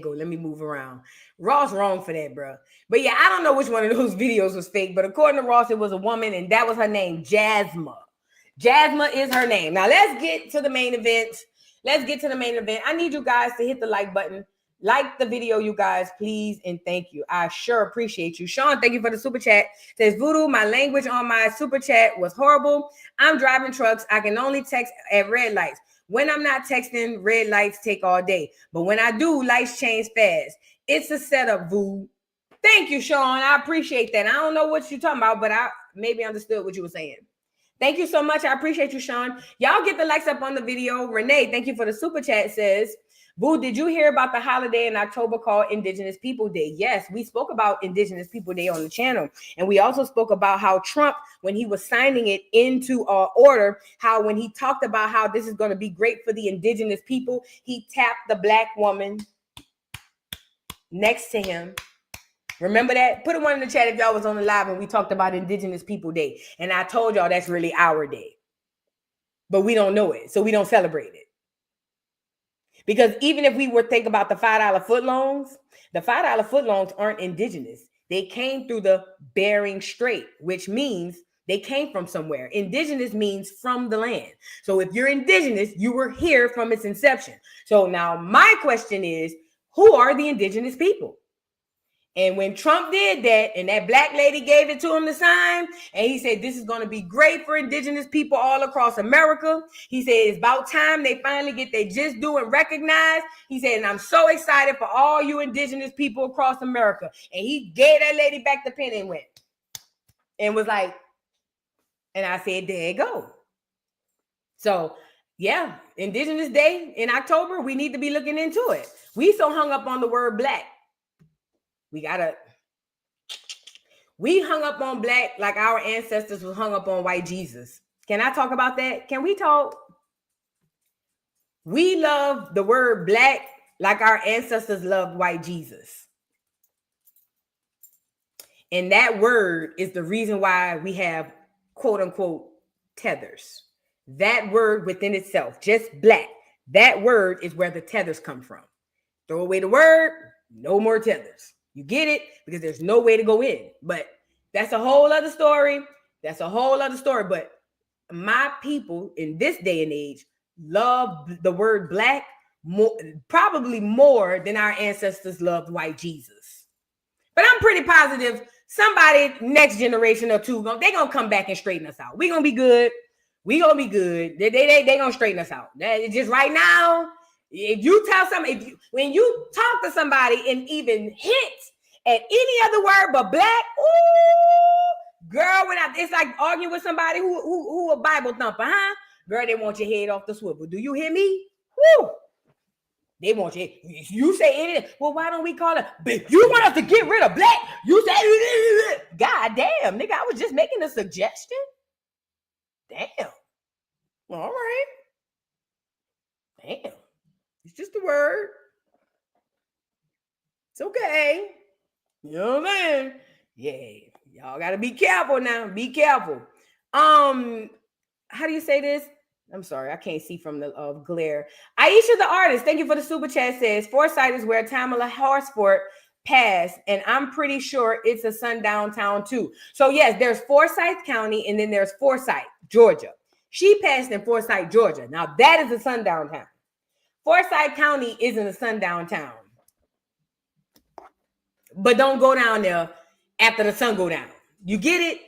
Let me move around. Ross wrong for that, bro. But yeah, I don't know which one of those videos was fake, but according to Ross, it was a woman, and that was her name, Jasmine. Jasmine is her name. Now let's get to the main event. I need you guys to hit the like button. Like the video, you guys, please, and thank you. I sure appreciate you. Sean, thank you for the super chat. Says, Voodoo, my language on my super chat was horrible. I'm driving trucks. I can only text at red lights. When I'm not texting, red lights take all day. But when I do, lights change fast. It's a setup, Voo. Thank you, Sean. I appreciate that. I don't know what you're talking about, but I maybe understood what you were saying. Thank you so much. I appreciate you, Sean. Y'all get the likes up on the video. Renee, thank you for the super chat, says, Boo, did you hear about the holiday in October called Indigenous People Day? Yes, we spoke about Indigenous People Day on the channel. And we also spoke about how Trump, when he was signing it into order, how when he talked about how this is going to be great for the indigenous people, he tapped the black woman next to him. Remember that? Put a one in the chat if y'all was on the live when we talked about Indigenous People Day. And I told y'all that's really our day. But we don't know it, so we don't celebrate it. Because even if we were think about the $5 footlongs, the $5 footlongs aren't indigenous. They came through the Bering Strait, which means they came from somewhere. Indigenous means from the land. So if you're indigenous, you were here from its inception. So now my question is, who are the indigenous people? And when Trump did that, and that black lady gave it to him to sign, and he said, this is going to be great for indigenous people all across America. He said, it's about time they finally get their just due and recognized. He said, and I'm so excited for all you indigenous people across America. And he gave that lady back the pen and went. And was like, and I said, there you go. So, yeah, Indigenous Day in October, we need to be looking into it. We so hung up on the word black. We hung up on black like our ancestors were hung up on white Jesus. Can I talk about that? Can we talk? We love the word black like our ancestors loved white Jesus. And that word is the reason why we have quote unquote tethers. That word within itself, just black, that word is where the tethers come from. Throw away the word, no more tethers. You get it? Because there's no way to go in. But that's a whole other story. But my people in this day and age love the word black more, probably more than our ancestors loved white Jesus. But I'm pretty positive somebody next generation or two, they're going to come back and straighten us out. We're going to be good. They're going to straighten us out. Just right now, if you tell somebody, when you talk to somebody and even hint at any other word but black, ooh, girl, it's like arguing with somebody who a Bible thumper, huh? Girl, they want your head off the swivel. Do you hear me? Woo! They want you. You say anything. Well, why don't we call it? You want us to get rid of black? You say, God damn, nigga, I was just making a suggestion. Damn. All right. Damn. It's just a word. It's okay. You know what I'm saying? Yeah. Y'all gotta be careful now. Be careful. How do you say this? I'm sorry, I can't see from the glare. Aisha the artist, thank you for the super chat. Says Forsyth is where Tamala Horsford passed, and I'm pretty sure it's a sundown town too. So yes, there's Forsyth County, and then there's Forsyth, Georgia. She passed in Forsyth, Georgia. Now that is a sundown town. Forsyth County isn't a sundown town. But don't go down there after the sun go down. You get it?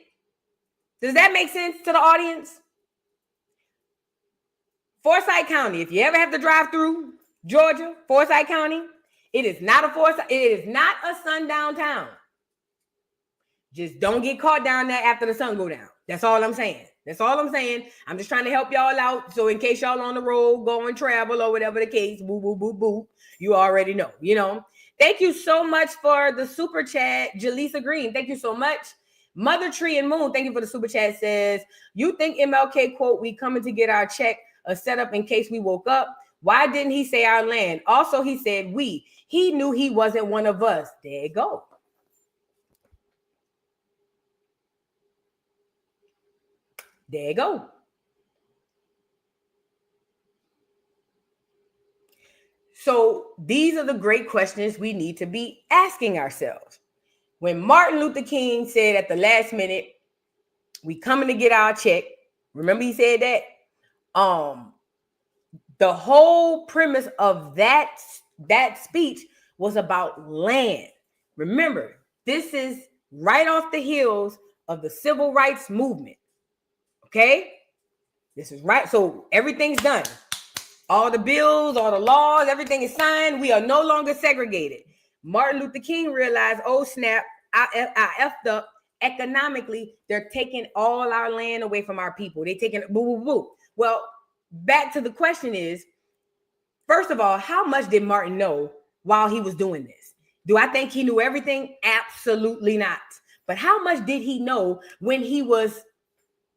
Does that make sense to the audience? Forsyth County, if you ever have to drive through Georgia, Forsyth County, it is not a sundown town. Just don't get caught down there after the sun go down. That's all I'm saying. That's all I'm saying. I'm just trying to help y'all out. So in case y'all on the road, going travel or whatever the case, boo, boo, boo, boo, you already know, you know. Thank you so much for the super chat, Jaleesa Green. Thank you so much. Mother Tree and Moon, thank you for the super chat. Says, you think MLK quote, we coming to get our check, a setup in case we woke up? Why didn't he say our land? Also, he said we. He knew he wasn't one of us. There you go. There you go. So these are the great questions we need to be asking ourselves. When Martin Luther King said at the last minute, we coming to get our check. Remember he said that? The whole premise of that speech was about land. Remember, this is right off the heels of the civil rights movement. Okay? This is right. So everything's done. All the bills, all the laws, everything is signed. We are no longer segregated. Martin Luther King realized, oh snap, I effed up. Economically, they're taking all our land away from our people. They're taking boo, boo, boo. Well, back to the question is, first of all, how much did Martin know while he was doing this? Do I think he knew everything? Absolutely not. But how much did he know when he was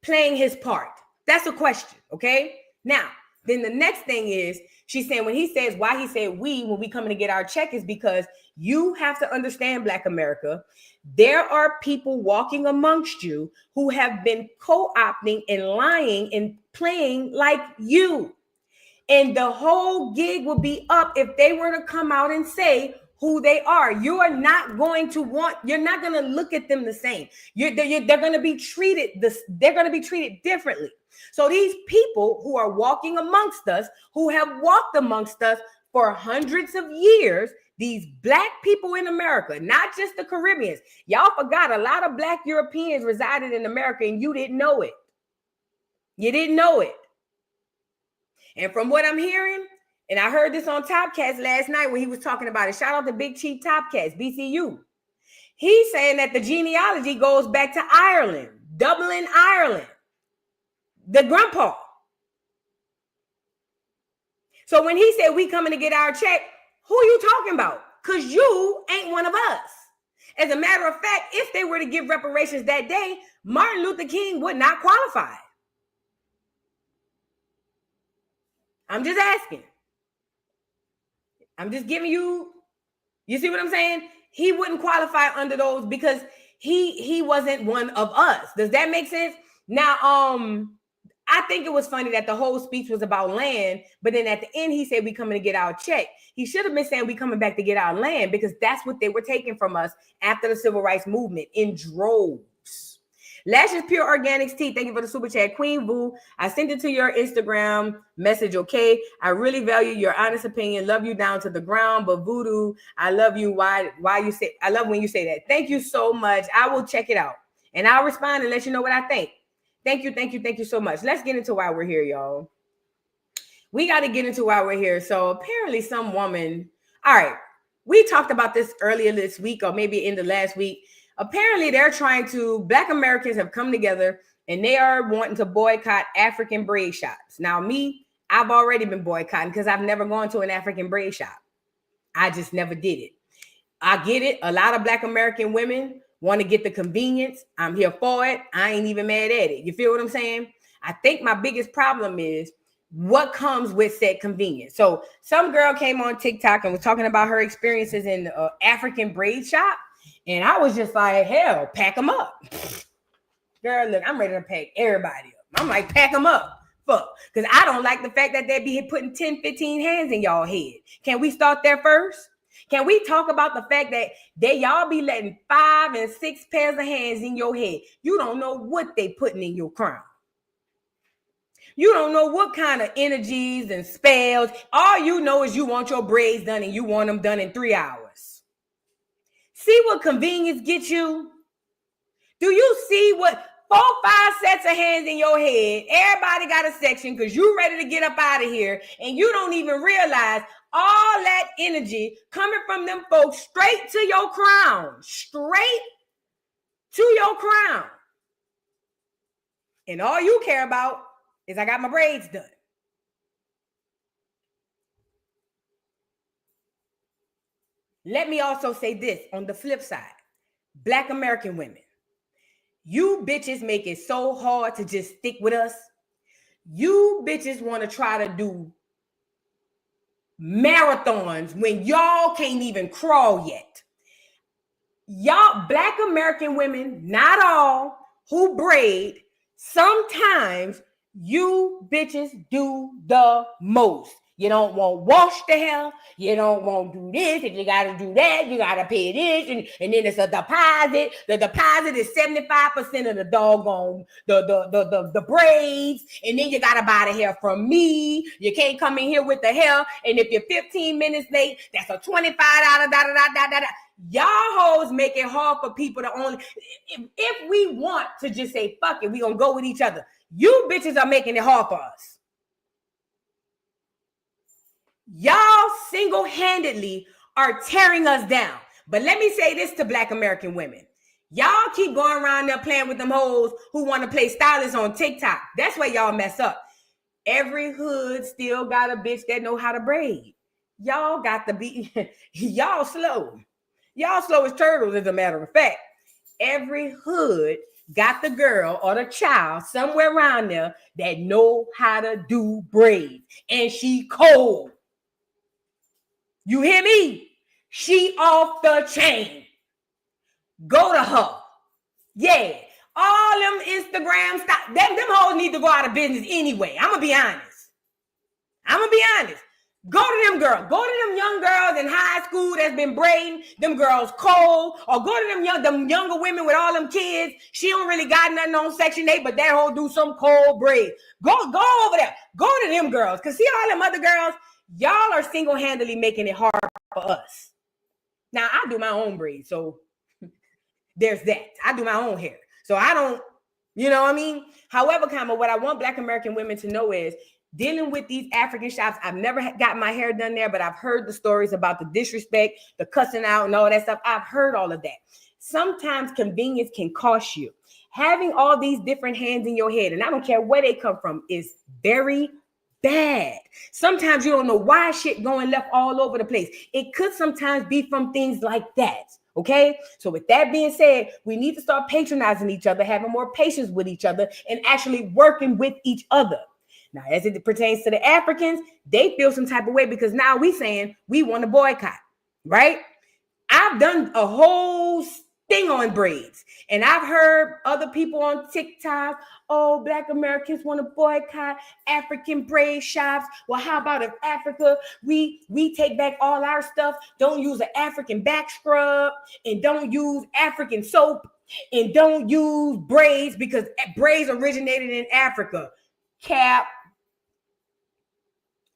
playing his part? That's a question, okay? Now, then the next thing is, she's saying when he says why he said we when we coming to get our check is because you have to understand, Black America, there are people walking amongst you who have been co-opting and lying and playing like you. And the whole gig would be up if they were to come out and say who they are. You are not going to you're not going to look at them the same. They're going to be treated they're going to be treated differently. So these people who are walking amongst us, who have walked amongst us for hundreds of years, these Black people in America, not just the Caribbeans. Y'all forgot a lot of Black Europeans resided in America and you didn't know it. You didn't know it. And from what I'm hearing, and I heard this on Topcast last night when he was talking about it. Shout out to Big Chief Topcast, BCU. He's saying that the genealogy goes back to Ireland, Dublin, Ireland. The grandpa. So when he said we coming to get our check, who you talking about? Because you ain't one of us. As a matter of fact, if they were to give reparations that day, Martin Luther King would not qualify. I'm just asking. I'm just giving you see what I'm saying? He wouldn't qualify under those because he wasn't one of us. Does that make sense? Now, I think it was funny that the whole speech was about land, but then at the end he said we coming to get our check. He should have been saying we coming back to get our land because that's what they were taking from us after the civil rights movement in droves. Lashes Pure Organics Tea, thank you for the super chat. Queen Boo, I sent it to your Instagram message, okay? I really value your honest opinion. Love you down to the ground, but Voodoo, I love you. Why you say, I love when you say that. Thank you so much. I will check it out and I'll respond and let you know what I think. Thank you so much. Let's get into why we're here, y'all. We got to get into why we're here. So apparently some woman, all right, we talked about this earlier this week or maybe in the last week. Apparently they're Black Americans have come together and they are wanting to boycott African braid shops. Now me, I've already been boycotting because I've never gone to an African braid shop. I just never did it. I get it. A lot of Black American women want to get the convenience. I'm here for it. I ain't even mad at it. You feel what I'm saying? I think my biggest problem is what comes with said convenience. So some girl came on TikTok and was talking about her experiences in African braid shop. And I was just like, hell, pack them up. Girl, look, I'm ready to pack everybody up. I'm like, pack them up. Fuck. Because I don't like the fact that they be putting 10, 15 hands in y'all head. Can we start there first? Can we talk about the fact that y'all be letting 5 and 6 pairs of hands in your head? You don't know what they putting in your crown. You don't know what kind of energies and spells. All you know is you want your braids done and you want them done in 3 hours. See what convenience gets you? Do you see what 4, 5 sets of hands in your head? Everybody got a section because you ready to get up out of here and you don't even realize all that energy coming from them folks straight to your crown. Straight to your crown. And all you care about is I got my braids done. Let me also say this on the flip side. Black American women. You bitches make it so hard to just stick with us. You bitches want to try to do marathons when y'all can't even crawl yet. Y'all, Black American women, not all, who braid, sometimes you bitches do the most. You don't want to wash the hair. You don't want to do this. And you got to do that. You got to pay this. And then it's a deposit. The deposit is 75% of the doggone, the braids. And then you got to buy the hair from me. You can't come in here with the hair. And if you're 15 minutes late, that's a $25. Y'all hoes make it hard for people to only. If we want to just say, fuck it, we going to go with each other. You bitches are making it hard for us. Y'all single-handedly are tearing us down. But let me say this to Black American women. Y'all keep going around there playing with them hoes who want to play stylists on TikTok. That's where y'all mess up. Every hood still got a bitch that know how to braid. Y'all got to be, y'all slow. Y'all slow as turtles, as a matter of fact. Every hood got the girl or the child somewhere around there that know how to do braids. And she cold. You hear me? She off the chain. Go to her. Yeah. All them Instagram stuff. Them hoes need to go out of business anyway. I'm going to be honest. Go to them girls. Go to them young girls in high school that's been braiding. Them girls cold. Or go to them younger women with all them kids. She don't really got nothing on Section 8, but that hoe do some cold braid. Go over there. Go to them girls. Because see all them other girls? Y'all are single-handedly making it hard for us. Now, I do my own braids, so there's that. I do my own hair. So I don't, you know what I mean? However, what I want Black American women to know is dealing with these African shops. I've never got my hair done there, but I've heard the stories about the disrespect, the cussing out and all that stuff. I've heard all of that. Sometimes convenience can cost you. Having all these different hands in your head, and I don't care where they come from, is very bad. Sometimes you don't know why shit going left all over the place. It could sometimes be from things like that. Okay. So with that being said, we need to start patronizing each other, having more patience with each other, and actually working with each other. Now, as it pertains to the Africans, they feel some type of way because now we saying we want to boycott, right? I've done a whole thing on braids, and I've heard other people on TikTok, oh, Black Americans want to boycott African braid shops. Well, how about if Africa, we take back all our stuff, don't use an African back scrub, and don't use African soap, and don't use braids because braids originated in Africa. Cap.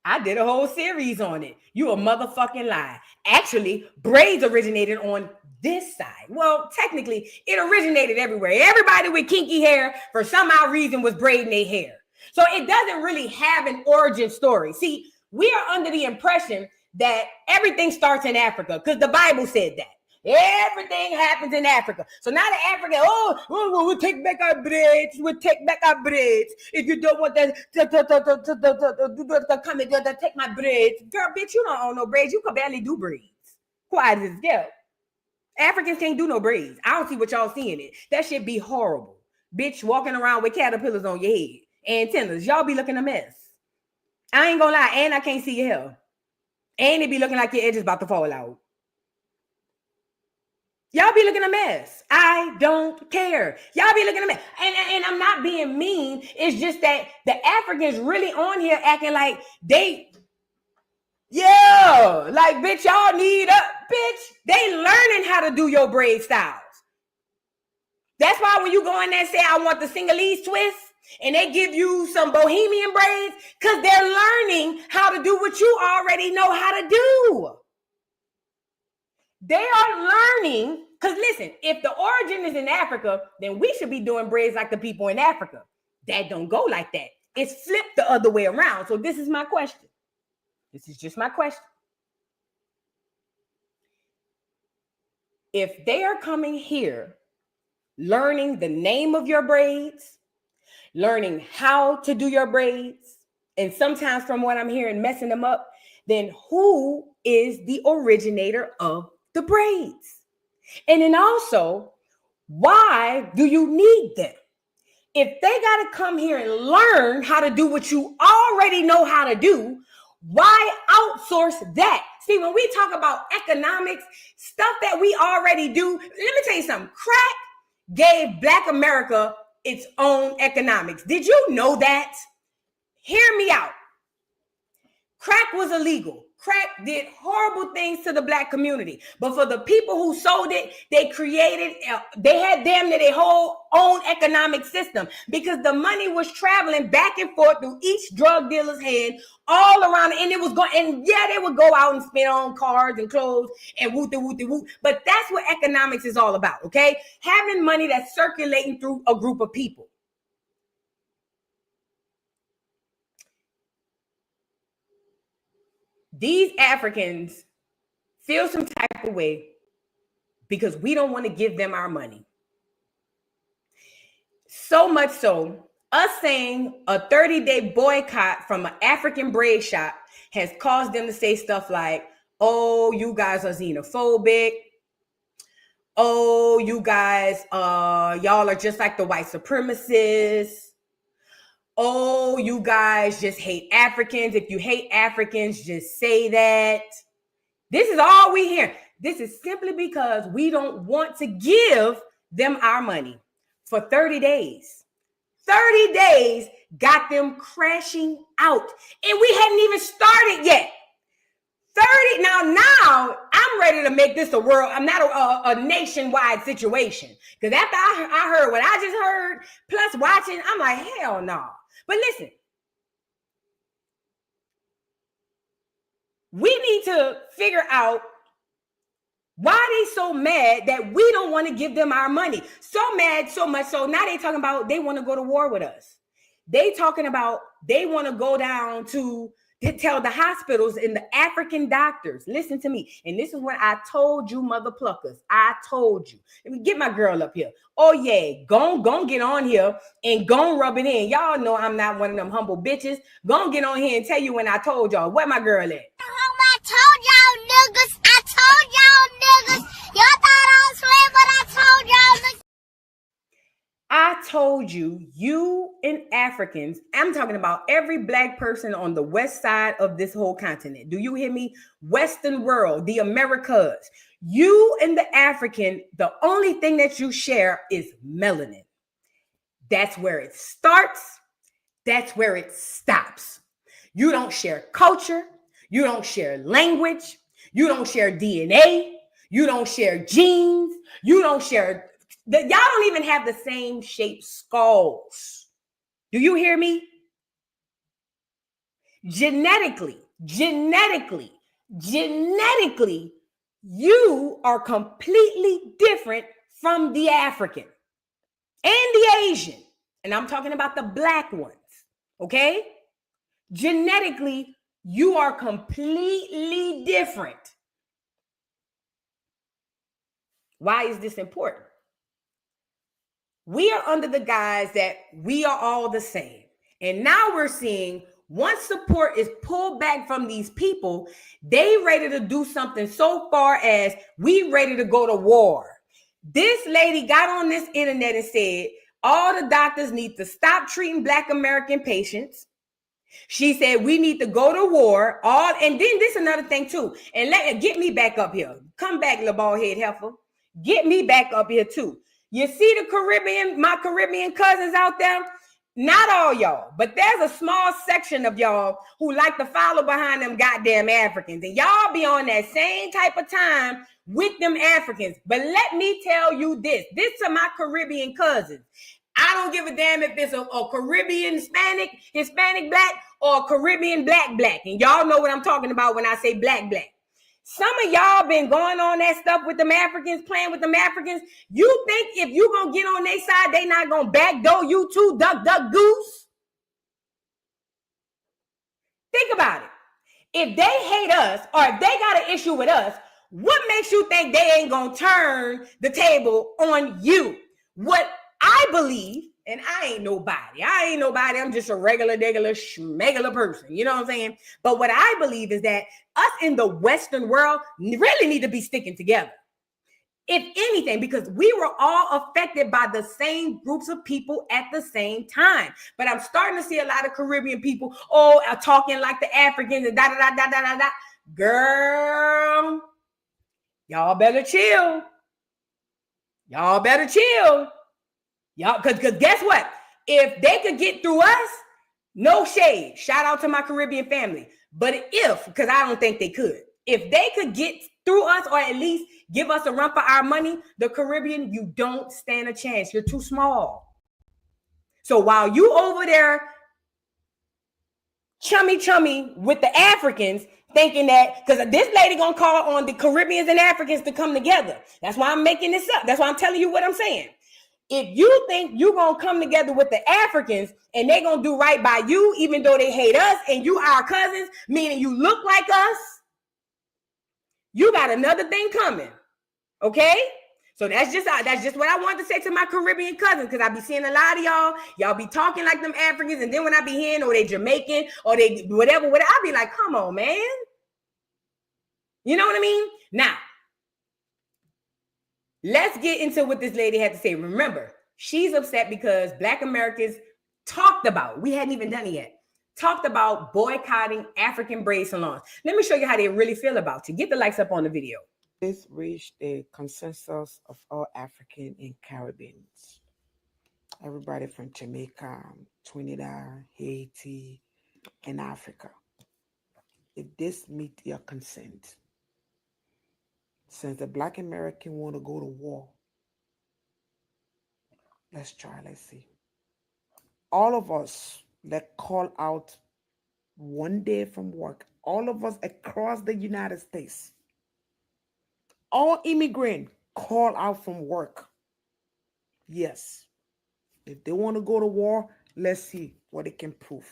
I did a whole series on it. You a motherfucking lie. Actually, braids originated on this side. Well, technically, it originated everywhere. Everybody with kinky hair, for some odd reason, was braiding their hair. So it doesn't really have an origin story. See, we are under the impression that everything starts in Africa because the Bible said that. Everything happens in Africa. So now the African, we'll take back our braids. We'll take back our braids. If you don't want that to come and take my braids. Girl, bitch, you don't own no braids. You can barely do braids. Quiet as hell. Africans can't do no braids. I don't see what y'all seeing it. That shit be horrible. Bitch walking around with caterpillars on your head. Antennas. Y'all be looking a mess. I ain't gonna lie. And I can't see your hair. And it be looking like your edge is about to fall out. Y'all be looking a mess. I don't care. Y'all be looking a mess. And I'm not being mean. It's just that the Africans really on here acting like they, yeah, like, bitch, y'all need bitch. They learning how to do your braid styles. That's why when you go in there and say, I want the Sinhalese twist, and they give you some bohemian braids, because they're learning how to do what you already know how to do. They are learning, because listen, if the origin is in Africa, then we should be doing braids like the people in Africa. That don't go like that. It's flipped the other way around. So this is my question. This is just my question. If they are coming here, learning the name of your braids, learning how to do your braids, and sometimes from what I'm hearing, messing them up, then who is the originator of the braids? And then also, why do you need them? If they got to come here and learn how to do what you already know how to do, why outsource that? See, when we talk about economics, stuff that we already do, let me tell you something. Crack gave Black America its own economics. Did you know that? Hear me out. Crack was illegal. Crack did horrible things to the Black community. But for the people who sold it, they created, they had damn near their whole own economic system, because the money was traveling back and forth through each drug dealer's hand all around. And it was going, and yeah, they would go out and spend on cars and clothes and whoop. But that's what economics is all about, okay? Having money that's circulating through a group of people. These Africans feel some type of way because we don't want to give them our money. So much so, us saying a 30-day boycott from an African braid shop has caused them to say stuff like, oh, you guys are xenophobic. Oh, you guys, y'all are just like the white supremacists. Oh, you guys just hate Africans. If you hate Africans, just say that. This is all we hear. This is simply because we don't want to give them our money for 30 days. 30 days got them crashing out. And we hadn't even started yet. 30, now I'm ready to make this a world. I'm not a nationwide situation. Because after I heard what I just heard, plus watching, I'm like, hell no. But listen, we need to figure out why they so mad that we don't want to give them our money. So mad, so much so now they talking about they want to go to war with us. They talking about they want to go down to tell the hospitals and the African doctors, listen to me. And this is what I told you, mother pluckers. I told you. Let me get my girl up here. Oh, yeah. Go get on here and go rub it in. Y'all know I'm not one of them humble bitches. Go get on here and tell you when I told y'all. Where my girl at? I told y'all niggas. I told y'all niggas. Y'all thought I was swearing, but I told y'all niggas. I told you, you and Africans, I'm talking about every Black person on the west side of this whole continent. Do you hear me? Western world, the Americas. You and the African, the only thing that you share is melanin. That's where it starts. That's where it stops. You don't share culture. You don't share language. You don't share DNA. You don't share genes. You don't share... Y'all don't even have the same shaped skulls. Do you hear me? Genetically, you are completely different from the African and the Asian. And I'm talking about the Black ones, okay? Genetically, you are completely different. Why is this important? We are under the guise that we are all the same. And now we're seeing once support is pulled back from these people, they ready to do something so far as we ready to go to war. This lady got on this internet and said, all the doctors need to stop treating Black American patients. She said, we need to go to war. And then this another thing too. And get me back up here. Come back, little bald head heifer. Get me back up here too. You see the Caribbean, my Caribbean cousins out there? Not all y'all, but there's a small section of y'all who like to follow behind them goddamn Africans. And y'all be on that same type of time with them Africans. But let me tell you this to my Caribbean cousins. I don't give a damn if it's a Caribbean Hispanic black, or a Caribbean black. And y'all know what I'm talking about when I say black. Some of y'all been going on that stuff with them Africans, playing with them Africans. You think if you gonna get on their side, they not gonna backdoor you too, duck, goose? Think about it. If they hate us, or if they got an issue with us, what makes you think they ain't gonna turn the table on you? What I believe, and I ain't nobody. I'm just a regular schmegular person. You know what I'm saying? But what I believe is that us in the Western world really need to be sticking together. If anything, because we were all affected by the same groups of people at the same time. But I'm starting to see a lot of Caribbean people, are talking like the Africans and da. Girl, y'all better chill. Y'all, because guess what? If they could get through us, no shade. Shout out to my Caribbean family. But because I don't think they could. If they could get through us, or at least give us a run for our money, the Caribbean, you don't stand a chance. You're too small. So while you over there chummy with the Africans, thinking that, because this lady gonna call on the Caribbeans and Africans to come together. That's why I'm making this up. That's why I'm telling you what I'm saying. If you think you're going to come together with the Africans and they're going to do right by you, even though they hate us and you our cousins, meaning you look like us, you got another thing coming. Okay? So that's just what I wanted to say to my Caribbean cousins, because I be seeing a lot of y'all be talking like them Africans, and then when I be hearing, or they Jamaican, or they whatever, I be like, come on, man. You know what I mean? Now, let's get into what this lady had to say. Remember, she's upset because Black Americans talked about, we hadn't even done it yet, talked about boycotting African braid salons. Let me show you how they really feel about you. Get the likes up on the video. This reached a consensus of all African and Caribbeans. Everybody from Jamaica, Trinidad, Haiti, and Africa. If this meet your consent, since the Black American want to go to war, let's see. All of us that call out one day from work, all of us across the United States, all immigrants call out from work. Yes. If they want to go to war, let's see what it can prove.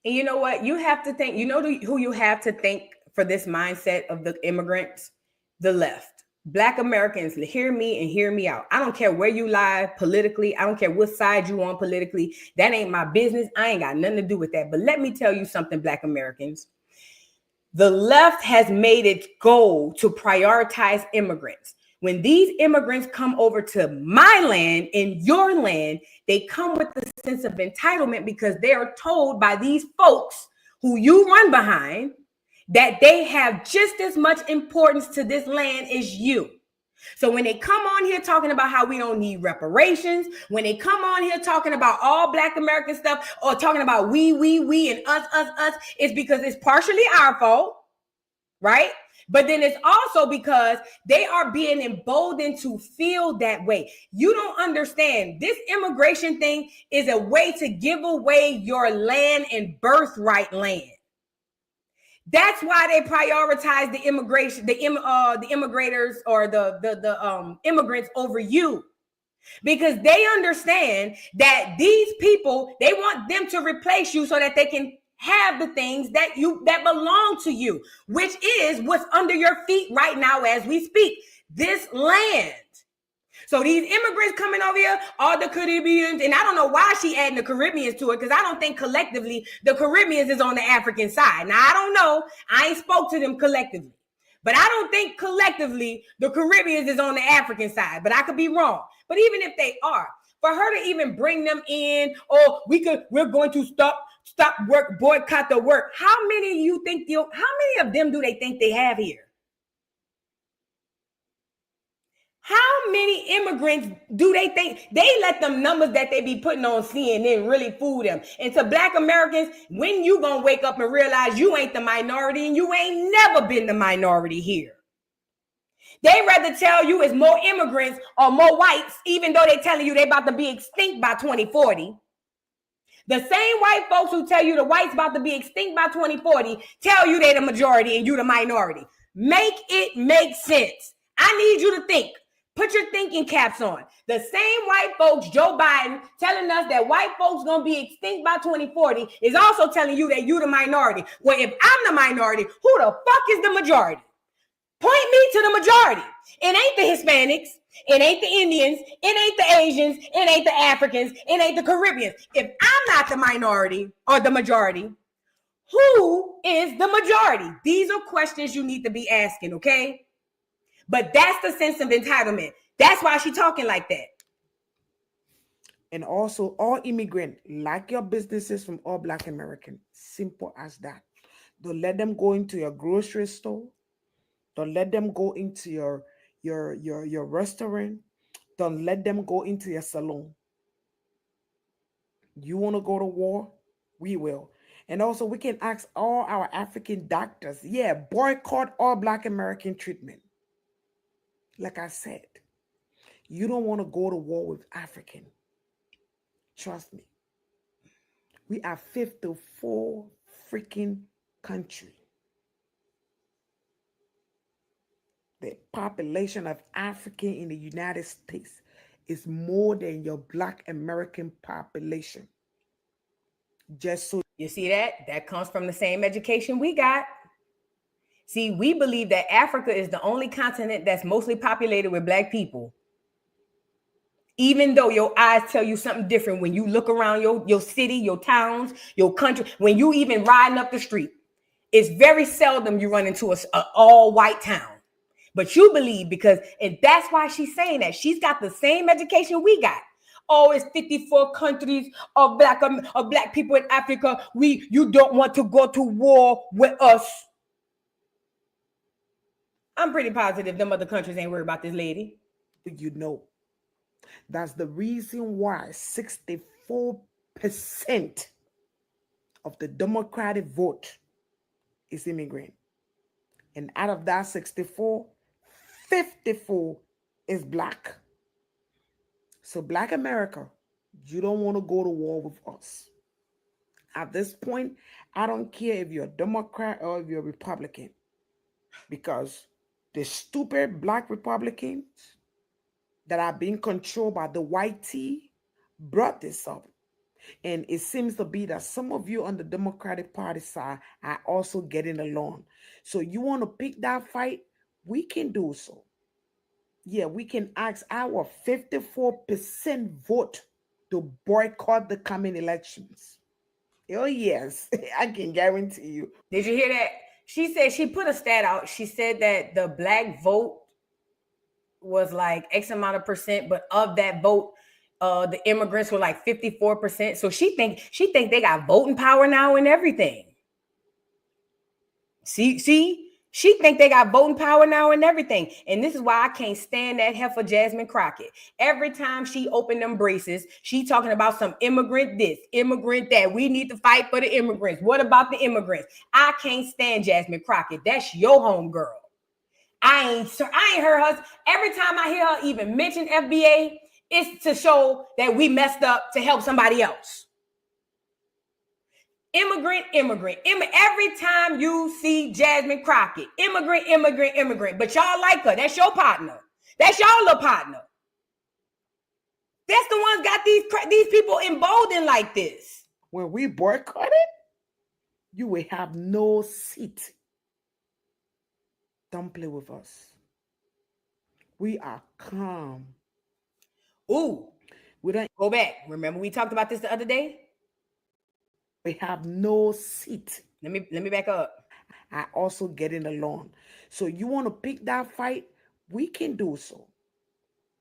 And you know what? You have to think, who you have to think for this mindset of the immigrants? The left. Black Americans, hear me and hear me out. I don't care where you lie politically. I don't care what side you on politically. That ain't my business. I ain't got nothing to do with that. But let me tell you something, Black Americans. The left has made its goal to prioritize immigrants. When these immigrants come over to my land, in your land, they come with a sense of entitlement because they are told by these folks who you run behind that they have just as much importance to this land as you. So when they come on here talking about how we don't need reparations, when they come on here talking about all Black American stuff, or talking about we, and us, it's because it's partially our fault, right? But then it's also because they are being emboldened to feel that way. You don't understand. This immigration thing is a way to give away your land and birthright land. That's why they prioritize the immigration, the immigrators, or the immigrants over you, because they understand that these people, they want them to replace you so that they can have the things that belong to you, which is what's under your feet right now as we speak, this land. So these immigrants coming over here, all the Caribbeans, and I don't know why she adding the Caribbeans to it, because I don't think collectively the Caribbeans is on the African side. Now, I don't know. I ain't spoke to them collectively. But I don't think collectively the Caribbeans is on the African side. But I could be wrong. But even if they are, for her to even bring them in, we're going to stop work, boycott the work. How many of them do they think they have here? How many immigrants do they think they let them numbers that they be putting on CNN really fool them? And to Black Americans, when you gonna wake up and realize you ain't the minority and you ain't never been the minority here? They rather tell you it's more immigrants or more whites, even though they telling you they about to be extinct by 2040. The same white folks who tell you the whites about to be extinct by 2040 tell you they the majority and you the minority. Make it make sense. I need you to think. Put your thinking caps on. The same white folks, Joe Biden, telling us that white folks gonna be extinct by 2040 is also telling you that you the minority. Well, if I'm the minority, who the fuck is the majority? Point me to the majority. It ain't the Hispanics. It ain't the Indians. It ain't the Asians. It ain't the Africans. It ain't the Caribbeans. If I'm not the minority or the majority, who is the majority? These are questions you need to be asking, okay? But that's the sense of entitlement. That's why she's talking like that. And also, all immigrants, like your businesses from all Black Americans. Simple as that. Don't let them go into your grocery store. Don't let them go into your restaurant. Don't let them go into your salon. You want to go to war? We will. And also, we can ask all our African doctors, yeah, boycott all Black American treatment. Like I said, you don't want to go to war with African. Trust me. We are 54 freaking country. The population of African in the United States is more than your Black American population. Just so you see that? That comes from the same education we got. See, we believe that Africa is the only continent that's mostly populated with Black people. Even though your eyes tell you something different when you look around your city, your towns, your country, when you even riding up the street, it's very seldom you run into an all-white town. But you believe because, and that's why she's saying that. She's got the same education we got. Oh, it's 54 countries of black people in Africa. You don't want to go to war with us. I'm pretty positive them other countries ain't worried about this lady. You know. That's the reason why 64% of the Democratic vote is immigrant. And out of that 64, 54 is Black. So Black America, you don't want to go to war with us. At this point, I don't care if you're a Democrat or if you're a Republican, because the stupid Black Republicans that are being controlled by the white tea brought this up. And it seems to be that some of you on the Democratic Party side are also getting along. So you want to pick that fight? We can do so. Yeah, we can ask our 54% vote to boycott the coming elections. Oh, yes, I can guarantee you. Did you hear that? She said, she put a stat out. She said that the Black vote was like X amount of percent, but of that vote, the immigrants were like 54%. So she think they got voting power now and everything. See, she think they got voting power now and everything. And this is why I can't stand that heifer Jasmine Crockett. Every time she opened them braces, she talking about some immigrant this, immigrant that. We need to fight for the immigrants. What about the immigrants? I can't stand Jasmine Crockett. That's your home girl. I ain't heard her. Every time I hear her even mention FBA, it's to show that we messed up to help somebody else. Immigrant. Every time you see Jasmine Crockett, immigrant. But y'all like her. That's your partner. That's y'all little partner. That's the ones got these people emboldened like this. When we boycott it, you will have no seat. Don't play with us. We are calm. Ooh, we don't go back. Remember we talked about this the other day? We have no seat. Let me back up. I also getting along. So you want to pick that fight? We can do so.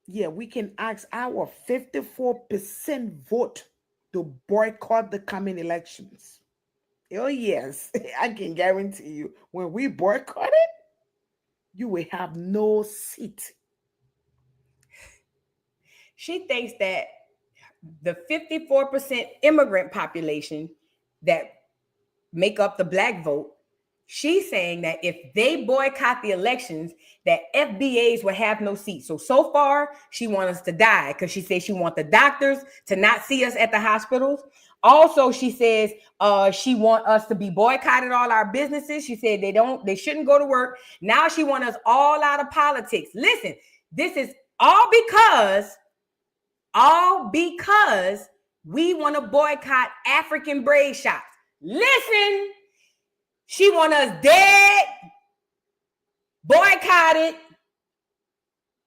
Yeah, we can ask our 54% vote to boycott the coming elections. Oh, yes, I can guarantee you, when we boycott it, you will have no seat. She thinks that the 54% immigrant population that make up the black vote, she's saying that if they boycott the elections, that FBAs will have no seats. So far, she wants us to die because she says she wants the doctors to not see us at the hospitals. Also, she says she wants us to be boycotted, all our businesses. She said they shouldn't go to work. Now she wants us all out of politics. Listen, this is all because we want to boycott African braid shops. Listen, she want us dead, boycotted,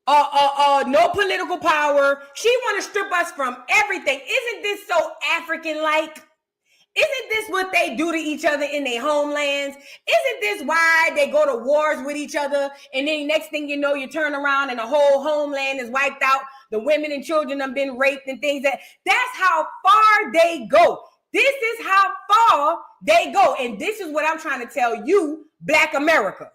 no political power. She want to strip us from everything. Isn't this so African-like? Isn't this what they do to each other in their homelands? Isn't this why they go to wars with each other? And then next thing you know, you turn around and the whole homeland is wiped out. The women and children have been raped and things. That's how far they go. This is how far they go. And this is what I'm trying to tell you, Black America.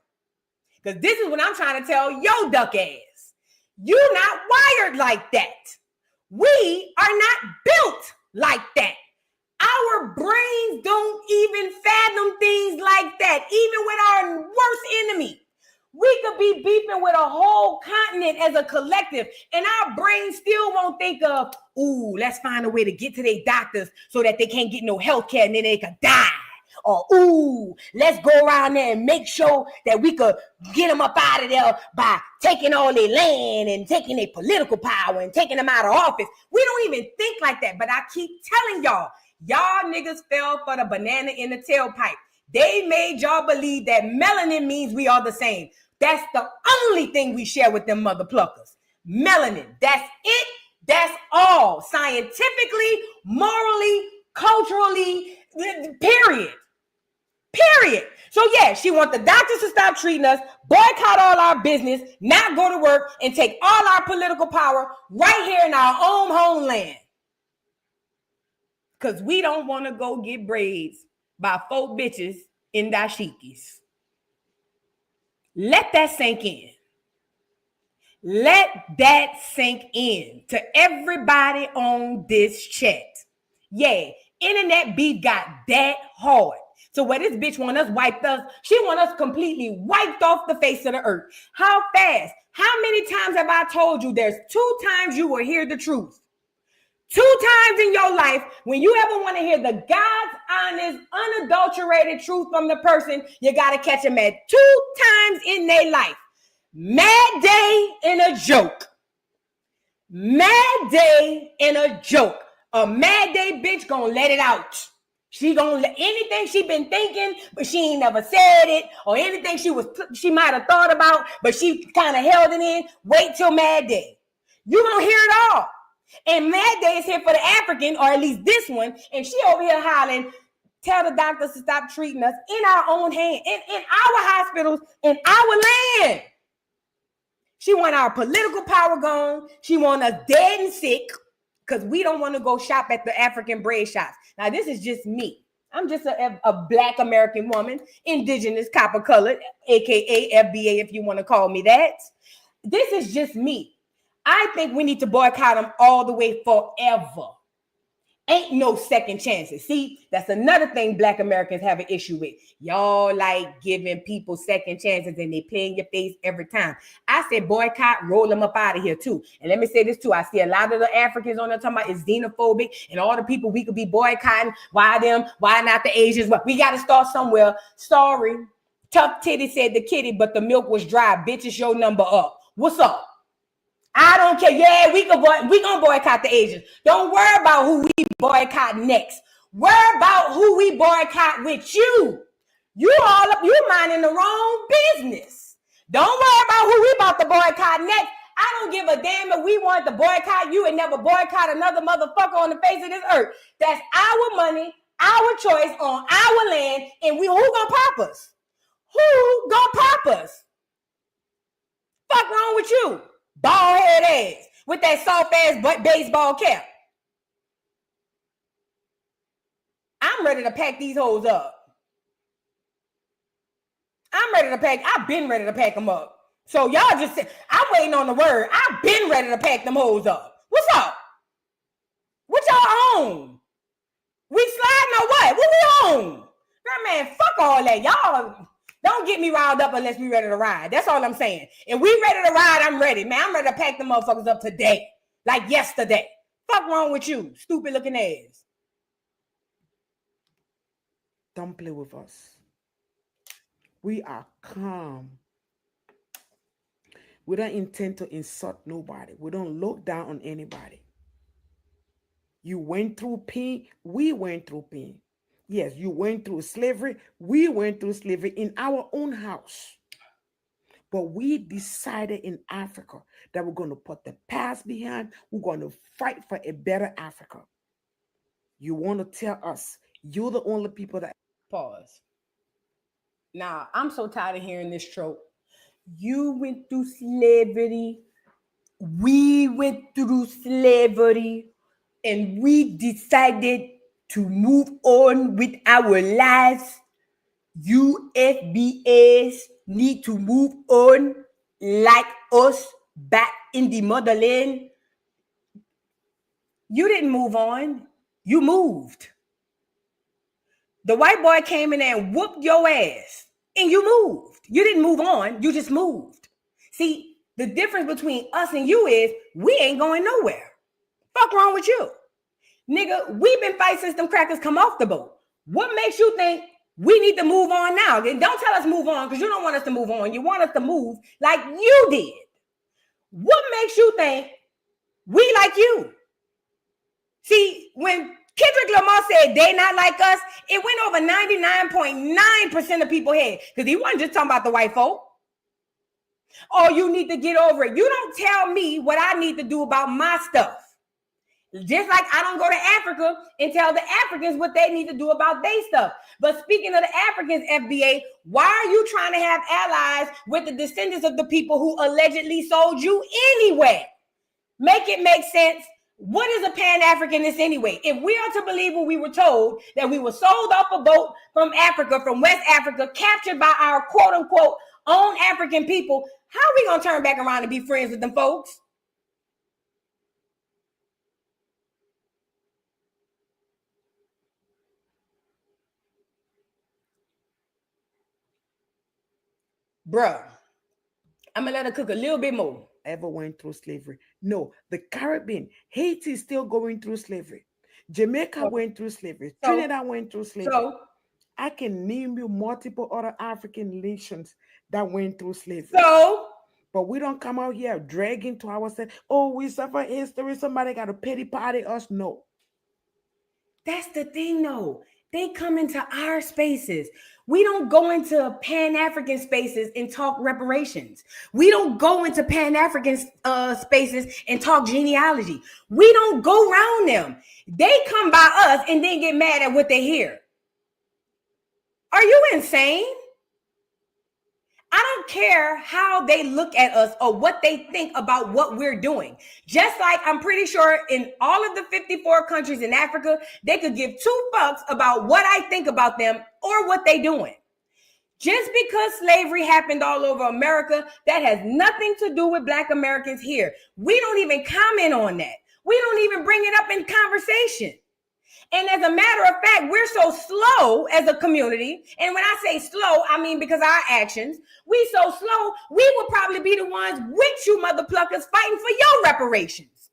Because this is what I'm trying to tell your duck ass. You're not wired like that. We are not built like that. Our brains don't even fathom things like that, even with our worst enemy. We could be beefing with a whole continent as a collective, and our brains still won't think of, ooh, let's find a way to get to their doctors so that they can't get no health care and then they could die. Or, ooh, let's go around there and make sure that we could get them up out of there by taking all their land and taking their political power and taking them out of office. We don't even think like that, but I keep telling y'all niggas fell for the banana in the tailpipe. They made y'all believe that melanin means we are the same. That's the only thing we share with them mother pluckers. Melanin. That's it. That's all. Scientifically, morally, culturally, period. Period. So yeah, she wants the doctors to stop treating us, boycott all our business, not go to work, and take all our political power right here in our own homeland. Because we don't want to go get braids by folk bitches in dashikis. Let that sink in. Let that sink in to everybody on this chat. Yeah, internet beef got that hard. So where this bitch want us wiped us, she want us completely wiped off the face of the earth. How fast? How many times have I told you there's 2 times you will hear the truth? 2 times in your life when you ever want to hear the God's honest, unadulterated truth from the person, you got to catch them at 2 times in their life. Mad day and a joke. Mad day and a joke. A mad day bitch gonna let it out. She gonna let anything she been thinking, but she ain't never said it, or anything she might have thought about, but she kind of held it in. Wait till mad day. You gonna hear it all. And mad day is here for the African, or at least this one, and she over here hollering, tell the doctors to stop treating us in our own hand, in our hospitals, in our land. She want our political power gone. She want us dead and sick because we don't want to go shop at the African braid shops. Now, this is just me. I'm just a Black American woman, indigenous, copper colored, aka FBA, if you want to call me that. This is just me. I think we need to boycott them all the way forever. Ain't no second chances. See, that's another thing Black Americans have an issue with. Y'all like giving people second chances and they play in your face every time. I said boycott, roll them up out of here too. And let me say this too. I see a lot of the Africans on there talking about it's xenophobic and all the people we could be boycotting. Why them? Why not the Asians? Well, we got to start somewhere. Sorry. Tough titty said the kitty, but the milk was dry. Bitches, your number up. What's up? I don't care. Yeah, we gonna boycott the Asians. Don't worry about who we boycott next. Worry about who we boycott with you. You minding the wrong business. Don't worry about who we about to boycott next. I don't give a damn if we want to boycott you and never boycott another motherfucker on the face of this earth. That's our money, our choice on our land, and who gonna pop us? Who gonna pop us? Fuck wrong with you? Bald head ass with that soft ass baseball cap. I'm ready to pack these hoes up. I've been ready to pack them up. So y'all just say, I'm waiting on the word. I've been ready to pack them hoes up. What's What's up? What y'all on? We sliding or what? What we on? Girl, man, fuck all that. Y'all don't get me riled up unless we ready to ride. That's all I'm saying. If we ready to ride, I'm ready. Man, I'm ready to pack the motherfuckers up today. Like yesterday. Fuck wrong with you, stupid looking ass. Don't play with us. We are calm. We don't intend to insult nobody. We don't look down on anybody. You went through pain. We went through pain. Yes, you went through slavery. We went through slavery in our own house. But we decided in Africa that we're going to put the past behind. We're going to fight for a better Africa. You want to tell us you're the only people that... Pause. Now, I'm so tired of hearing this trope. You went through slavery. We went through slavery. And we decided to move on with our lives. You FBAs need to move on like us back in the motherland. You didn't move on. You moved. The white boy came in there and whooped your ass. And you moved. You didn't move on. You just moved. See, the difference between us and you is we ain't going nowhere. Fuck wrong with you? Nigga, we've been fighting since them crackers come off the boat. What makes you think we need to move on now? Then don't tell us move on because you don't want us to move on. You want us to move like you did. What makes you think we like you? See, when Kendrick Lamar said they not like us, it went over 99.9% of people head because he wasn't just talking about the white folk. Oh, you need to get over it. You don't tell me what I need to do about my stuff. Just like I don't go to Africa and tell the Africans what they need to do about their stuff. But speaking of the Africans, FBA, why are you trying to have allies with the descendants of the people who allegedly sold you anyway? Make it make sense. What is a Pan-Africanist anyway? If we are to believe what we were told, that we were sold off a boat from Africa, from West Africa, captured by our quote-unquote own African people, how are we going to turn back around and be friends with them folks? Bruh, I'm going to let her cook a little bit more. Ever went through slavery? No, the Caribbean, Haiti is still going through slavery. Jamaica went through slavery. Trinidad went through slavery. So I can name you multiple other African nations that went through slavery. So, but we don't come out here dragging to ourselves. Oh, we suffer history. Somebody got to pity party us. No. That's the thing, though. They come into our spaces. We don't go into Pan-African spaces and talk reparations. We don't go into Pan-African spaces and talk genealogy. We don't go around them. They come by us and then get mad at what they hear. Are you insane? I don't care how they look at us or what they think about what we're doing. Just like I'm pretty sure in all of the 54 countries in Africa, they could give two fucks about what I think about them or what they doing. Just because slavery happened all over America, that has nothing to do with Black Americans here. We don't even comment on that. We don't even bring it up in conversation. And as a matter of fact, we're so slow as a community. And when I say slow, I mean because our actions, we so slow, we would probably be the ones with you mother pluckers fighting for your reparations.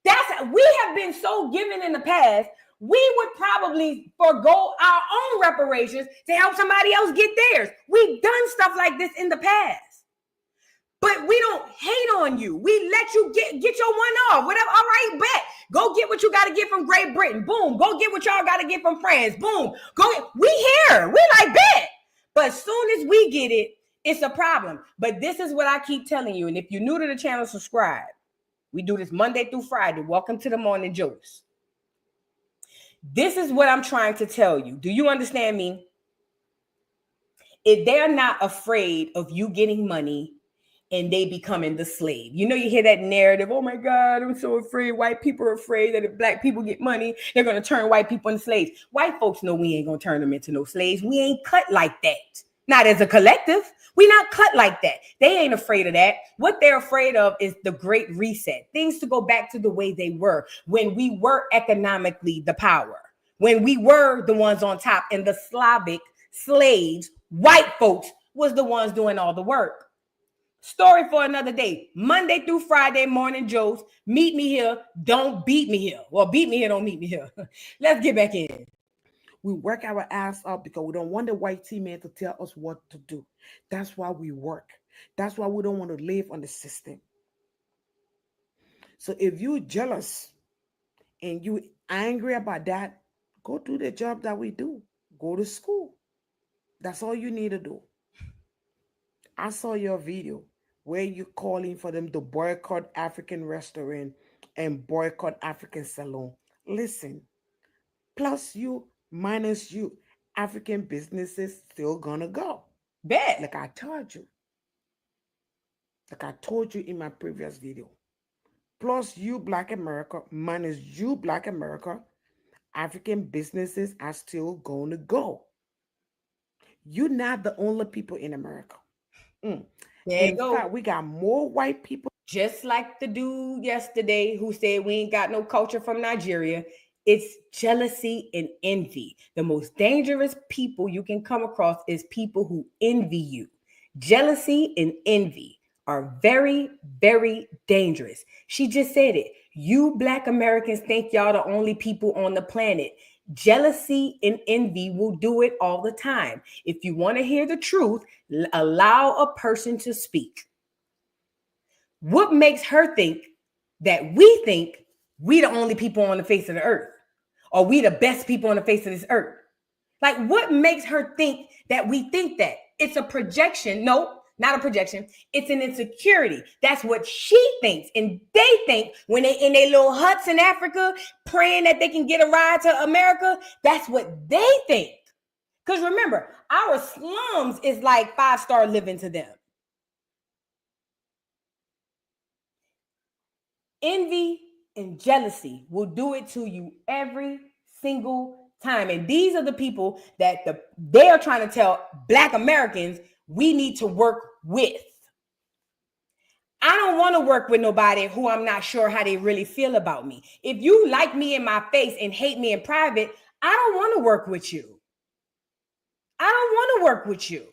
We have been so given in the past, we would probably forego our own reparations to help somebody else get theirs. We've done stuff like this in the past. But we don't hate on you. We let you get your one off. Whatever. All right, bet. Go get what you got to get from Great Britain. Boom. Go get what y'all got to get from France. Boom. We here. We like bet. But as soon as we get it, it's a problem. But this is what I keep telling you. And if you're new to the channel, subscribe. We do this Monday through Friday. Welcome to the Morning Joce. This is what I'm trying to tell you. Do you understand me? If they're not afraid of you getting money, and they becoming the slave. You know, you hear that narrative, oh my God, I'm so afraid. White people are afraid that if Black people get money, they're going to turn white people into slaves. White folks know we ain't going to turn them into no slaves. We ain't cut like that. Not as a collective. We not cut like that. They ain't afraid of that. What they're afraid of is the Great Reset. Things to go back to the way they were when we were economically the power, when we were the ones on top, and the Slavic slaves, white folks, was the ones doing all the work. Story for another day. Monday through Friday morning, Joce. Meet me here. Don't beat me here. Well, beat me here. Don't meet me here. Let's get back in. We work our ass up because we don't want the white teammate to tell us what to do. That's why we work. That's why we don't want to live on the system. So if you're jealous and you angry about that, go do the job that we do. Go to school. That's all you need to do. I saw your video where you're calling for them to boycott African restaurant and boycott African salon. Listen, plus you, minus you, African businesses still gonna go. Bet. Like I told you. Like I told you in my previous video. Plus you, Black America, minus you, Black America, African businesses are still gonna go. You're not the only people in America. In fact, we got more white people. Just like the dude yesterday who said we ain't got no culture from Nigeria. It's jealousy and envy. The most dangerous people you can come across is people who envy you. Jealousy and envy are very, very dangerous. She just said it. You Black Americans think y'all the only people on the planet. Jealousy and envy will do it all the time. If you want to hear the truth, allow a person to speak. What makes her think that we think we the only people on the face of the earth, or we the best people on the face of this earth? Like, what makes her think that we think that? It's a projection. No, not a projection. It's an insecurity. That's what she thinks. And they think when they in their little huts in Africa praying that they can get a ride to America, that's what they think. Because remember, our slums is like 5-star living to them. Envy and jealousy will do it to you every single time. And these are the people that they are trying to tell Black Americans we need to work with. I don't want to work with nobody who I'm not sure how they really feel about me. If you like me in my face and hate me in private, I don't want to work with you. I don't want to work with you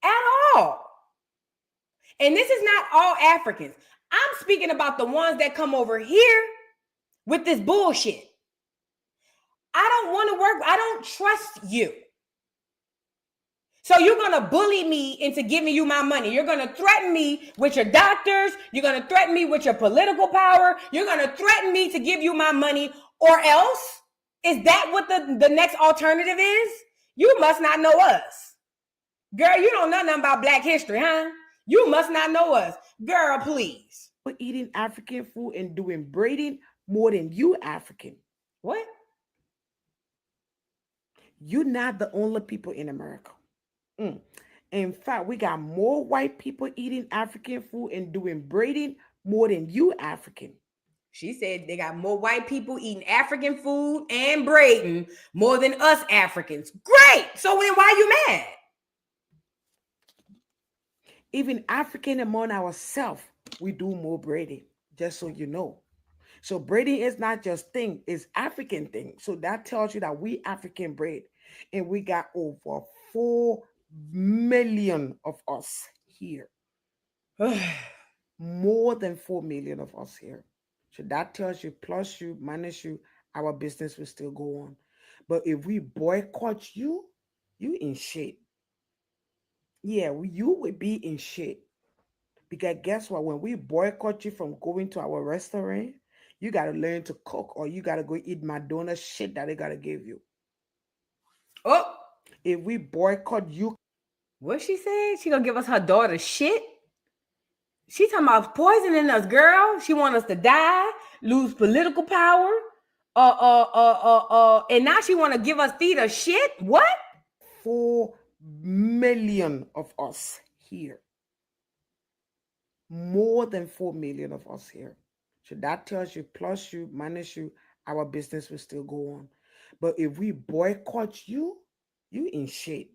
at all. And this is not all Africans. I'm speaking about the ones that come over here with this bullshit. I don't want to work. I don't trust you. So you're going to bully me into giving you my money. You're going to threaten me with your doctors. You're going to threaten me with your political power. You're going to threaten me to give you my money, or else? Is that what the next alternative is? You must not know us. Girl, you don't know nothing about Black history, huh? You must not know us. Girl, please. We're eating African food and doing braiding more than you African. What? You're not the only people in America. In fact, we got more white people eating African food and doing braiding more than you African. She said they got more white people eating African food and braiding more than us Africans. Great. So then why you mad? Even African among ourselves, we do more braiding, just so you know. So braiding is not just thing, it's African thing. So that tells you that we African braid. And we got over 4 million of us here. More than 4 million of us here. So that tells you, plus you, minus you, our business will still go on. But if we boycott you, you in shit. Yeah, you will be in shit. Because guess what? When we boycott you from going to our restaurant, you got to learn to cook, or you got to go eat Madonna shit that they got to give you. Oh. If we boycott you. What she said? She gonna give us her daughter shit? She talking about poisoning us, girl. She want us to die, lose political power, and now she want to feed us shit? What? 4 million of us here. More than 4 million of us here. So that tells you, plus you, minus you, our business will still go on. But if we boycott you, you in shit.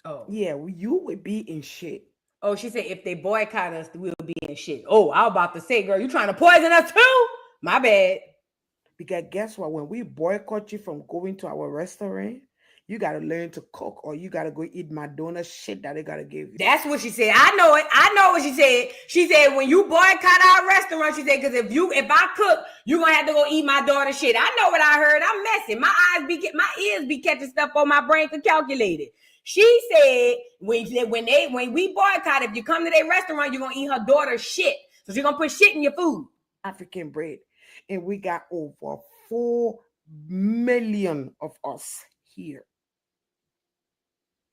Oh. Yeah, you would be in shit. Oh, she said if they boycott us, we'll be in shit. Oh, I was about to say, girl, you trying to poison us too? My bad. Because guess what? When we boycott you from going to our restaurant, you gotta learn to cook, or you gotta go eat McDonald's shit that they gotta give you. That's what she said. I know it. I know what she said. She said when you boycott our restaurant, she said, because if I cook, you gonna have to go eat my daughter's shit. I know what I heard. I'm messing. My ears be catching stuff on my brain to calculate it. She said when we boycott, if you come to their restaurant, you're gonna eat her daughter's shit. So she's gonna put shit in your food. African bread. And we got over 4 million of us here.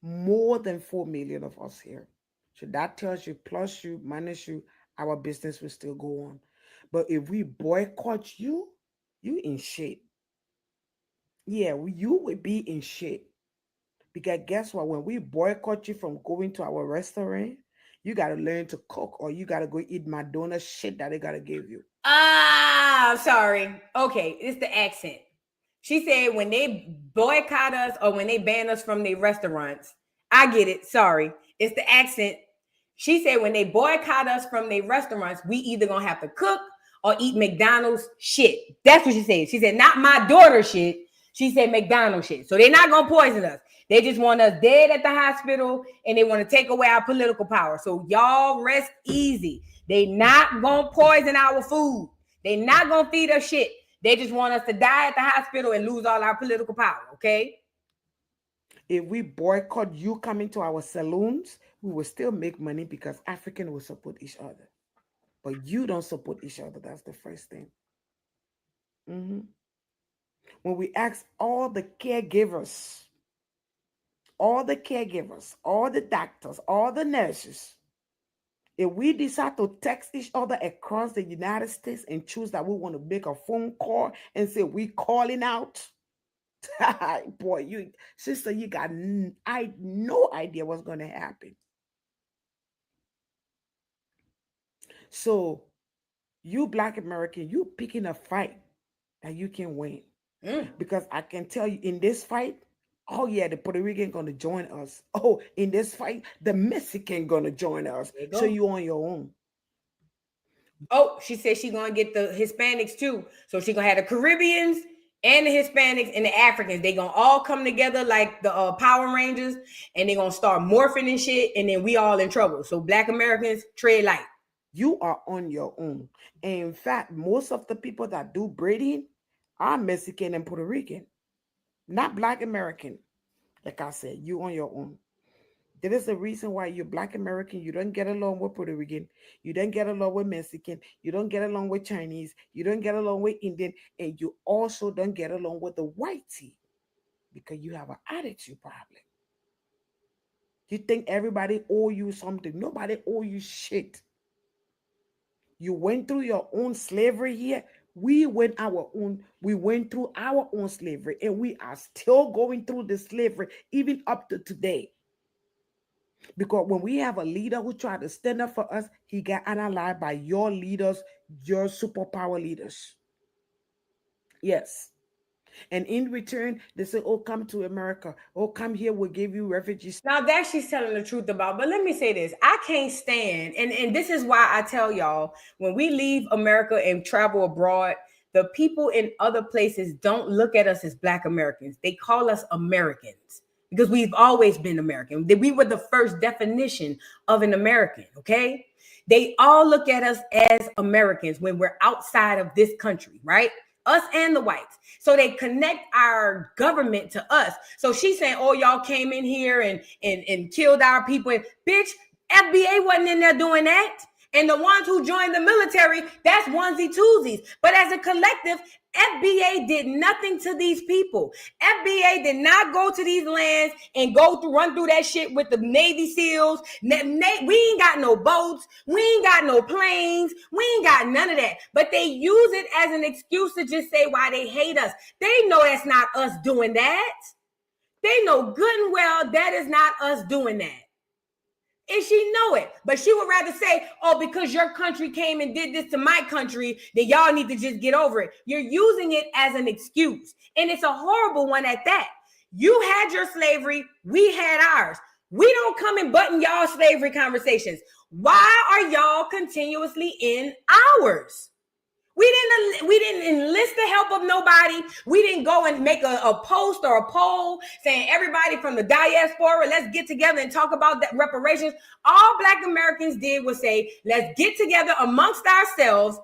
More than 4 million of us here. So that tells you, plus you, minus you, our business will still go on. But if we boycott you, you in shit. Yeah, you would be in shit. Because guess what? When we boycott you from going to our restaurant, you got to learn to cook, or you got to go eat McDonald's shit that they got to give you. I'm sorry. Okay, it's the accent. She said when they boycott us or when they ban us from their restaurants, I get it. Sorry. It's the accent. She said when they boycott us from their restaurants, we either gonna have to cook or eat McDonald's shit. That's what she said. She said, not my daughter shit. She said McDonald's shit. So they're not gonna poison us. They just want us dead at the hospital, and they want to take away our political power. So y'all rest easy. They not gonna poison our food. They not gonna feed us shit. They just want us to die at the hospital and lose all our political power, okay? If we boycott you coming to our saloons, we will still make money because Africans will support each other. But you don't support each other. That's the first thing. When we ask all the caregivers, all the doctors, all the nurses, if we decide to text each other across the United States and choose that we want to make a phone call and say we calling out, boy, you sister, you got no idea what's going to happen. So you Black American, you picking a fight that you can win. Because I can tell you in this fight, oh yeah, the Puerto Rican gonna join us. Oh, in this fight, the Mexican gonna join us. So you on your own. Oh, she said she gonna get the Hispanics too. So she gonna have the Caribbeans and the Hispanics and the Africans. They gonna all come together like the Power Rangers, and they gonna start morphing and shit, and then we all in trouble. So Black Americans, tread light. You are on your own. And in fact, most of the people that do braiding are Mexican and Puerto Rican, not Black American. Like I said, you on your own. There is a reason why you're Black American. You don't get along with Puerto Rican. You don't get along with Mexican. You don't get along with Chinese. You don't get along with Indian. And you also don't get along with the whitey because you have an attitude problem. You think everybody owe you something. Nobody owe you shit. You went through your own slavery here. We went through our own slavery, and we are still going through the slavery even up to today. Because when we have a leader who tried to stand up for us, he got analyzed by your leaders, your superpower leaders. Yes. And in return, they say, oh, come to America. Oh, come here, we'll give you refugees. Now that she's telling the truth about, but let me say this. I can't stand, and this is why I tell y'all, when we leave America and travel abroad, the people in other places don't look at us as Black Americans. They call us Americans because we've always been American. We were the first definition of an American, okay? They all look at us as Americans when we're outside of this country, right? Us and the whites. So they connect our government to us. So she's saying, oh, y'all came in here and killed our people. And, bitch, FBA wasn't in there doing that. And the ones who joined the military, that's onesie twosies. But as a collective, FBA did nothing to these people. FBA did not go to these lands and run through that shit with the Navy SEALs. We ain't got no boats. We ain't got no planes. We ain't got none of that. But they use it as an excuse to just say why they hate us. They know that's not us doing that. They know good and well that is not us doing that. And she know it, but she would rather say, oh, because your country came and did this to my country, then y'all need to just get over it. You're using it as an excuse, and it's a horrible one at that. You had your slavery, we had ours. We don't come and button y'all slavery conversations. Why are y'all continuously in ours? We didn't enlist the help of nobody. We didn't go and make a post or a poll saying everybody from the diaspora, let's get together and talk about that reparations. All Black Americans did was say, let's get together amongst ourselves,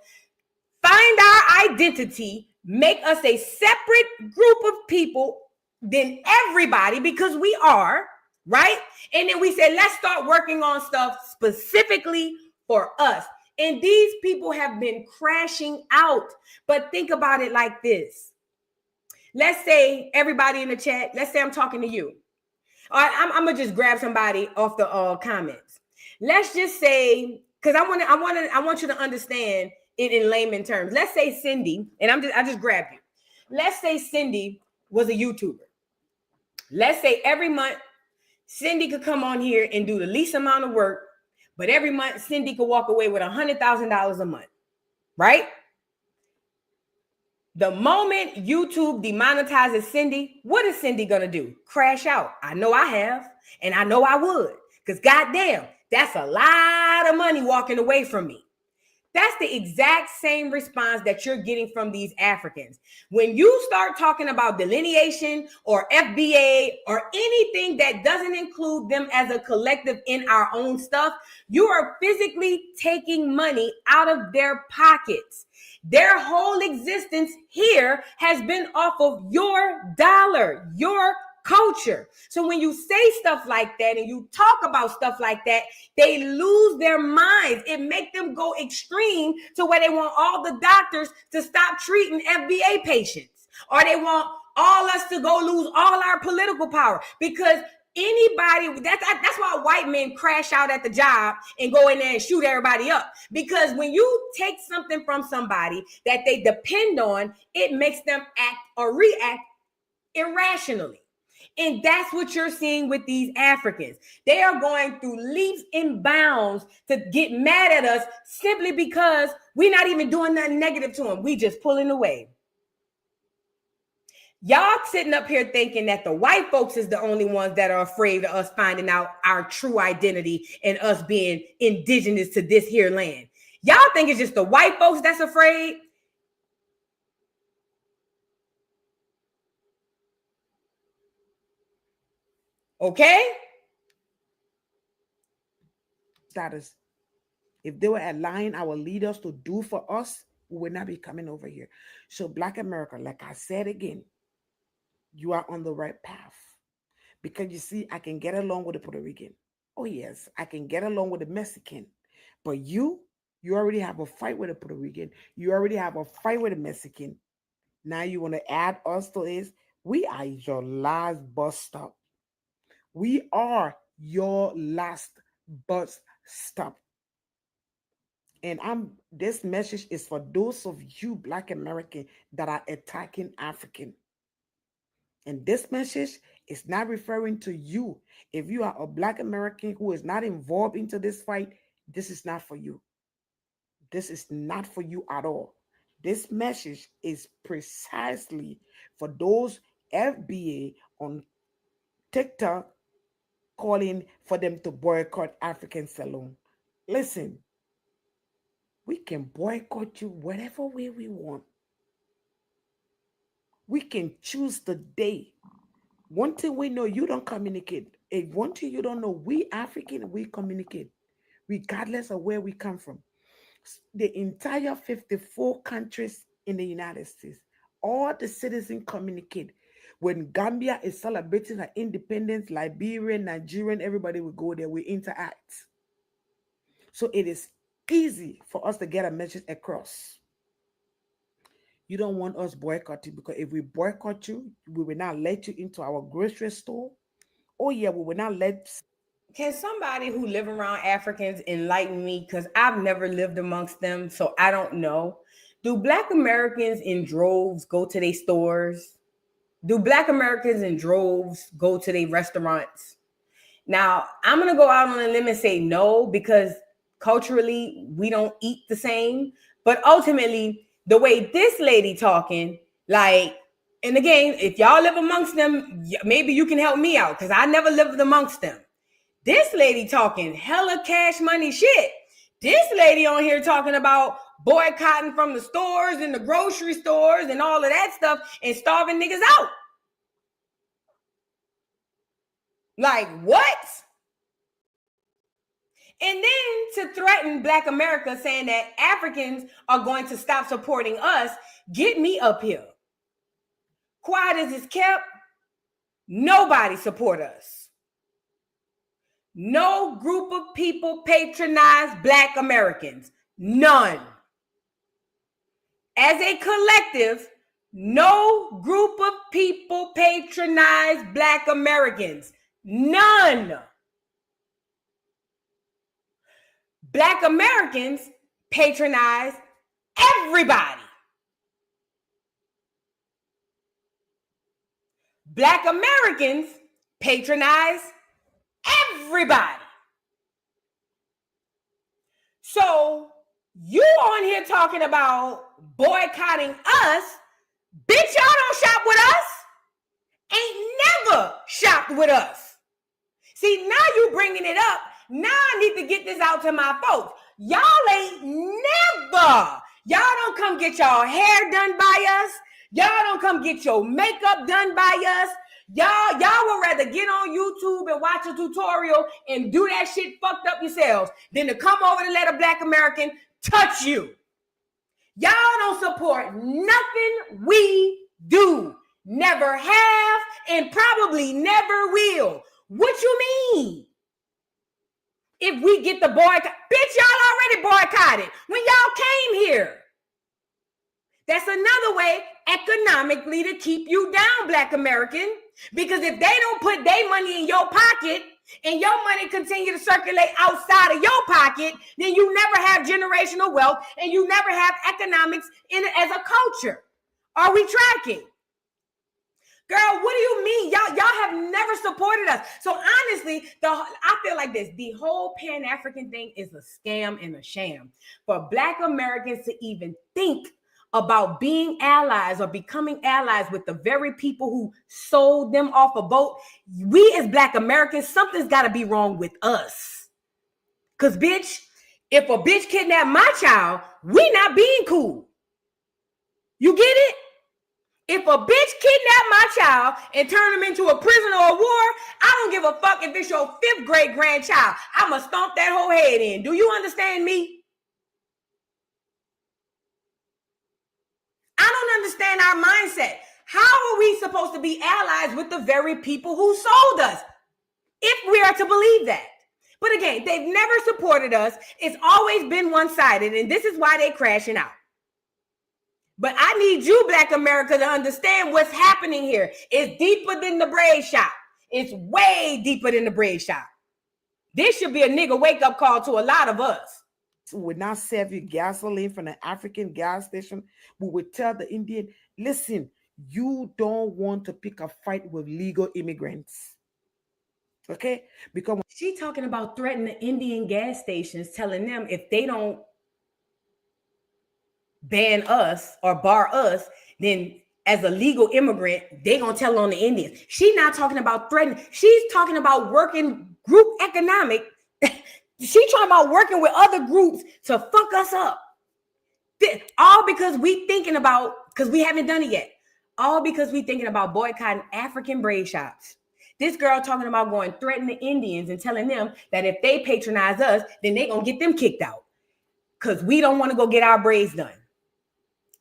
find our identity, make us a separate group of people than everybody, because we are, right? And then we said, let's start working on stuff specifically for us. And these people have been crashing out. But think about it like this. Let's say everybody in the chat, let's say I'm talking to you. All right, I'm gonna just grab somebody off the comments. Let's just say, because I want you to understand it in layman terms. Let's say Cindy, and I just grabbed you. Let's say Cindy was a YouTuber. Let's say every month Cindy could come on here and do the least amount of work, but every month Cindy could walk away with $100,000 a month, right? The moment YouTube demonetizes Cindy, what is Cindy gonna do? Crash out. I know I have, and I know I would, because goddamn, that's a lot of money walking away from me. That's the exact same response that you're getting from these Africans. When you start talking about delineation or FBA or anything that doesn't include them as a collective in our own stuff, you are physically taking money out of their pockets. Their whole existence here has been off of your dollar, your culture. So when you say stuff like that and you talk about stuff like that, they lose their minds. It makes them go extreme to where they want all the doctors to stop treating FBA patients, or they want all us to go lose all our political power, because anybody, that's why white men crash out at the job and go in there and shoot everybody up. Because when you take something from somebody that they depend on, it makes them act or react irrationally. And that's what you're seeing with these Africans. They are going through leaps and bounds to get mad at us simply because we're not even doing nothing negative to them. We just pulling away. Y'all sitting up here thinking that the white folks is the only ones that are afraid of us finding out our true identity and us being indigenous to this here land. Y'all think it's just the white folks that's afraid? Okay? Status. If they were allowing our leaders to do for us, we would not be coming over here. So Black America, like I said again, you are on the right path. Because you see, I can get along with the Puerto Rican. Oh yes, I can get along with the Mexican. But you already have a fight with the Puerto Rican. You already have a fight with the Mexican. Now you want to add us to this? We are your last bus stop. We are your last bus stop. And this message is for those of you Black American that are attacking African. And this message is not referring to you. If you are a Black American who is not involved into this fight, this is not for you. This is not for you at all. This message is precisely for those FBA on TikTok calling for them to boycott African Salon. Listen, we can boycott you whatever way we want. We can choose the day. One thing we know, you don't communicate. And one thing you don't know, we African, we communicate, regardless of where we come from. The entire 54 countries in the United States, all the citizens communicate. When Gambia is celebrating her independence, Liberia, Nigerian, everybody will go there, we interact. So it is easy for us to get a message across. You don't want us boycotting, because if we boycott you, we will not let you into our grocery store. Oh yeah, we will not let. Can somebody who live around Africans enlighten me? Because I've never lived amongst them, so I don't know. Do Black Americans in droves go to their stores? Do Black Americans in droves go to their restaurants? Now, I'm going to go out on a limb and say no, because culturally, we don't eat the same. But ultimately, the way this lady talking, like, and again, if y'all live amongst them, maybe you can help me out, because I never lived amongst them. This lady talking hella cash money shit. This lady on here talking about boycotting from the stores and the grocery stores and all of that stuff and starving niggas out. Like, what? And then to threaten Black America saying that Africans are going to stop supporting us, get me up here. Quiet as it's kept, nobody support us. No group of people patronize Black Americans. None. As a collective, no group of people patronize Black Americans. None. Black Americans patronize everybody. Black Americans patronize everybody. So you on here talking about boycotting us, bitch, y'all don't shop with us. Ain't never shopped with us. See, now you bringing it up. Now I need to get this out to my folks. Y'all ain't never. Y'all don't come get y'all hair done by us. Y'all don't come get your makeup done by us. Y'all would rather get on YouTube and watch a tutorial and do that shit fucked up yourselves than to come over and let a Black American touch you. Y'all don't support nothing we do. Never have and probably never will. What you mean? If we get the boycott, bitch, y'all already boycotted when y'all came here. That's another way economically to keep you down, Black American. Because if they don't put their money in your pocket and your money continue to circulate outside of your pocket, then you never have generational wealth and you never have economics in it as a culture. Are we tracking? Girl, what do you mean? Y'all have never supported us. So honestly, I feel like this. The whole Pan-African thing is a scam and a sham. For Black Americans to even think about being allies or becoming allies with the very people who sold them off a boat, we as Black Americans, something's got to be wrong with us. Because, bitch, if a bitch kidnapped my child, we not being cool. You get it? If a bitch kidnap my child and turn him into a prisoner of war, I don't give a fuck if it's your 5th grade grandchild. I'ma stomp that whole head in. Do you understand me? I don't understand our mindset. How are we supposed to be allies with the very people who sold us? If we are to believe that. But again, they've never supported us. It's always been one-sided, and this is why they're crashing out. But I need you, Black America, to understand what's happening here. It's deeper than the braid shop. It's way deeper than the braid shop. This should be a nigga wake-up call to a lot of us. We would not serve you gasoline from an African gas station. We would tell the Indian, listen, you don't want to pick a fight with legal immigrants. Okay? Because she talking about threatening the Indian gas stations, telling them if they don't ban us or bar us, then as a legal immigrant, they gonna tell on the Indians. She's not talking about threatening. She's talking about working group economic. She's talking about working with other groups to fuck us up. All because we thinking about, because we haven't done it yet. All because we thinking about boycotting African braid shops. This girl talking about going threatening the Indians and telling them that if they patronize us, then they gonna get them kicked out. Because we don't want to go get our braids done.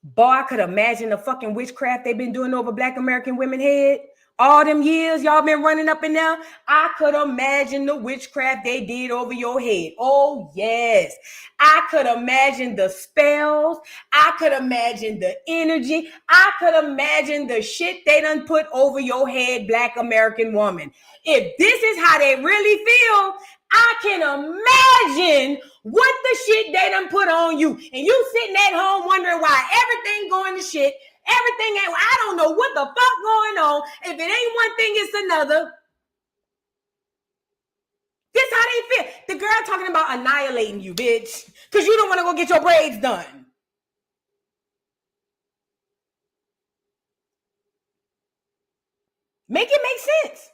Boy, I could imagine the fucking witchcraft they've been doing over Black American women's head. All them years y'all been running up and down. I could imagine the witchcraft they did over your head. Oh, yes. I could imagine the spells. I could imagine the energy. I could imagine the shit they done put over your head, Black American woman. If this is how they really feel, I can imagine what the shit they done put on you. And you sitting at home wondering why everything going to shit. Everything ain't, I don't know what the fuck going on. If it ain't one thing, it's another. This how they feel. The girl talking about annihilating you, bitch. Because you don't want to go get your braids done. Make it make sense.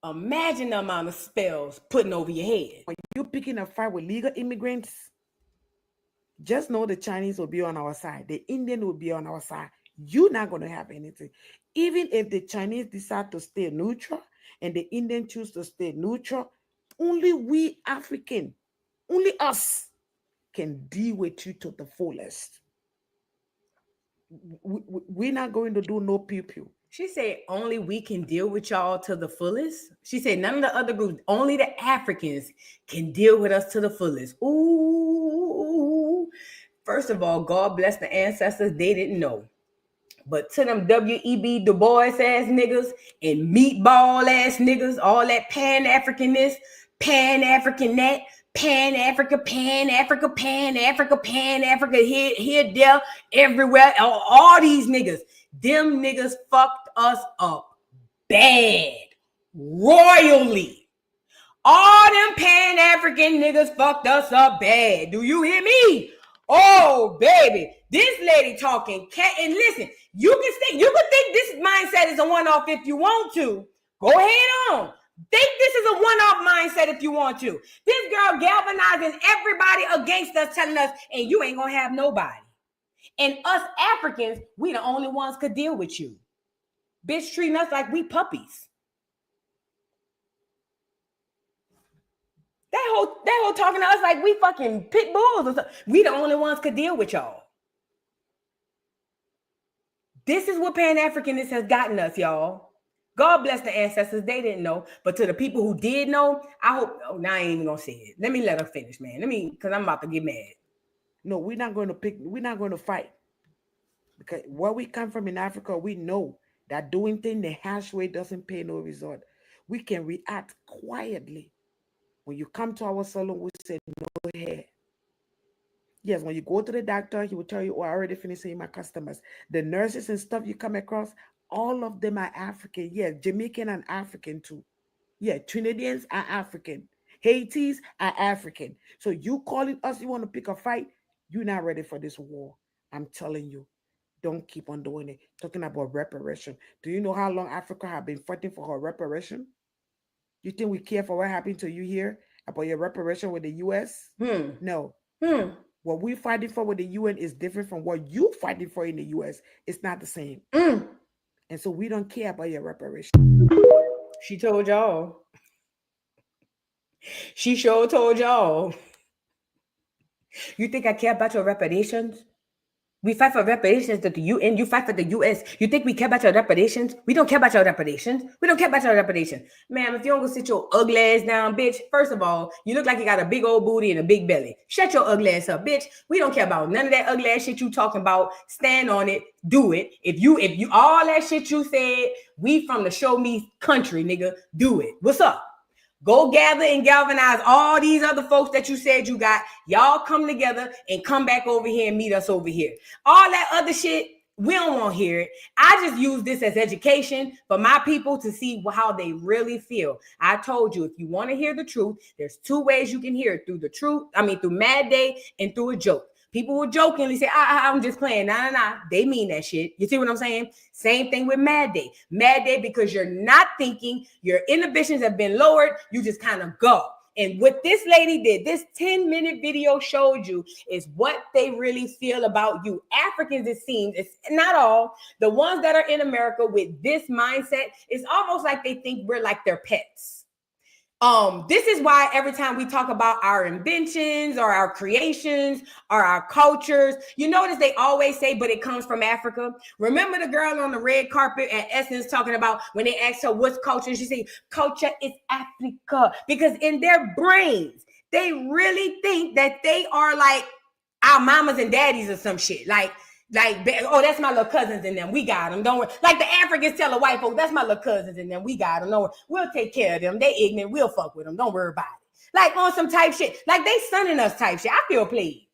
Imagine the amount of spells putting over your head. When you're picking a fight with legal immigrants, just know the Chinese will be on our side. The Indian will be on our side. You're not going to have anything. Even if the Chinese decide to stay neutral and the Indian choose to stay neutral, only we African, only us can deal with you to the fullest. We're not going to do no pew-pew. She said only we can deal with y'all to the fullest. She said none of the other groups, only the Africans can deal with us to the fullest. Ooh. First of all, God bless the ancestors. They didn't know. But to them W.E.B. Du Bois ass niggas and meatball ass niggas, all that Pan-Africanness, Pan-African that, Pan-Africa, Pan-Africa, Pan-Africa, Pan-Africa, here, there, everywhere. All these niggas, them niggas fucked us up bad, royally. All them Pan-African niggas fucked us up bad. Do you hear me? Oh, baby, this lady talking cat. And listen, you can think this mindset is a one-off if you want to. Go ahead on. Think this is a one-off mindset if you want to. This girl galvanizing everybody against us, telling us, and you ain't gonna have nobody. And us Africans, we the only ones could deal with you. Bitch treating us like we puppies. That whole talking to us like we fucking pit bulls or something. We the only ones could deal with y'all. This is what Pan-Africanist has gotten us, y'all. God bless the ancestors. They didn't know. But to the people who did know, I hope. Oh, now I ain't even gonna say it. Let me let her finish, man. Because I'm about to get mad. No, we're not going to fight. Because where we come from in Africa, we know that doing things the harsh way doesn't pay no result. We can react quietly. When you come to our salon, we say no hair. Yes, when you go to the doctor, he will tell you, oh, I already finished seeing my customers. The nurses and stuff you come across, all of them are African. Yeah, Jamaican and African too. Yeah, Trinidadians are African. Haitis are African. So you calling us, you want to pick a fight, you're not ready for this war. I'm telling you, don't keep on doing it. Talking about reparation. Do you know how long Africa have been fighting for her reparation? You think we care for what happened to you here about your reparation with the U.S.? No. What we're fighting for with the UN is different from what you're fighting for in the U.S. It's not the same. And so we don't care about your reparation. She told y'all. She sure told y'all. You think I care about your reparations? We fight for reparations to the UN. You fight for the US. You think we care about your reparations? We don't care about your reparations. We don't care about your reparations. Ma'am, if you don't go sit your ugly ass down, bitch, first of all, you look like you got a big old booty and a big belly. Shut your ugly ass up, bitch. We don't care about none of that ugly ass shit you talking about. Stand on it. Do it. If you all that shit you said, we from the show me country, nigga. Do it. What's up? Go gather and galvanize all these other folks that you said you got. Y'all come together and come back over here and meet us over here. All that other shit, we don't want to hear it. I just use this as education for my people to see how they really feel. I told you, if you want to hear the truth, there's two ways you can hear it. Through through Mad Day and through a joke. People will jokingly say, I'm just playing. Nah. They mean that shit. You see what I'm saying? Same thing with Mad Day. Mad Day, because you're not thinking, your inhibitions have been lowered, you just kind of go. And what this lady did, this 10-minute video showed you is what they really feel about you. Africans, it seems, it's not all. The ones that are in America with this mindset, it's almost like they think we're like their pets. This is why every time we talk about our inventions or our creations or our cultures, you notice they always say, but it comes from Africa. Remember the girl on the red carpet at Essence talking about when they asked her what's culture? She said, culture is Africa. Because in their brains, they really think that they are like our mamas and daddies or some shit. Like, oh, that's my little cousins and them. We got them. Don't worry. Like the Africans tell the white folks, that's my little cousins and them. We got them. Don't worry. We'll take care of them. They ignorant. We'll fuck with them. Don't worry about it. Like on some type shit. Like they sunning us type shit. I feel played.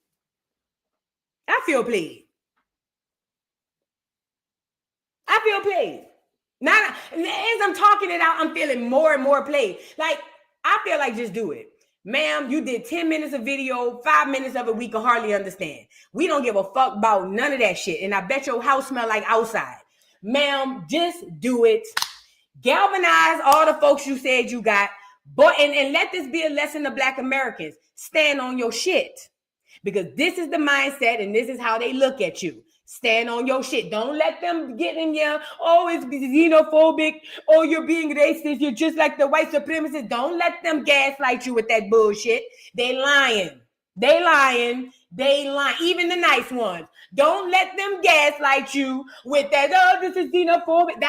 Now, as I'm talking it out, I'm feeling more and more played. Like, I feel like just do it. Ma'am, you did 10 minutes of video, 5 minutes of it, we can hardly understand. We don't give a fuck about none of that shit. And I bet your house smell like outside. Ma'am, just do it. Galvanize all the folks you said you got, but and let this be a lesson to Black Americans. Stand on your shit. Because this is the mindset and this is how they look at you. Stand on your shit. Don't let them get in your, oh, it's xenophobic. Oh, you're being racist. You're just like the white supremacists. Don't let them gaslight you with that bullshit. They lying. They lying. They lying. Even the nice ones. Don't let them gaslight you with that, oh, this is xenophobic.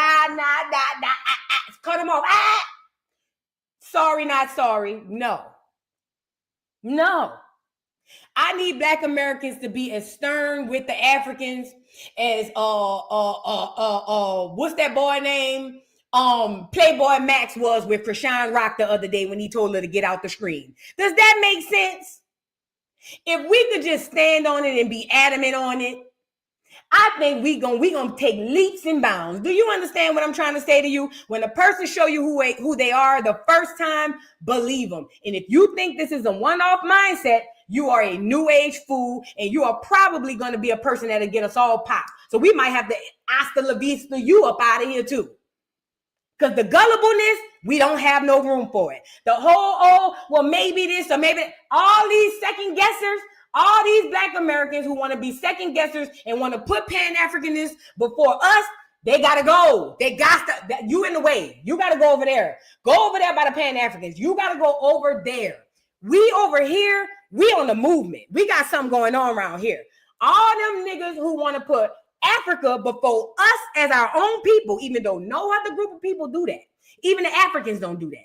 Cut them off. Sorry, not sorry. No. No. I need Black Americans to be as stern with the Africans as what's that boy name? Playboy Max was with Krishan Rock the other day when he told her to get out the screen. Does that make sense? If we could just stand on it and be adamant on it, I think we gonna take leaps and bounds. Do you understand what I'm trying to say to you? When a person show you who they are the first time, believe them. And if you think this is a one-off mindset, you are a new age fool, and you are probably going to be a person that'll get us all popped. So we might have to hasta la vista you up out of here too. Because the gullibleness, we don't have no room for it. The whole, oh, well, maybe this or maybe all these second guessers, all these Black Americans who want to be second guessers and want to put Pan-Africanists before us, they got to go. They got to, you in the way. You got to go over there. Go over there by the Pan-Africans. You got to go over there. We over here, we on the movement. We got something going on around here. All them niggas who want to put Africa before us as our own people, even though no other group of people do that. Even the Africans don't do that.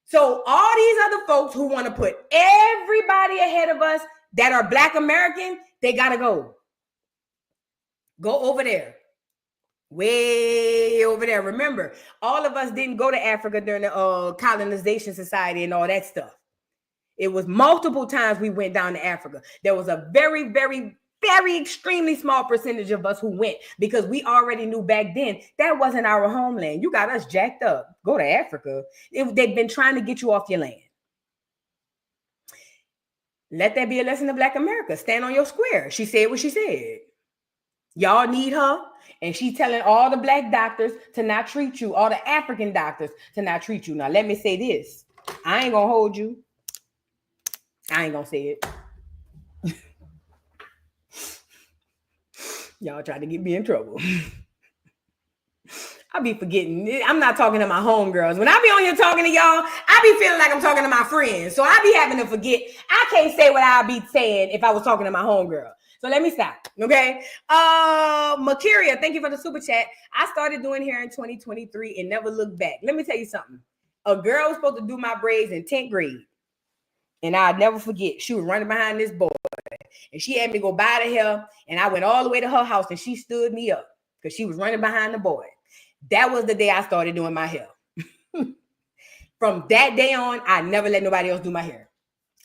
So all these other folks who want to put everybody ahead of us that are Black American, they got to go. Go over there. Way over there. Remember, all of us didn't go to Africa during the colonization society and all that stuff. It was multiple times we went down to Africa. There was a very, very, very extremely small percentage of us who went because we already knew back then that wasn't our homeland. You got us jacked up. Go to Africa. They've been trying to get you off your land. Let that be a lesson to Black America. Stand on your square. She said what she said. Y'all need her. And she's telling all the Black doctors to not treat you, all the African doctors to not treat you. Now, let me say this. I ain't going to hold you. I ain't going to say it. Y'all trying to get me in trouble. I be forgetting. I'm not talking to my homegirls. When I be on here talking to y'all, I be feeling like I'm talking to my friends. So I be having to forget. I can't say what I'll be saying if I was talking to my homegirl. So let me stop. Okay. Makiria, thank you for the super chat. I started doing hair in 2023 and never looked back. Let me tell you something. A girl was supposed to do my braids in 10th grade. And I'll never forget. She was running behind this boy. And she had me go buy the hair. And I went all the way to her house and she stood me up because she was running behind the boy. That was the day I started doing my hair. From that day on, I never let nobody else do my hair.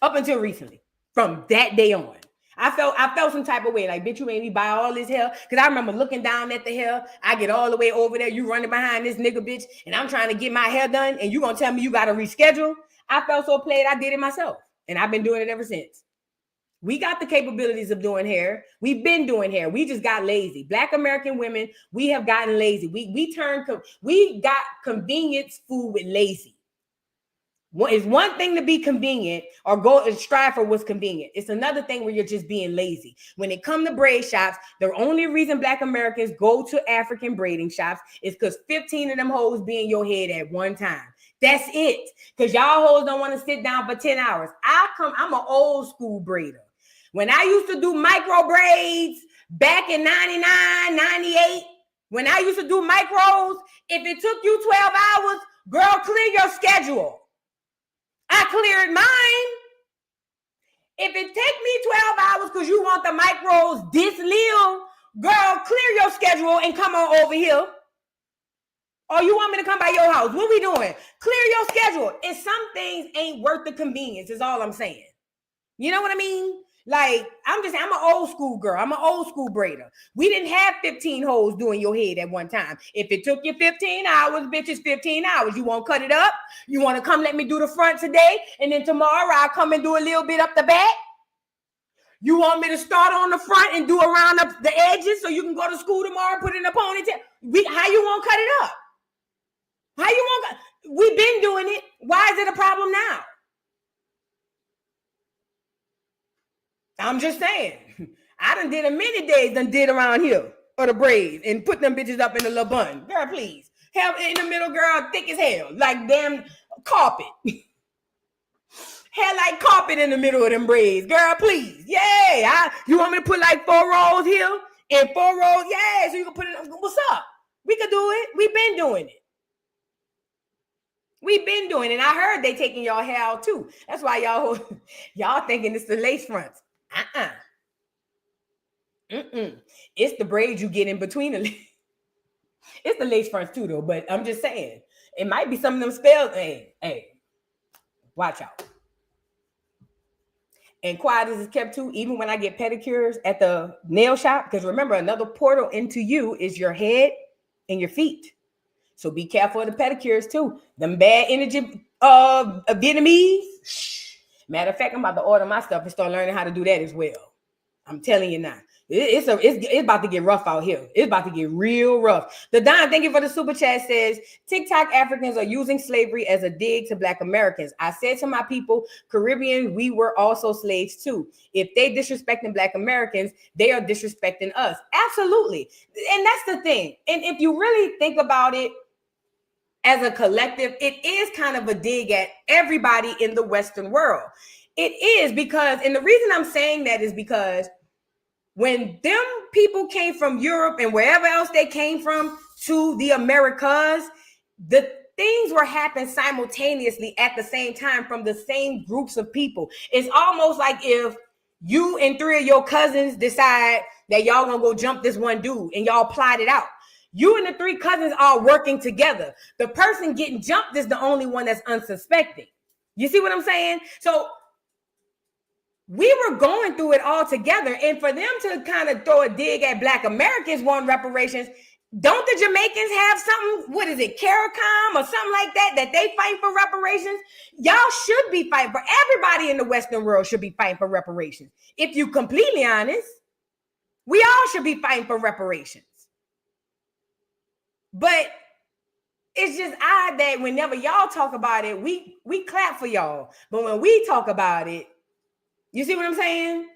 Up until recently. From that day on. I felt some type of way. Like, bitch, you made me buy all this hair. Because I remember looking down at the hair. I get all the way over there. You running behind this nigga, bitch. And I'm trying to get my hair done. And you going to tell me you got to reschedule? I felt so played. I did it myself. And I've been doing it ever since. We got the capabilities of doing hair. We've been doing hair. We just got lazy. Black American women, we have gotten lazy. We got convenience food with lazy. It's one thing to be convenient or go and strive for what's convenient. It's another thing where you're just being lazy. When it comes to braid shops, the only reason Black Americans go to African braiding shops is because 15 of them hoes be in your head at one time. That's it. Because y'all hoes don't want to sit down for 10 hours. I'm an old school braider. When I used to do micro braids back in 99, 98, when I used to do micros, if it took you 12 hours, girl, clear your schedule. I cleared mine. If it take me 12 hours because you want the micros this little, girl, clear your schedule and come on over here. Or you want me to come by your house? What we doing? Clear your schedule. And some things ain't worth the convenience is all I'm saying. You know what I mean? Like, I'm an old school girl. I'm an old school braider. We didn't have 15 hoes doing your head at one time. If it took you 15 hours, bitch, it's 15 hours. You want to cut it up? You want to come let me do the front today? And then tomorrow I'll come and do a little bit up the back? You want me to start on the front and do around up the edges so you can go to school tomorrow and put it in a ponytail? How you want to cut it up? How you want? We've been doing it. Why is it a problem now? I'm just saying. I done did a many days done did around here or the braids and put them bitches up in the little bun. Girl, please. Hell in the middle, girl, thick as hell. Like damn carpet. Hair like carpet in the middle of them braids. Girl, please. Yeah. You want me to put like 4 rolls here and 4 rolls? Yeah, so you can put it. What's up? We could do it. We've been doing it. We've been doing it. And I heard they taking y'all hair out too. That's why y'all thinking it's the lace fronts. It's the braids you get in between the it's the lace fronts too, though. But I'm just saying, it might be some of them spells. Hey, watch out. And quiet as it's kept too, even when I get pedicures at the nail shop, because remember, another portal into you is your head and your feet. So be careful of the pedicures too. Them bad energy Vietnamese. Shh. Matter of fact, I'm about to order my stuff and start learning how to do that as well. I'm telling you now. It's about to get rough out here. It's about to get real rough. The Don, thank you for the super chat, says TikTok Africans are using slavery as a dig to Black Americans. I said to my people, Caribbean, we were also slaves too. If they disrespecting Black Americans, they are disrespecting us. Absolutely. And that's the thing. And if you really think about it as a collective, it is kind of a dig at everybody in the Western world. It is because, and the reason I'm saying that is because when them people came from Europe and wherever else they came from to the Americas, the things were happening simultaneously at the same time from the same groups of people. It's almost like if you and 3 of your cousins decide that y'all gonna go jump this one dude and y'all plot it out. You and the 3 cousins are working together. The person getting jumped is the only one that's unsuspecting. You see what I'm saying? So we were going through it all together. And for them to kind of throw a dig at Black Americans wanting reparations, don't the Jamaicans have something? What is it, CARICOM or something like that, that they fight for reparations? Y'all should be fighting for, everybody in the Western world should be fighting for reparations. If you're completely honest, we all should be fighting for reparations. But it's just odd that whenever y'all talk about it, we clap for y'all. But when we talk about it, you see what I'm saying?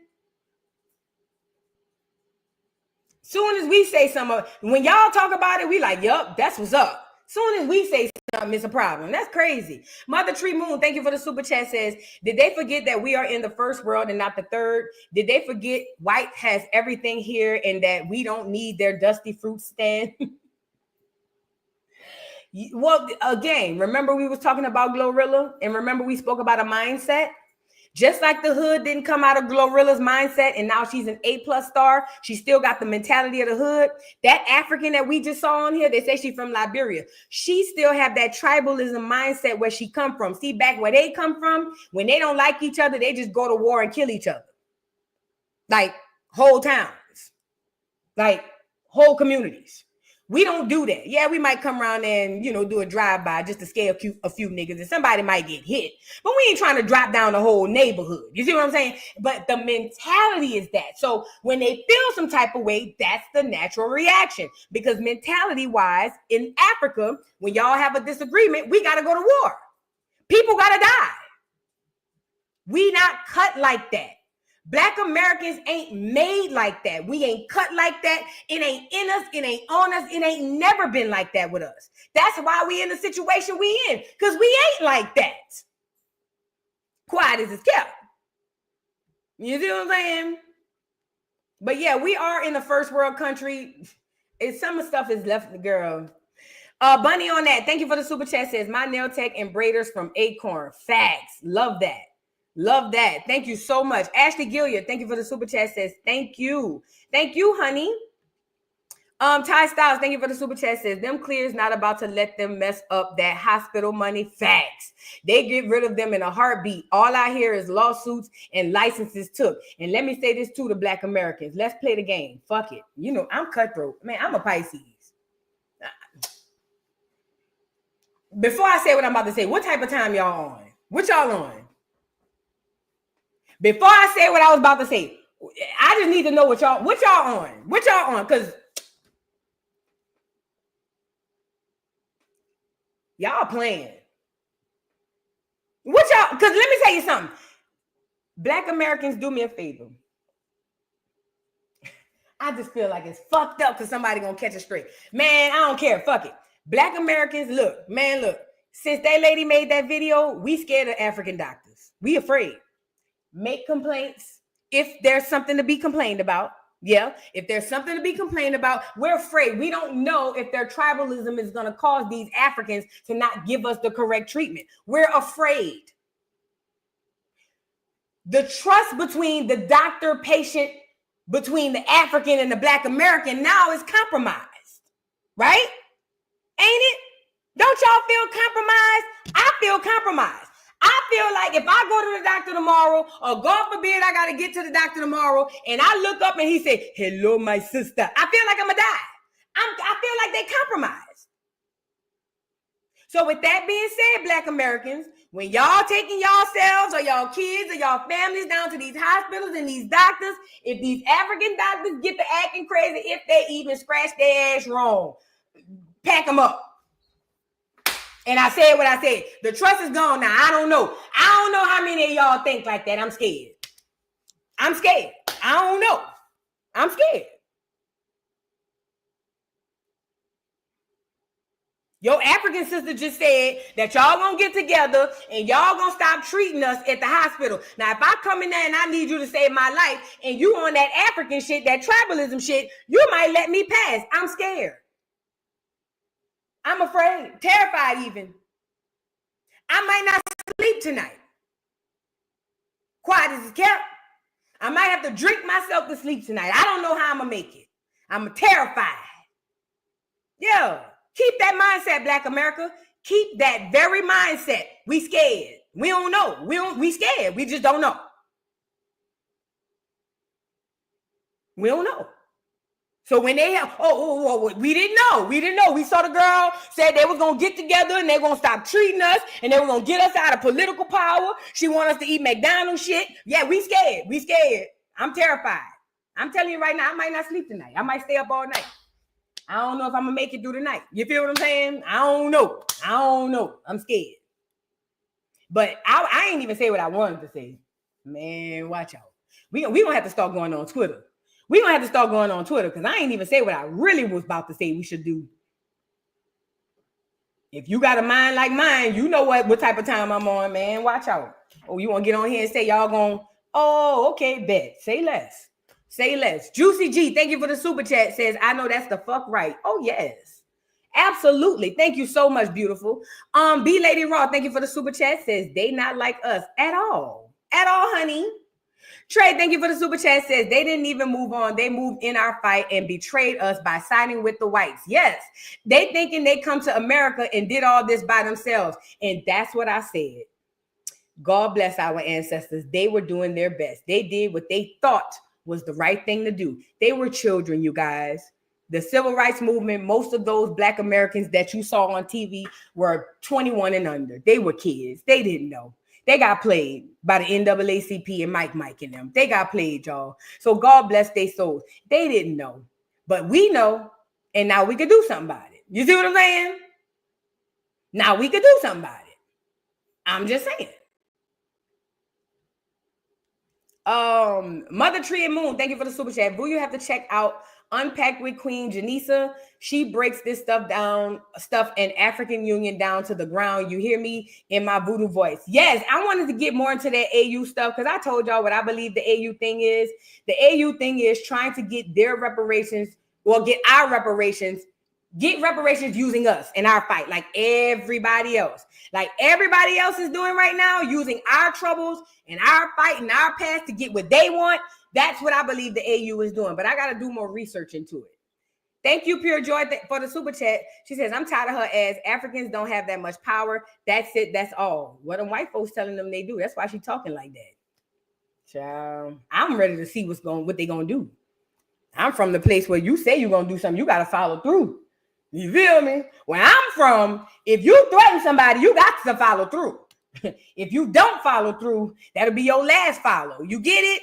Soon as we say something, when y'all talk about it, we like, yup, that's what's up. Soon as we say something, it's a problem. That's crazy. Mother Tree Moon, thank you for the super chat, says, did they forget that we are in the first world and not the third? Did they forget white has everything here and that we don't need their dusty fruit stand? Well, again, remember we was talking about Glorilla, and remember we spoke about a mindset? Just like the hood didn't come out of Glorilla's mindset and now she's an A+ star, she still got the mentality of the hood. That African that we just saw on here, they say she's from Liberia. She still have that tribalism mindset where she come from. See, back where they come from, when they don't like each other, they just go to war and kill each other. Like whole towns, like whole communities. We don't do that. Yeah, we might come around and, do a drive-by just to scare a few niggas and somebody might get hit. But we ain't trying to drop down the whole neighborhood. You see what I'm saying? But the mentality is that. So when they feel some type of way, that's the natural reaction. Because mentality-wise, in Africa, when y'all have a disagreement, we got to go to war. People got to die. We not cut like that. Black Americans ain't made like that. We ain't cut like that. It ain't in us. It ain't on us. It ain't never been like that with us. That's why we in the situation we in, because we ain't like that. Quiet as it's kept. You see what I'm saying? But yeah, we are in the first world country. Some of the stuff is left, girl. Bunny on that. Thank you for the super chat, says my nail tech and braiders from Acorn. Facts. Love that. Love that. Thank you so much. Ashley Gilliard, thank you for the super chat, says thank you. Thank you, honey. Ty Styles, thank you for the super chat, says them clears not about to let them mess up that hospital money. Facts. They get rid of them in a heartbeat. All I hear is lawsuits and licenses took. And let me say this too to Black Americans. Let's play the game. Fuck it. I'm cutthroat. Man, I'm a Pisces. Before I say what I'm about to say, what type of time y'all on? What y'all on? Before I say what I was about to say, I just need to know what y'all on. What y'all on? Because Y'all playing. What y'all, because let me tell you something. Black Americans, do me a favor. I just feel like it's fucked up because somebody gonna catch it straight. Man, I don't care. Fuck it. Black Americans, look. Since that lady made that video, we scared of African doctors. We afraid. Make complaints if there's something to be complained about. Yeah, if there's something to be complained about, we're afraid. We don't know if their tribalism is going to cause these Africans to not give us the correct treatment. We're afraid. The trust between the doctor, patient, between the African and the Black American now is compromised, right? Ain't it? Don't y'all feel compromised? I feel compromised. I feel like if I go to the doctor tomorrow, or God forbid I got to get to the doctor tomorrow, and I look up and he said, hello, my sister, I feel like I'm going to die. I feel like they compromised. So with that being said, Black Americans, when y'all taking yourselves or y'all kids or y'all families down to these hospitals and these doctors, if these African doctors get to acting crazy, if they even scratch their ass wrong, pack them up. And I said what I said. The trust is gone now. I don't know. I don't know how many of y'all think like that. I'm scared. I'm scared. I don't know. I'm scared. Your African sister just said that y'all gonna get together and y'all gonna stop treating us at the hospital. Now, if I come in there and I need you to save my life and you on that African shit, that tribalism shit, you might let me pass. I'm scared. I'm afraid, terrified even. I might not sleep tonight. Quiet as it's kept. I might have to drink myself to sleep tonight. I don't know how I'm gonna make it. I'm terrified. Yeah. Keep that mindset, Black America. Keep that very mindset. We scared. We don't know. We scared. We just don't know. We don't know. So when they have, we didn't know. We didn't know. We saw the girl said they was going to get together and they were going to stop treating us and they were going to get us out of political power. She want us to eat McDonald's shit. Yeah, we scared. We scared. I'm terrified. I'm telling you right now, I might not sleep tonight. I might stay up all night. I don't know if I'm going to make it through the night. You feel what I'm saying? I don't know. I'm scared. But I ain't even say what I wanted to say. Man, watch out. We going to have to start going on Twitter. We're going to have to start going on Twitter because I ain't even say what I really was about to say we should do. If you got a mind like mine, you know what type of time I'm on, man. Watch out. Oh, you want to get on here and say y'all going, oh, okay, bet. Say less. Say less. Juicy G, thank you for the super chat, says, I know that's the fuck right. Oh, yes. Absolutely. Thank you so much, beautiful. B Lady Raw, thank you for the super chat, says, they not like us at all. At all, honey. Trey, thank you for the super chat, says they didn't even move on. They moved in our fight and betrayed us by siding with the whites. Yes, they thinking they come to America and did all this by themselves. And that's what I said. God bless our ancestors. They were doing their best. They did what they thought was the right thing to do. They were children, you guys. The civil rights movement, most of those Black Americans that you saw on TV were 21 and under. They were kids. They didn't know. They got played by the NAACP and Mike and them. They got played, y'all. So God bless their souls. They didn't know. But we know, and now we can do something about it. You see what I'm saying? Now we can do something about it. I'm just saying. Mother Tree and Moon, thank you for the super chat. Boo, you have to check out Unpacked with Queen Janisa. She breaks this stuff and African Union down to the ground. You hear me in my voodoo voice. Yes, I wanted to get more into that AU stuff because I told y'all what I believe the AU thing is. The AU thing is trying to get their reparations, or get our reparations, get reparations using us in our fight, like everybody else. Like everybody else is doing right now, using our troubles and our fight and our past to get what they want. That's what I believe the AU is doing, but I got to do more research into it. Thank you, Pure Joy, for the super chat. She says, I'm tired of her ass. Africans don't have that much power. That's it. That's all. What them white folks telling them they do. That's why she talking like that. Child, I'm ready to see what they going to do. I'm from the place where you say you're going to do something, you got to follow through. You feel me? Where I'm from, if you threaten somebody, you got to follow through. If you don't follow through, that'll be your last follow. You get it?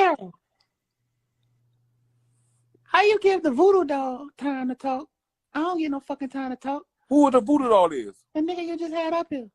Carol, how you give the voodoo doll time to talk? I don't get no fucking time to talk. Who the voodoo doll is? The nigga you just had up here.